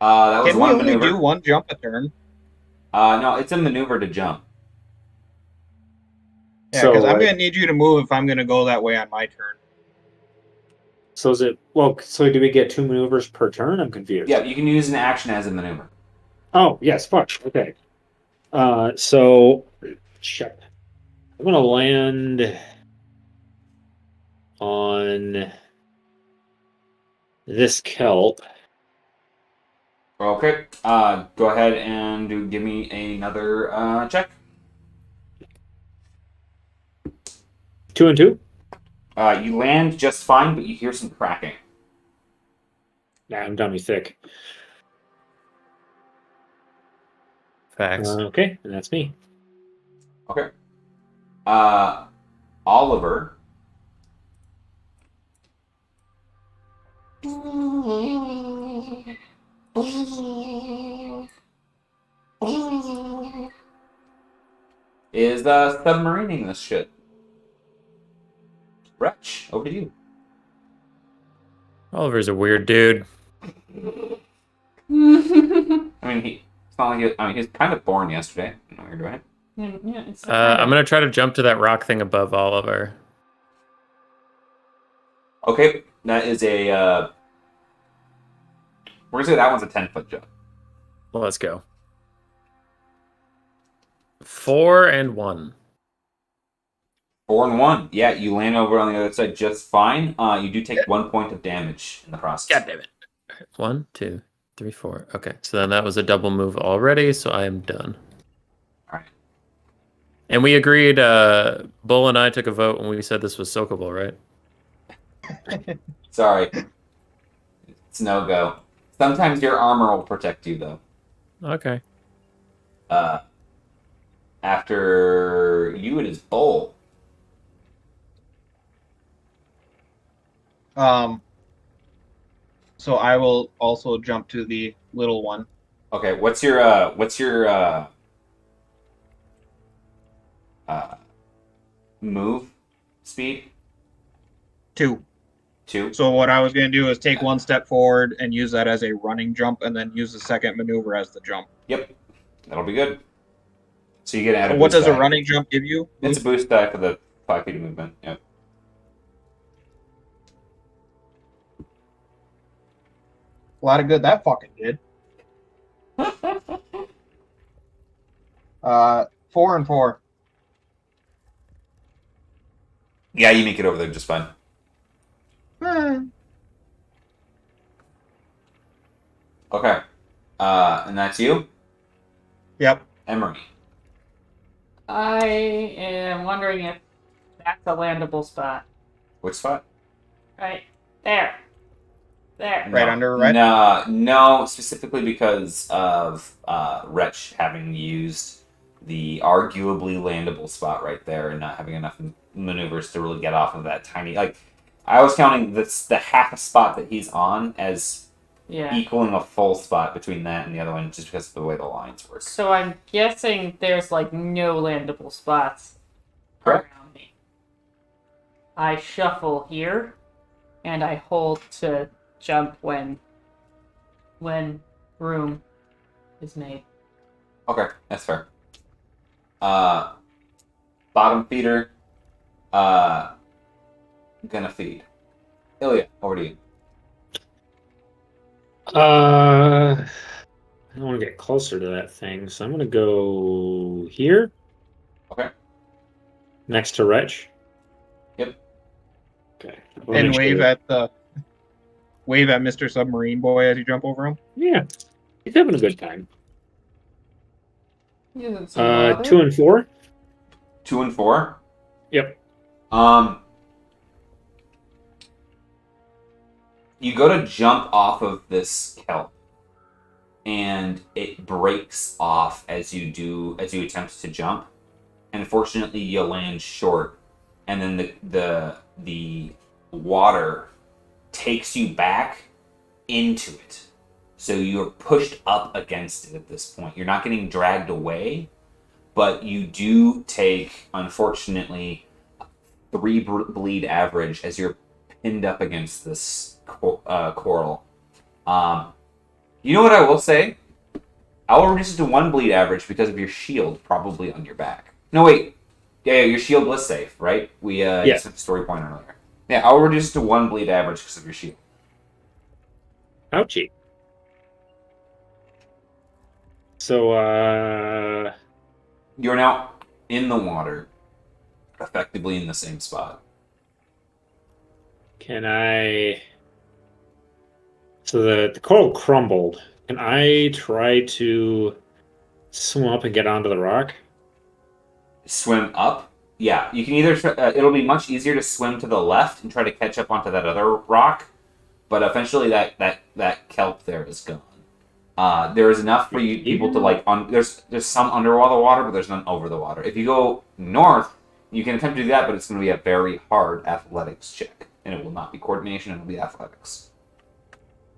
B: That was
D: Can we
B: one
D: only
B: maneuver.
D: do one jump a turn?
B: No, it's a maneuver to jump.
D: Yeah, because I'm
E: like,
D: gonna need you to move if I'm gonna go that way on my turn.
E: so is it so do we get 2 maneuvers per turn? I'm confused.
B: Yeah, you can use an action as a maneuver.
E: Oh, yes, fuck. Okay. So shit. I'm gonna land on this kelp.
B: Okay. Go ahead and give me another check.
E: 2 and 2?
B: You land just fine, but you hear some cracking.
E: Nah, I'm dummy thick.
C: Facts.
E: Okay, and that's me.
B: Okay. Oliver. Is submarining this shit. Wretch, over to you.
C: Oliver's a weird dude.
B: I mean, it's not like he was kind of born yesterday. I don't know what you're doing.
A: Yeah, it's
C: I'm gonna try to jump to that rock thing above Oliver.
B: Okay, that is a. We're gonna say that one's a 10-foot jump.
C: Well, let's go. 4 and 1.
B: 4 and 1. Yeah, you land over on the other side just fine. You do take 1 point of damage in the process.
C: God damn it. 1, 2, 3, 4. Okay, so then that was a double move already, so I am done.
B: All right.
C: And we agreed, Bull and I took a vote when we said this was soakable, right?
B: Sorry. It's no go. Sometimes your armor will protect you, though.
C: Okay.
B: After you, it is Bull.
D: So I will also jump to the little one.
B: Okay, what's your move speed?
D: 2.
B: 2.
D: So what I was gonna do is take 1 step forward and use that as a running jump, and then use the second maneuver as the jump.
B: Yep, that'll be good. So you get add a
D: What
B: boost
D: does a
B: die.
D: running jump give you?
B: It's a boost die for the 5 feet of movement. Yep.
D: A lot of good that fucking did. 4 and 4.
B: Yeah, you make it over there just fine. Okay. And that's you,
D: Yep.
B: Emery.
A: I am wondering if that's a landable spot.
B: Which spot?
A: Right there. There.
D: Right under, right?
B: No, specifically because of Wretch having used the arguably landable spot right there and not having enough maneuvers to really get off of that tiny. Like, I was counting the half a spot that he's on as
A: Yeah.
B: equaling a full spot between that and the other one, just because of the way the lines work.
A: So I'm guessing there's like no landable spots
B: Correct.
A: around me. I shuffle here, and I hold to jump when room is made.
B: Okay, that's fair. Bottom feeder. Gonna feed. Ilya, over to you.
E: I want to get closer to that thing, so I'm gonna go here.
B: Okay.
E: Next to Wretch.
B: Yep.
E: Okay.
D: And wave at Mr. Submarine Boy as you jump over him.
E: Yeah, he's having a good time.
A: 2
E: 2 and 4.
B: 2 and 4.
E: Yep.
B: You go to jump off of this kelp, and it breaks off as you attempt to jump. And unfortunately, you land short, and then the water takes you back into it. So you're pushed up against it at this point. You're not getting dragged away, but you do take, unfortunately, 3 bleed average as you're pinned up against this coral. You know what I will say? I will reduce it to 1 bleed average because of your shield probably on your back. No, wait. Yeah, your shield was safe, right? We
E: Yes.
B: set the story point earlier. Yeah, I will reduce it to 1 bleed average because of your shield.
E: Ouchie. So,
B: You're now in the water, effectively in the same spot.
E: can I... So the coral crumbled. Can I try to swim up and get onto the rock?
B: Swim up. Yeah, you can either. It'll be much easier to swim to the left and try to catch up onto that other rock, but eventually that kelp there is gone. There is enough for you people to like. There's some under the water, but there's none over the water. If you go north, you can attempt to do that, but it's going to be a very hard athletics check, and it will not be coordination; it'll be athletics.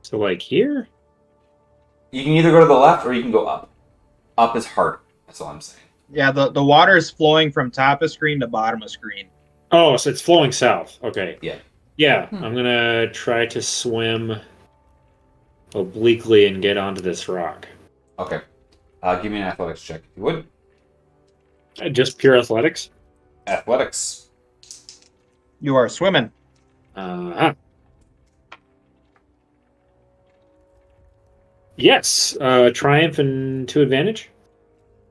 E: So, like here?
B: You can either go to the left or you can go up. Up is harder. That's all I'm saying.
D: Yeah, the water is flowing from top of screen to bottom of screen.
E: Oh, so it's flowing south. Okay.
B: Yeah.
E: Yeah, I'm gonna try to swim obliquely and get onto this rock.
B: Okay. Give me an athletics check if you would.
E: Just pure athletics?
B: Athletics.
D: You are swimming.
E: Yes. Triumph and 2 advantage?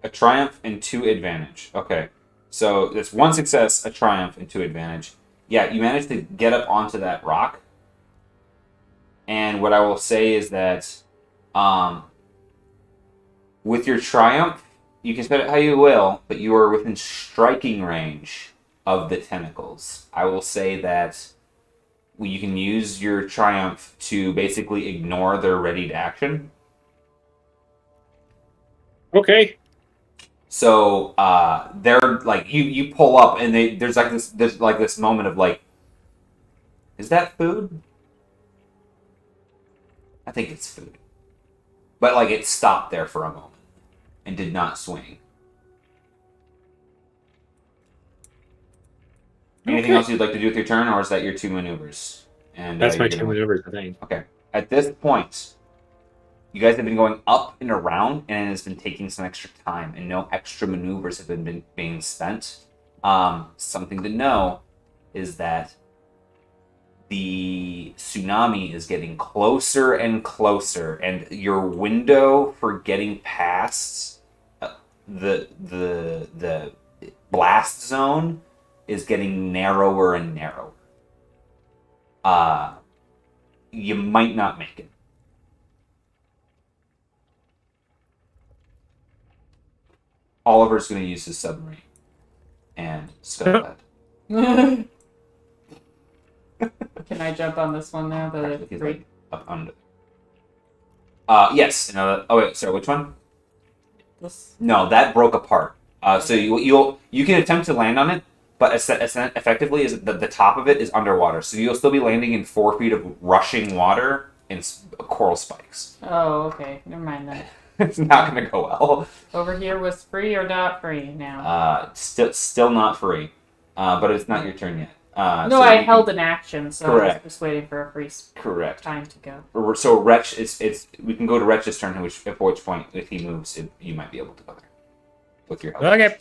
B: A triumph and 2 advantage. Okay. So that's 1 success, a triumph, and 2 advantage. Yeah, you managed to get up onto that rock. And what I will say is that with your triumph, you can spend it how you will, but you are within striking range of the tentacles. I will say that you can use your triumph to basically ignore their readied action.
E: Okay.
B: So they're like you pull up and there's this moment of like, is that food? I think it's food. But like it stopped there for a moment and did not swing. Anything else you'd like to do with your turn, or is that your 2 maneuvers? And
E: That's my
B: you're
E: 2
B: gonna win?
E: maneuvers, I think.
B: Okay. At this point, you guys have been going up and around, and it has been taking some extra time, and no extra maneuvers have been being spent. Something to know is that the tsunami is getting closer and closer, and your window for getting past the blast zone is getting narrower and narrower. You might not make it. Oliver's going to use his submarine and scuttlebutt.
A: Can I jump on this one now? The
B: He's
A: 3?
B: like up under. Yes. No. Oh wait. Sorry. Which one?
A: This.
B: No, that broke apart. So you can attempt to land on it, but effectively is the top of it is underwater. So you'll still be landing in 4 feet of rushing water and coral spikes.
A: Oh, okay. Never mind then.
B: It's not going to go well.
A: Over here was free or not free now?
B: Still not free, but it's not your turn yet.
A: No,
B: so
A: I
B: you
A: held
B: can-
A: an action, so
B: Correct.
A: I was just waiting for a free
B: Correct.
A: time to go.
B: So Wretch, it's we can go to Wretch's turn, at which point if he moves, you might be able to go there with your help.
C: Okay.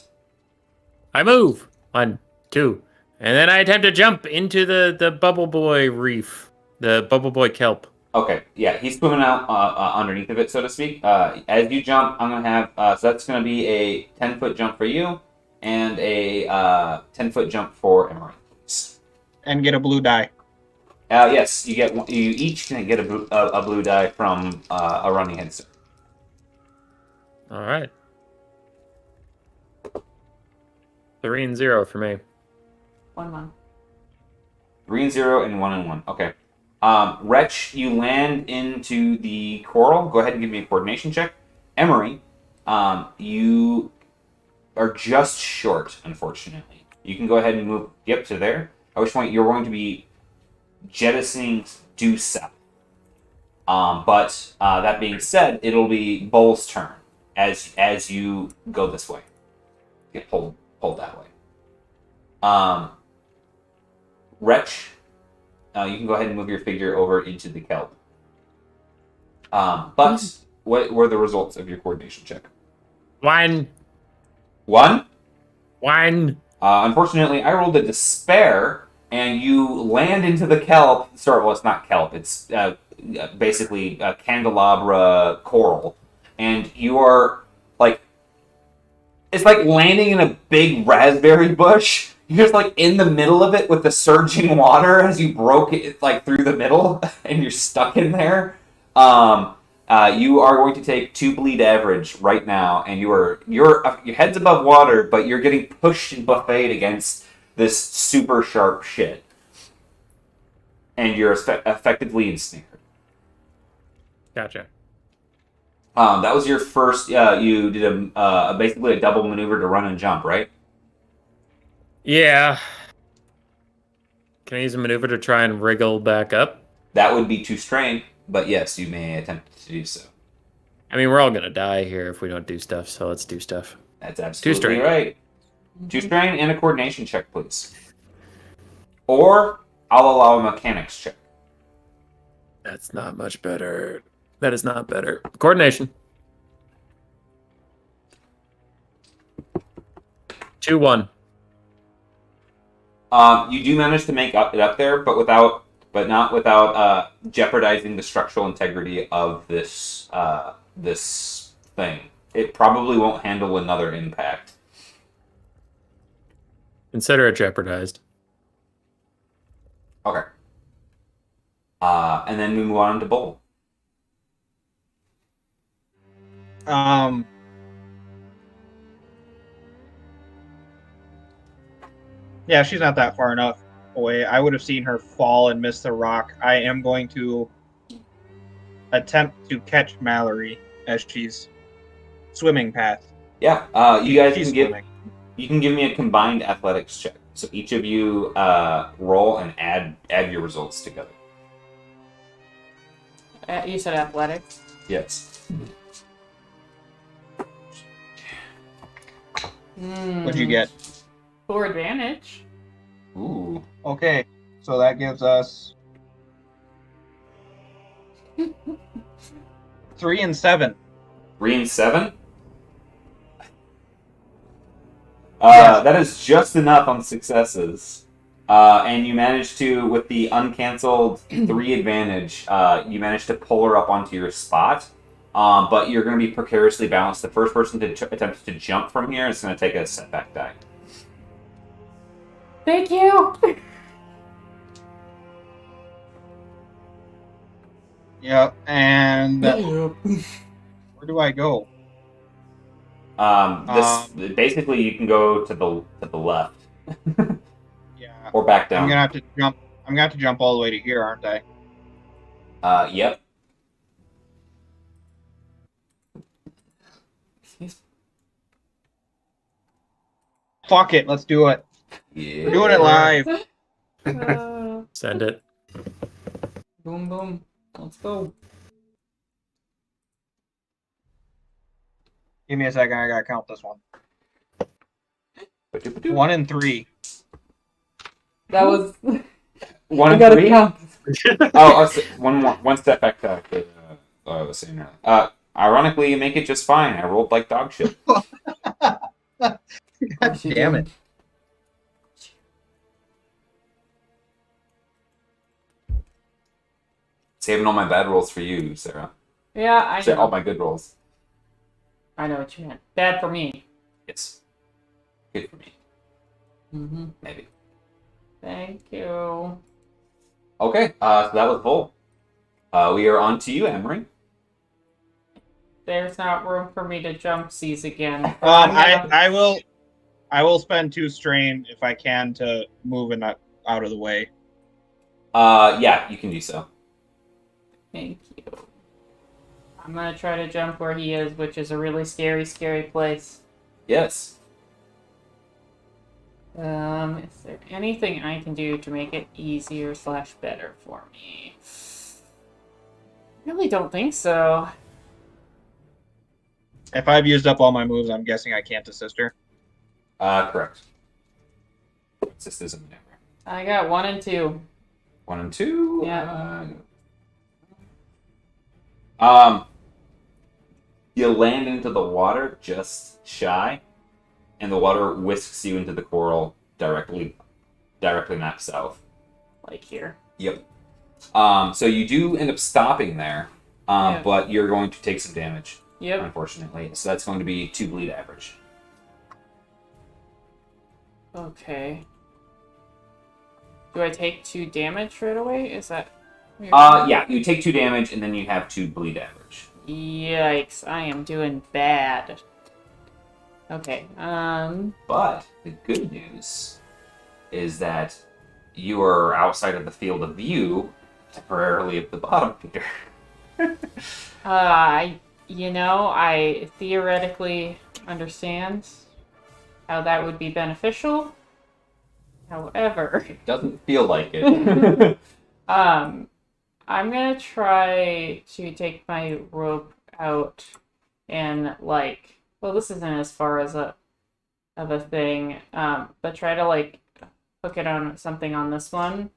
C: I move. 1, 2. And then I attempt to jump into the Bubble Boy reef. The Bubble Boy kelp.
B: Okay, yeah, he's swimming out underneath of it, so to speak. As you jump, I'm going to have... so that's going to be a 10-foot jump for you, and a 10-foot jump for Emery.
D: And get a blue die.
B: Yes, you each can get a blue die from a running head start.
C: All right. 3 and 0 for me.
A: 1-1.
B: 3 and 0 and 1 and 1. Okay. Wretch, you land into the coral. Go ahead and give me a coordination check. Emery, you are just short, unfortunately. You can go ahead and move to there. At which point you're going to be jettisoning due south. But that being said, it'll be Bull's turn as you go this way. Get pulled that way. Wretch, you can go ahead and move your figure over into the kelp. But what were the results of your coordination check?
C: One.
B: One.
C: Unfortunately,
B: I rolled a despair, and you land into the kelp. Sorry, well, it's not kelp. It's basically a candelabra coral, and you are like, it's like landing in a big raspberry bush. You're just like in the middle of it with the surging water as you broke it like through the middle, and you're stuck in there. You are going to take 2 bleed average right now, and your head's above water, but you're getting pushed and buffeted against this super sharp shit, and you're effectively ensnared.
C: Gotcha.
B: That was your first. You did basically a double maneuver to run and jump, right?
C: Yeah. Can I use a maneuver to try and wriggle back up?
B: That would be too strain, but yes, you may attempt to do so.
C: I mean, we're all gonna die here if we don't do stuff, so let's do stuff.
B: That's absolutely
C: strain.
B: right. 2 strain and a coordination check, please. Or I'll allow a mechanics check.
C: That's not much better. That is not better. Coordination. 2-1.
B: You do manage to make it up there, but not without jeopardizing the structural integrity of this this thing. It probably won't handle another impact.
C: Consider it jeopardized.
B: Okay. And then we move on to Bull.
D: Yeah, she's not that far enough away. I would have seen her fall and miss the rock. I am going to attempt to catch Mallory as she's swimming past.
B: Yeah. You guys
D: She's
B: can
D: swimming.
B: you can give me a combined athletics check. So each of you roll and add your results together.
A: You said athletics.
B: Yes.
D: What'd you get?
A: 4 advantage.
B: Ooh.
D: Okay, so that gives us 3 and 7.
B: 3 and 7?
D: Yes.
B: That is just enough on successes. And you managed to, with the uncancelled 3 advantage, you managed to pull her up onto your spot. But you're going to be precariously balanced. The first person to attempt to jump from here is going to take a setback die.
A: Thank you.
D: Yep, and where do I go?
B: Basically you can go to the left
D: Yeah,
B: or back down.
D: I'm gonna have to jump. I'm gonna have to jump all the way to here, aren't I?
B: Yep.
D: Fuck it, let's do it.
B: Yeah.
D: We're doing it live.
C: Send it.
A: Boom, boom. Let's go.
D: Give me a second. I gotta count this one.
B: Ba-do-ba-do.
D: 1 and 3.
A: That was.
B: 1
A: I
B: and
A: gotta
B: 3?
A: count.
B: One step back to I was saying earlier. Ironically, you make it just fine. I rolled like dog shit.
D: God damn it.
B: Saving all my bad rolls for you, Sarah.
A: Yeah, I
B: All
A: know.
B: my good rolls.
A: I know what you meant. Bad for me.
B: Yes. Good for me.
A: Mm-hmm.
B: Maybe.
A: Thank you.
B: Okay, so that was Vol. We are on to you, Emery.
A: There's not room for me to jump seas again. I'm gonna-
D: I will spend 2 strain if I can to move and not out of the way.
B: Yeah, you can do so.
A: Thank you. I'm gonna try to jump where he is, which is a really scary, scary place.
B: Yes.
A: Is there anything I can do to make it easier / better for me? Really don't think so.
D: If I've used up all my moves, I'm guessing I can't assist her.
B: Correct. This is a maneuver.
A: I got 1 and 2.
B: 1 and 2.
A: Yeah.
B: You land into the water just shy, and the water whisks you into the coral directly map south.
A: Like here.
B: Yep. So you do end up stopping there,
A: Yeah.
B: but you're going to take some damage,
A: Yep.
B: unfortunately. So that's going to be 2 bleed average.
A: Okay. Do I take 2 damage right away? Is that...
B: Yeah, you take 2 damage, and then you have 2 bleed average.
A: Yikes, I am doing bad. Okay,
B: But the good news is that you are outside of the field of view temporarily of the bottom feeder.
A: I theoretically understand how that would be beneficial. However,
B: It doesn't feel like it.
A: I'm gonna try to take my rope out and this isn't as far as of a thing, but try to hook it on something on this one,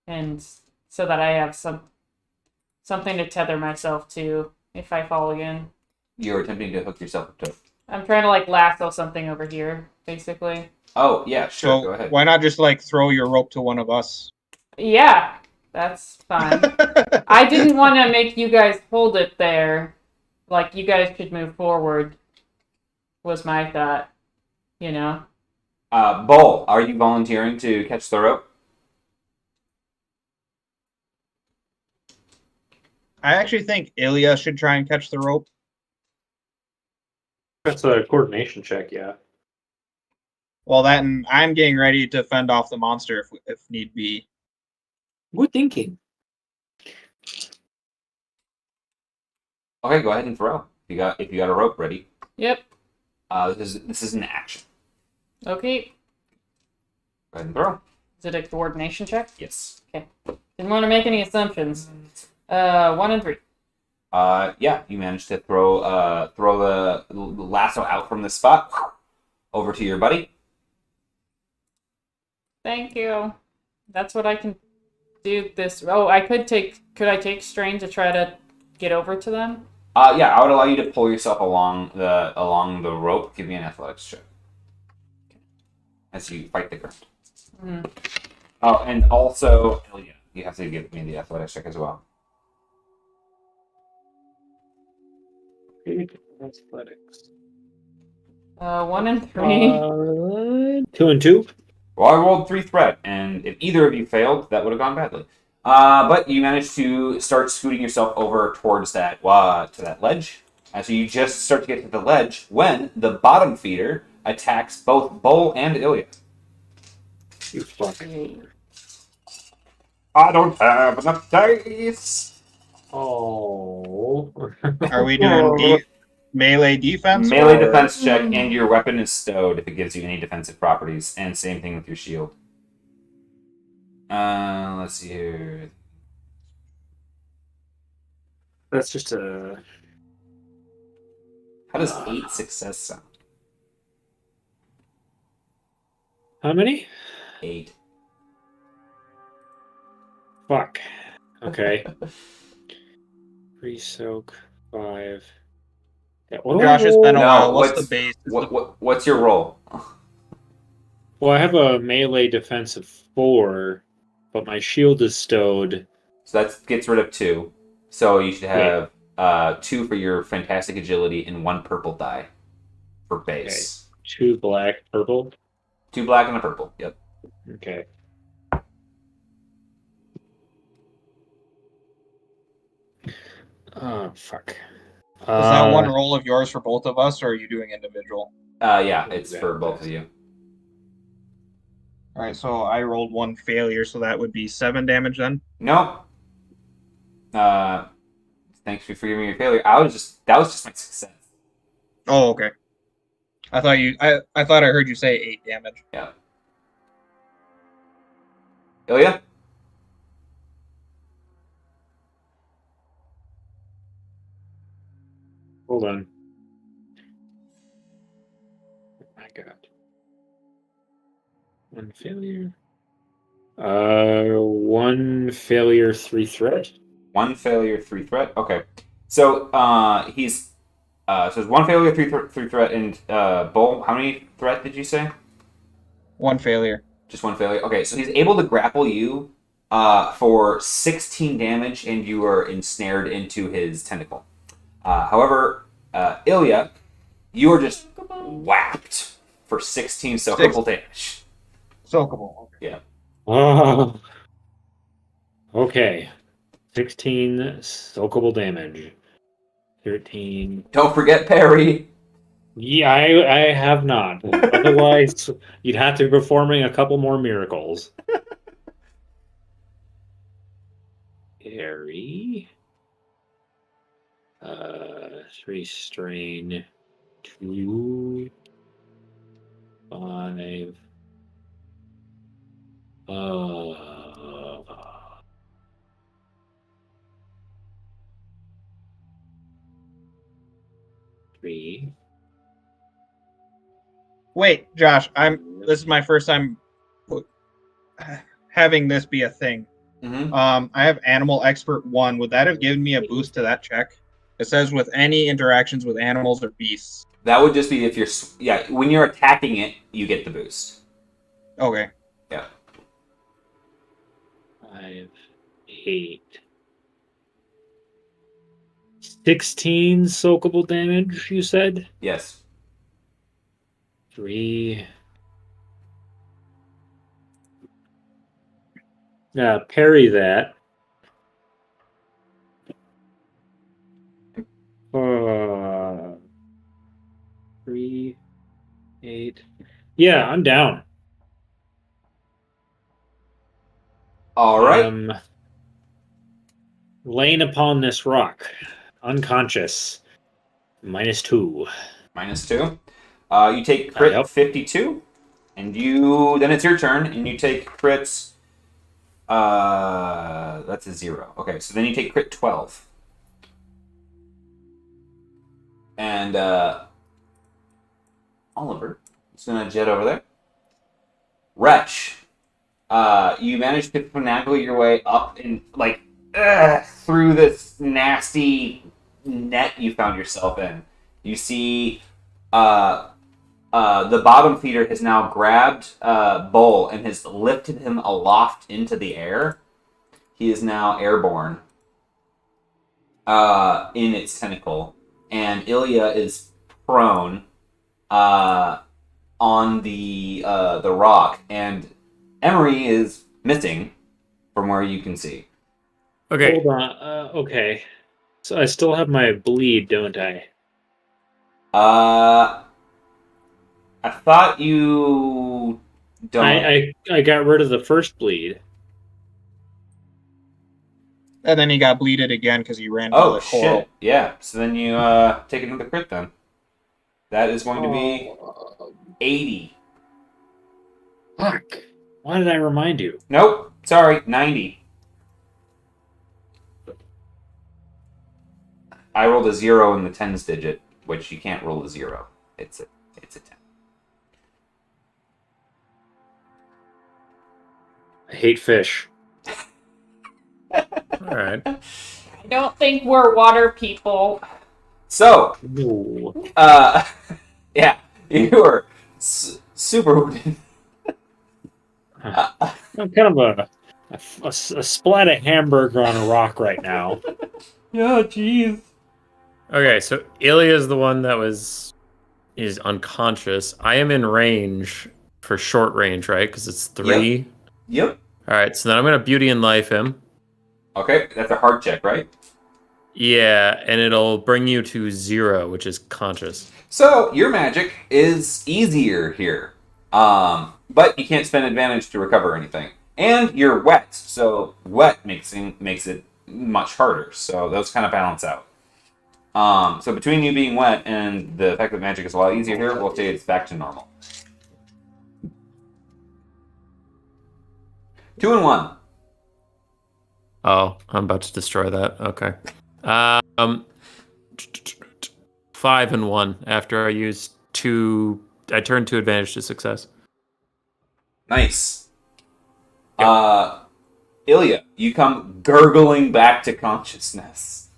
A: and so that I have something to tether myself to if I fall again.
B: You're attempting to hook yourself up to...
A: I'm trying to lasso something over here, basically.
B: Oh, yeah, sure,
D: So
B: go ahead.
D: why not just throw your rope to one of us?
A: Yeah, that's fine. I didn't want to make you guys hold it there. You guys should move forward, was my thought.
B: Bull, are you volunteering to catch the rope?
D: I actually think Ilya should try and catch the rope.
E: That's a coordination check, yeah.
D: Well, and I'm getting ready to fend off the monster if need be.
E: Good thinking.
B: Okay, go ahead and throw. If you got a rope ready.
A: Yep.
B: This is an action.
A: Okay.
B: Go ahead and throw.
A: Is it a coordination check?
B: Yes.
A: Didn't want to make any assumptions. 1 and 3.
B: Yeah, you managed to throw the lasso out from the spot over to your buddy.
A: Thank you. That's what I can do this. Oh, could I take strain to try to get over to them?
B: Yeah, I would allow you to pull yourself along the rope. Give me an athletics check as you fight the current.
A: Mm.
B: Oh, and also, Ilya, you have to give me the athletics check as well.
E: Athletics.
A: 1 and 3.
E: 2 and 2.
B: Well, I rolled 3 threat, and if either of you failed, that would have gone badly. But you managed to start scooting yourself over towards that to that ledge. So you just start to get to the ledge when the bottom feeder attacks both Bull and Ilya.
E: You fuck.
B: I don't have enough dice.
E: Oh.
D: Are we doing melee defense?
B: Melee
D: or-
B: defense check, and your weapon is stowed if it gives you any defensive properties, and same thing with your shield. Let's see here.
E: That's just a...
B: How does 8 success sound?
E: How many?
B: 8.
E: Fuck. Okay. Pre-soak 5. Yeah, what do I
D: Josh, it's been a
B: No,
D: while. What's
B: what's-
D: the base?
B: What's your roll?
E: Well, I have a melee defense of 4, but my shield is stowed.
B: So that gets rid of 2. So you should have 2 for your fantastic agility and 1 purple die for base.
E: 2 black, purple.
B: 2 black and a purple. Yep.
E: Okay. Oh, fuck.
D: Is that one roll of yours for both of us, or are you doing individual?
B: Yeah, it's for both of you.
D: All right, so I rolled 1 failure, so that would be 7 damage then.
B: Nope. Thanks for forgiving your failure. That was just my success.
D: Oh, okay. I thought I heard you say 8 damage.
B: Yeah. Ilya?
E: Hold on. Oh my god. 1 failure. 1 failure, 3 threat.
B: 1 failure, 3 threat. Okay. So he's so it's 1 failure, 3 threat, and Bull. How many threat did you say?
D: 1 failure.
B: Just 1 failure. Okay, so he's able to grapple you for 16 damage, and you are ensnared into his tentacle. However, Ilya, you are just whacked for 16 soakable damage.
D: Soakable.
B: Yeah.
E: Oh. Okay. 16 soakable damage. 13.
B: Don't forget parry.
E: Yeah, I have not. Otherwise, you'd have to be performing a couple more miracles. Harry. 3 strain. 2. 5. 3.
D: Wait, Josh, this is my first time having this be a thing.
B: Mm-hmm.
D: I have Animal Expert 1. Would that have given me a boost to that check? It says with any interactions with animals or beasts.
B: That would just be if you're when you're attacking it, you get the boost.
D: Okay.
B: Yeah.
E: 5, 8. 16 soakable damage, you said?
B: Yes.
E: 3. Parry that. 3, 8. Yeah, I'm down.
B: All right.
E: Laying upon this rock, unconscious. -2.
B: -2. You take crit
E: Yep.
B: 52, and then it's your turn, and you take crits. That's a 0. Okay, so then you take crit 12. And Oliver is gonna jet over there. Wretch, you managed to finagle your way up and through this nasty net you found yourself in. You see, the bottom feeder has now grabbed Bull and has lifted him aloft into the air. He is now airborne in its tentacle, and Ilya is prone on the rock, and Emery is missing from where you can see.
C: Okay.
E: Hold on. Okay. So I still have my bleed, don't I?
B: I thought you don't.
E: I got rid of the first bleed.
D: And then he got bleeded again because he ran into the coral.
B: Shit! Yeah. So then you take another crit then. That is going to be 80.
E: Fuck. Why did I remind you?
B: Nope. Sorry, 90. I rolled a 0 in the tens digit, which you can't roll a 0. It's a 10.
E: I hate fish.
C: All right.
A: I don't think we're water people.
B: So,
E: No.
B: yeah, you are super wounded.
E: I'm kind of a splat of hamburger on a rock right now.
A: Yeah, jeez.
C: Okay, so Ilya is the one that is unconscious. I am in range for short range, right? Because it's 3.
B: Yep.
C: All right, so then I'm gonna beauty and life him.
B: Okay, that's a hard check, right?
C: Yeah, and it'll bring you to 0, which is conscious.
B: So your magic is easier here, but you can't spend advantage to recover anything, and you're wet. So wet makes it much harder. So those kind of balance out. So between you being wet and the fact that magic is a lot easier here, we'll say it's back to normal. 2 and 1.
C: Oh, I'm about to destroy that. Okay. 5 and 1 after I use 2. I turned 2 advantage to success.
B: Nice. Ilya, you come gurgling back to consciousness.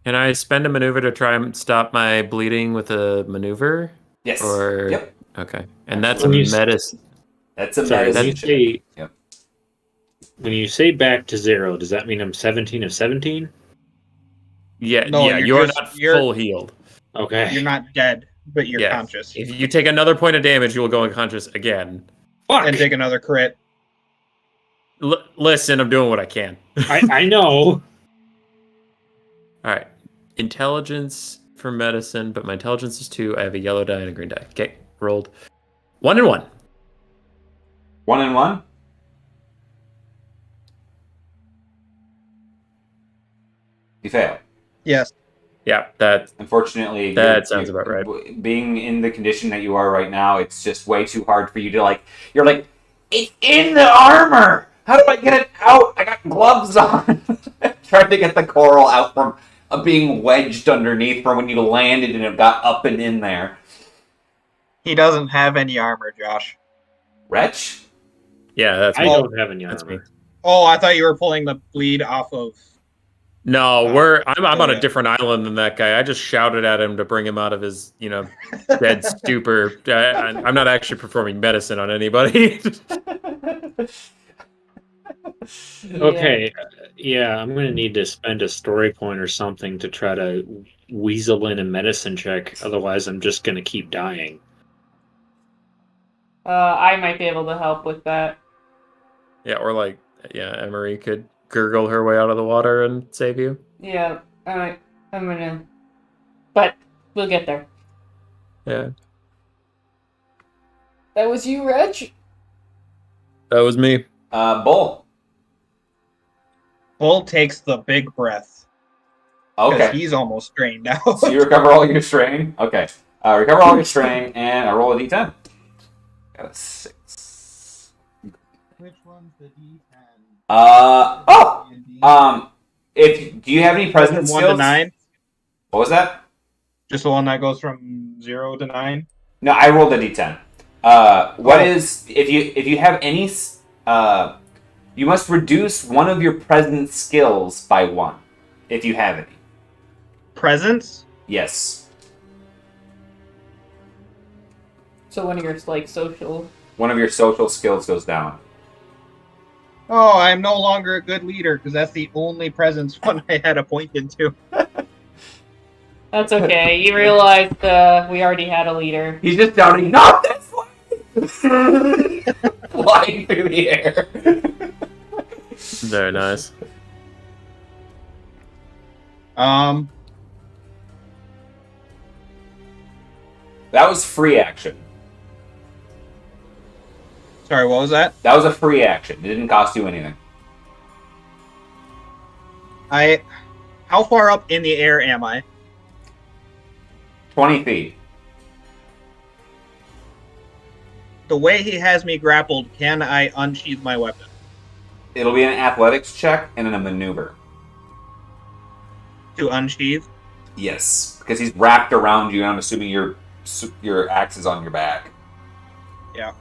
C: Can I spend a maneuver to try and stop my bleeding with a maneuver?
B: Yes.
C: Or
B: Yep.
C: okay, and that's a
E: When you s-
C: medicine.
B: That's a
E: Sorry, when
B: medicine
E: you
B: check.
E: say
B: Yep.
E: when you say back to 0, does that mean I'm 17 of 17?
C: Yeah,
D: No,
C: yeah, you're not full healed.
E: Okay.
D: You're not dead, but you're
C: Yeah.
D: conscious.
C: If you take another point of damage, you will go unconscious again.
E: Fuck.
D: And take another crit.
C: Listen, I'm doing what I can.
E: I know.
C: All right. Intelligence for medicine, but my intelligence is 2. I have a yellow die and a green die. Okay, rolled. 1 and 1.
B: 1 and 1? You fail.
D: Yes.
C: Yeah, that
B: Unfortunately,
C: sounds about right.
B: Being in the condition that you are right now, it's just way too hard for you to You're like, it's in the armor. How do I get it out? I got gloves on. Trying to get the coral out from being wedged underneath from when you landed and it got up and in there.
D: He doesn't have any armor, Josh.
B: Wretch.
C: Yeah, that's
E: I
C: me.
E: don't have any
C: That's me.
E: armor.
D: Oh, I thought you were pulling the bleed off of.
C: No, I'm on a
D: yeah.
C: different island than that guy. I just shouted at him to bring him out of his, dead stupor. I'm not actually performing medicine on anybody.
E: Okay, yeah, I'm gonna need to spend a story point or something to try to weasel in a medicine check. Otherwise, I'm just gonna keep dying.
A: I might be able to help with that.
C: Yeah, or Emery could gurgle her way out of the water and save you.
A: Yeah, I'm gonna. But we'll get there.
C: Yeah,
A: That was you, Reg?
C: that was me.
B: Bull.
D: Bull takes the big breath. Because
B: Okay.
D: he's almost drained out.
B: So you recover all your strain. Okay. Recover all your strain, and I roll a d10. Got a 6.
D: Which one's the D10?
B: Do you have any presence
D: From 1
B: skills?
D: to 9?
B: What was that?
D: Just the one that goes from 0 to 9?
B: No, I rolled a d10. If you have any, you must reduce one of your present skills by 1, if you have any.
D: Presence?
B: Yes.
A: So one of your, social...
B: One of your social skills goes down.
D: Oh, I'm no longer a good leader, because that's the only presence one I had appointed to.
A: That's okay. You realized we already had a leader.
B: He's just shouting, "Not this way!" Flying through the air.
C: Very nice.
B: That was free action.
D: Sorry, what was that?
B: That was a free action. It didn't cost you anything.
D: How far up in the air am I?
B: 20 feet.
D: The way he has me grappled, can I unsheath my weapon?
B: It'll be an athletics check and then a maneuver.
D: To unsheath?
B: Yes, because he's wrapped around you, and I'm assuming your axe is on your back.
D: Yeah.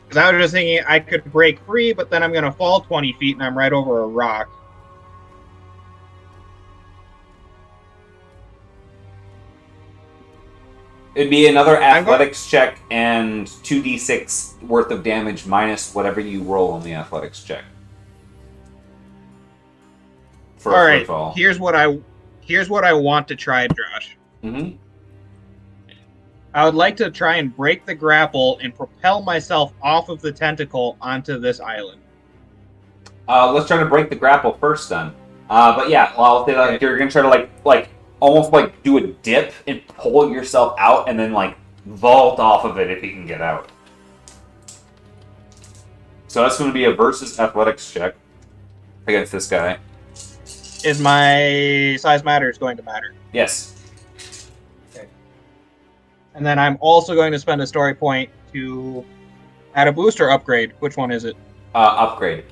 D: Because I was just thinking I could break free, but then I'm going to fall 20 feet and I'm right over a rock.
B: It'd be another athletics check and 2d6 worth of damage minus whatever you roll on the athletics check. For
D: All
B: a free
D: right,
B: fall.
D: here's what I want to try, Josh.
B: Mm-hmm.
D: I would like to try and break the grapple and propel myself off of the tentacle onto this island.
B: Let's try to break the grapple first, then. But yeah, I'll say that you're gonna try to almost do a dip and pull yourself out, and then vault off of it if you can get out. So that's going to be a versus athletics check against this guy.
D: Is my size matters going to matter?
B: Yes.
D: Okay. And then I'm also going to spend a story point to add a booster upgrade. Which one is it?
B: Upgrade.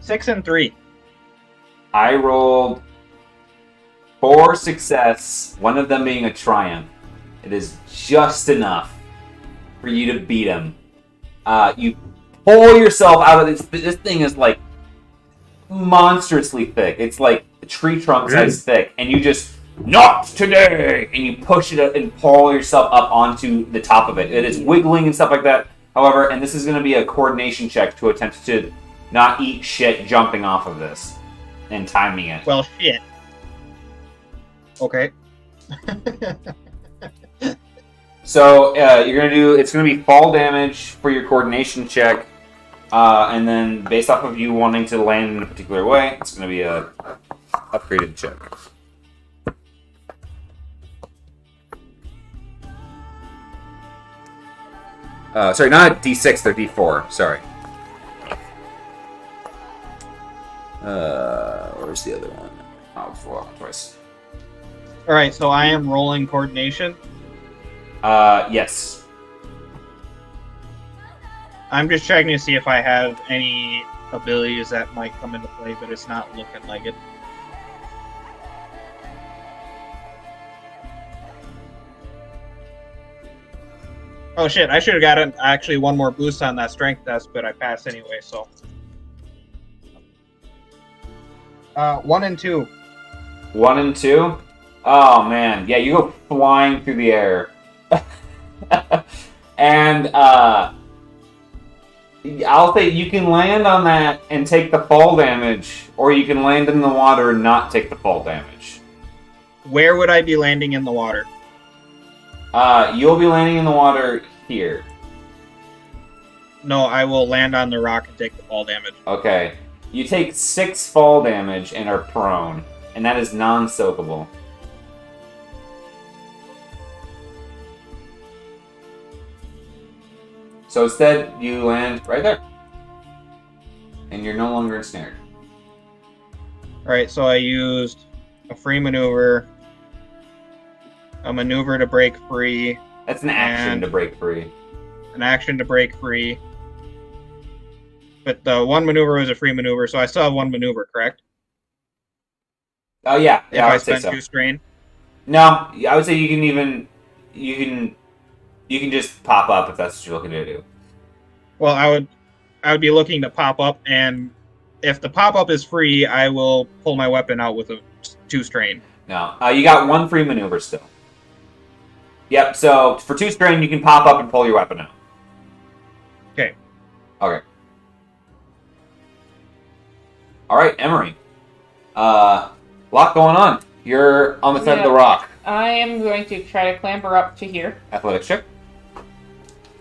D: 6 and 3.
B: I rolled 4 success, one of them being a triumph. It is just enough for you to beat him. You pull yourself out of this. This thing is like monstrously thick. It's like a tree trunk size thick, and you just not today, and you push it up and pull yourself up onto the top of it. It is wiggling and stuff like that. However, and this is going to be a coordination check to attempt to not eat shit jumping off of this and timing it.
D: Well, shit. Okay.
B: So you're gonna do. It's gonna be fall damage for your coordination check, and then based off of you wanting to land in a particular way, it's gonna be a upgraded check. Sorry, not a D6, they're D4. Sorry. Where's the other one? Oh, four, twice.
D: All right, so I am rolling coordination.
B: Yes.
D: I'm just checking to see if I have any abilities that might come into play, but it's not looking like it. Oh shit, I should have gotten actually one more boost on that strength test, but I passed anyway, so. 1 and 2.
B: 1 and 2? Oh man, yeah, you go flying through the air. And I'll say you can land on that and take the fall damage, or you can land in the water and not take the fall damage.
D: Where would I be landing in the water?
B: You'll be landing in the water here.
D: No, I will land on the rock and take the fall damage.
B: Okay. You take 6 fall damage and are prone, and that is non-soakable. So instead, you land right there. And you're no longer ensnared.
D: Alright, so I used a free maneuver, a maneuver to break free,
B: That's an action
D: And-
B: to break free.
D: an action to break free. But the one maneuver was a free maneuver, so I still have one maneuver, correct?
B: Oh yeah,
D: If
B: yeah, I
D: I
B: would say
D: spend
B: so.
D: 2 strain.
B: No, I would say you can just pop up if that's what you're looking to do.
D: Well, I would be looking to pop up, and if the pop up is free, I will pull my weapon out with a 2 strain.
B: No, you got 1 free maneuver still. Yep. So for 2 strain, you can pop up and pull your weapon out.
D: Okay.
B: Okay. All right, Emery. Lot going on. You're on the side of the
A: Yeah.
B: rock.
A: I am going to try to clamber up to here.
B: Athletics check.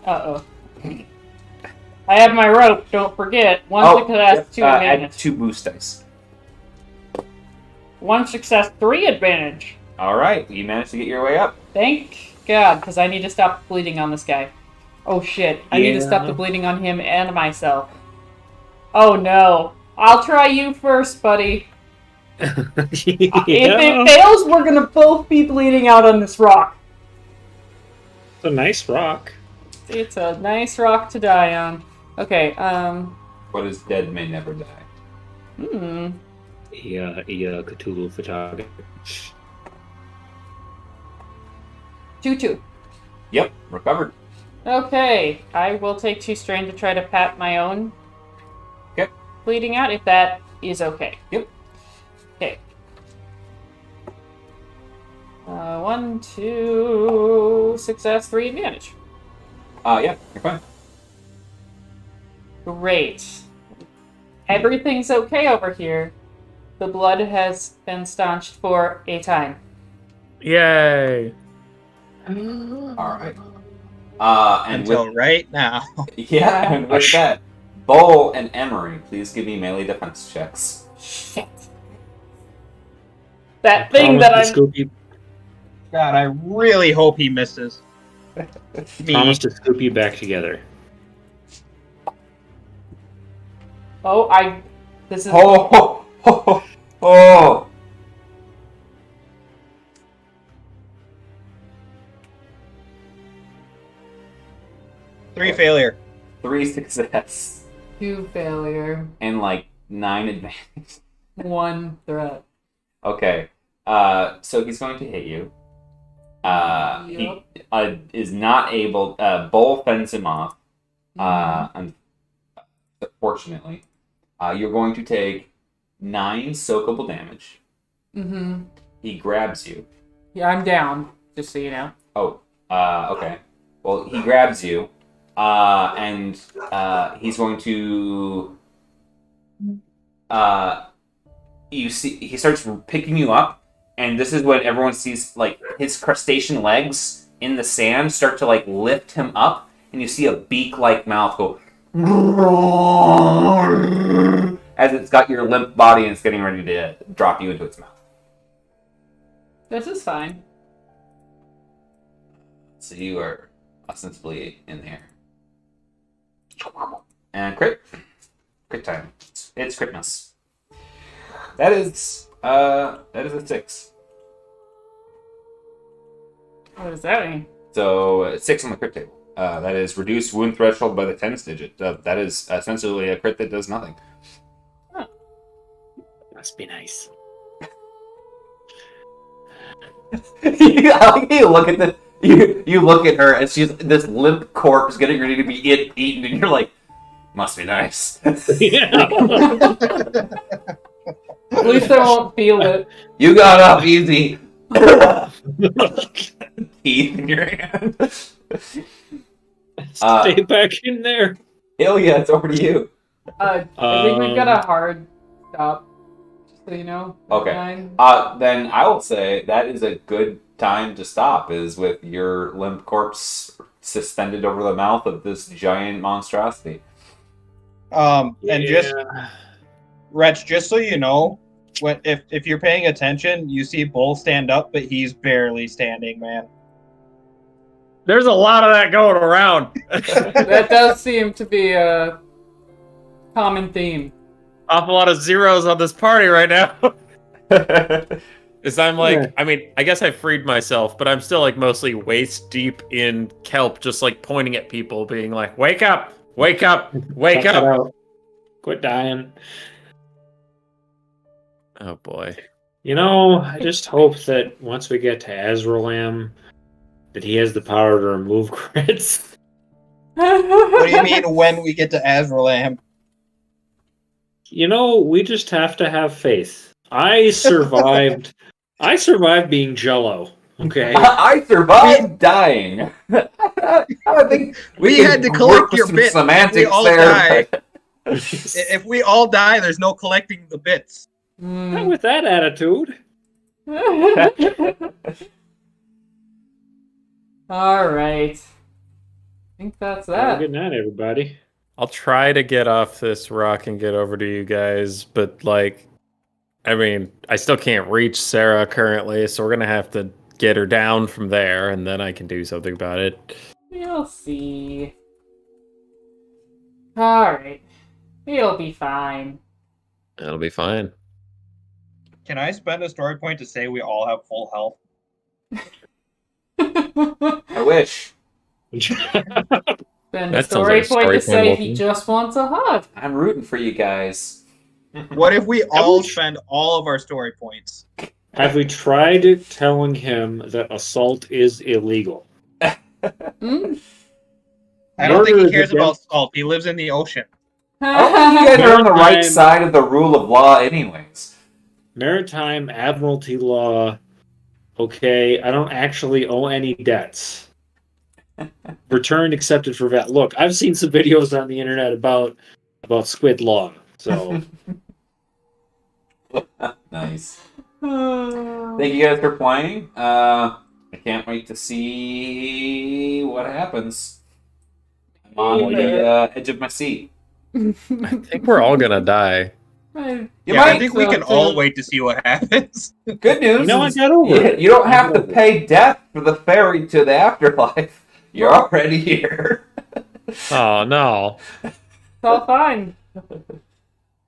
A: Uh-oh. I have my rope, don't forget. One success, 2
B: Add
A: advantage.
B: 2 boost dice.
A: 1 success, 3 advantage.
B: All right, you managed to get your way up.
A: Thank God, because I need to stop bleeding on this guy. Oh shit, I need to stop
E: Yeah.
A: the bleeding on him and myself. Oh no. I'll try you first, buddy. If it fails, we're gonna both be bleeding out on this rock.
E: It's a nice rock.
A: It's a nice rock to die on. Okay,
B: What is dead may never die.
E: Yeah, Cthulhu photography.
A: 2-2.
B: Yep, recovered.
A: Okay, I will take 2 strain to try to pat my own
B: Okay.
A: bleeding out, if that is okay.
B: Yep.
A: Okay. 1, 2, success, 3 advantage.
B: Yeah, you're fine.
A: Great. Everything's okay over here. The blood has been staunched for a time.
C: Yay!
B: All right. And
D: Until
B: with
D: right now.
B: yeah, and with that, Bull and Emery, please give me melee defense checks.
A: Shit. That thing that I'm...
E: Scoopy,
D: God, I really hope he misses. Me.
E: promise to scoop you back together.
A: Oh, this is...
B: Oh, ho, ho, ho, oh.
D: 3 failure.
B: 3 success.
A: 2 failure.
B: And like 9 advantage.
A: 1 threat.
B: Okay. So he's going to hit you.
A: Yep.
B: He is not able. Bull fends him off. Unfortunately, you're going to take 9 soakable damage.
A: Mm-hmm.
B: He grabs you.
A: Yeah, I'm down, just so you know.
B: Oh, okay. Well, he grabs you, and he's going to. You see, he starts picking you up, and this is when everyone sees like his crustacean legs in the sand start to like lift him up, and you see a beak-like mouth go as it's got your limp body and it's getting ready to drop you into its mouth.
A: This is fine.
B: So you are ostensibly in there. And crit time. It's Christmas. That is a 6.
A: What does that mean?
B: So 6 on the crit table. That is reduced wound threshold by the 10th digit. That is essentially a crit that does nothing.
A: Huh.
E: Must be nice.
B: You look at you look at her and she's this limp corpse getting ready to be eaten, and you're like, must be nice.
A: At least I won't feel it.
B: You got up easy. Teeth in your hand.
E: Stay back in there.
B: Hell yeah, it's over to you.
A: I think we've got a hard stop, just so you know.
B: Okay.
A: 9.
B: Then I will say that is a good time to stop, is with your limp corpse suspended over the mouth of this giant monstrosity.
D: And just Rich, just so you know, if you're paying attention, you see Bull stand up, but he's barely standing, man.
C: There's a lot of that going around.
A: That does seem to be a common theme.
C: Awful lot of zeros on this party right now. Is I'm like,
E: Yeah.
C: I mean, I guess I freed myself, but I'm still like mostly waist deep in kelp, just like pointing at people, being like, "Wake up! Wake up! Wake
E: Check it
C: up!"
E: out. Quit dying.
C: Oh boy.
E: You know, I just hope that once we get to Azraelam, that he has the power to remove crits.
D: What do you mean when we get to Azraelam?
E: You know, we just have to have faith. I survived. I survived being Jello. Okay.
B: I survived dying. I think
D: We
B: can
D: had to
B: work
D: collect
B: with
D: your
B: some
D: bits.
B: semantics
D: We all
B: there.
D: died.
B: but-
D: If we all die, there's no collecting the bits.
E: Not with that attitude.
A: Alright. I think that's
E: Have a
A: that.
E: good night, everybody.
C: I'll try to get off this rock and get over to you guys, but like, I mean, I still can't reach Sarah currently, so we're gonna have to get her down from there, and then I can do something about it.
A: We'll see. Alright. We'll be fine.
C: It'll be fine.
D: Can I spend a story point to say we all have full health?
B: I wish.
A: Then
C: That
A: the
C: sounds
A: story
C: like a
A: point
C: story
A: to say
C: point,
A: he
C: Wilson.
A: just wants a hug.
B: I'm rooting for you guys.
D: What if we all spend all of our story points?
E: Have we tried telling him that assault is illegal?
A: Hmm?
D: I don't think he
E: Murder is
D: cares
E: against-
D: about salt. He lives in the ocean.
B: I don't think you guys are on the right
E: Maritime-
B: side of the rule of law, anyways.
E: Maritime Admiralty law. Okay, I don't actually owe any debts. Return accepted for VAT. Look, I've seen some videos on the internet about squid law. So
B: Nice. Thank you guys for playing. I can't wait to see what happens. I'm on the edge of my seat.
C: I think we're all gonna die.
B: You
D: Yeah,
B: might.
D: I think we can all wait to see what happens.
B: Good news.
E: you know I
B: is
E: got over it.
B: you don't have to pay death for the ferry to the afterlife. You're already here.
C: Oh no.
A: It's all fine.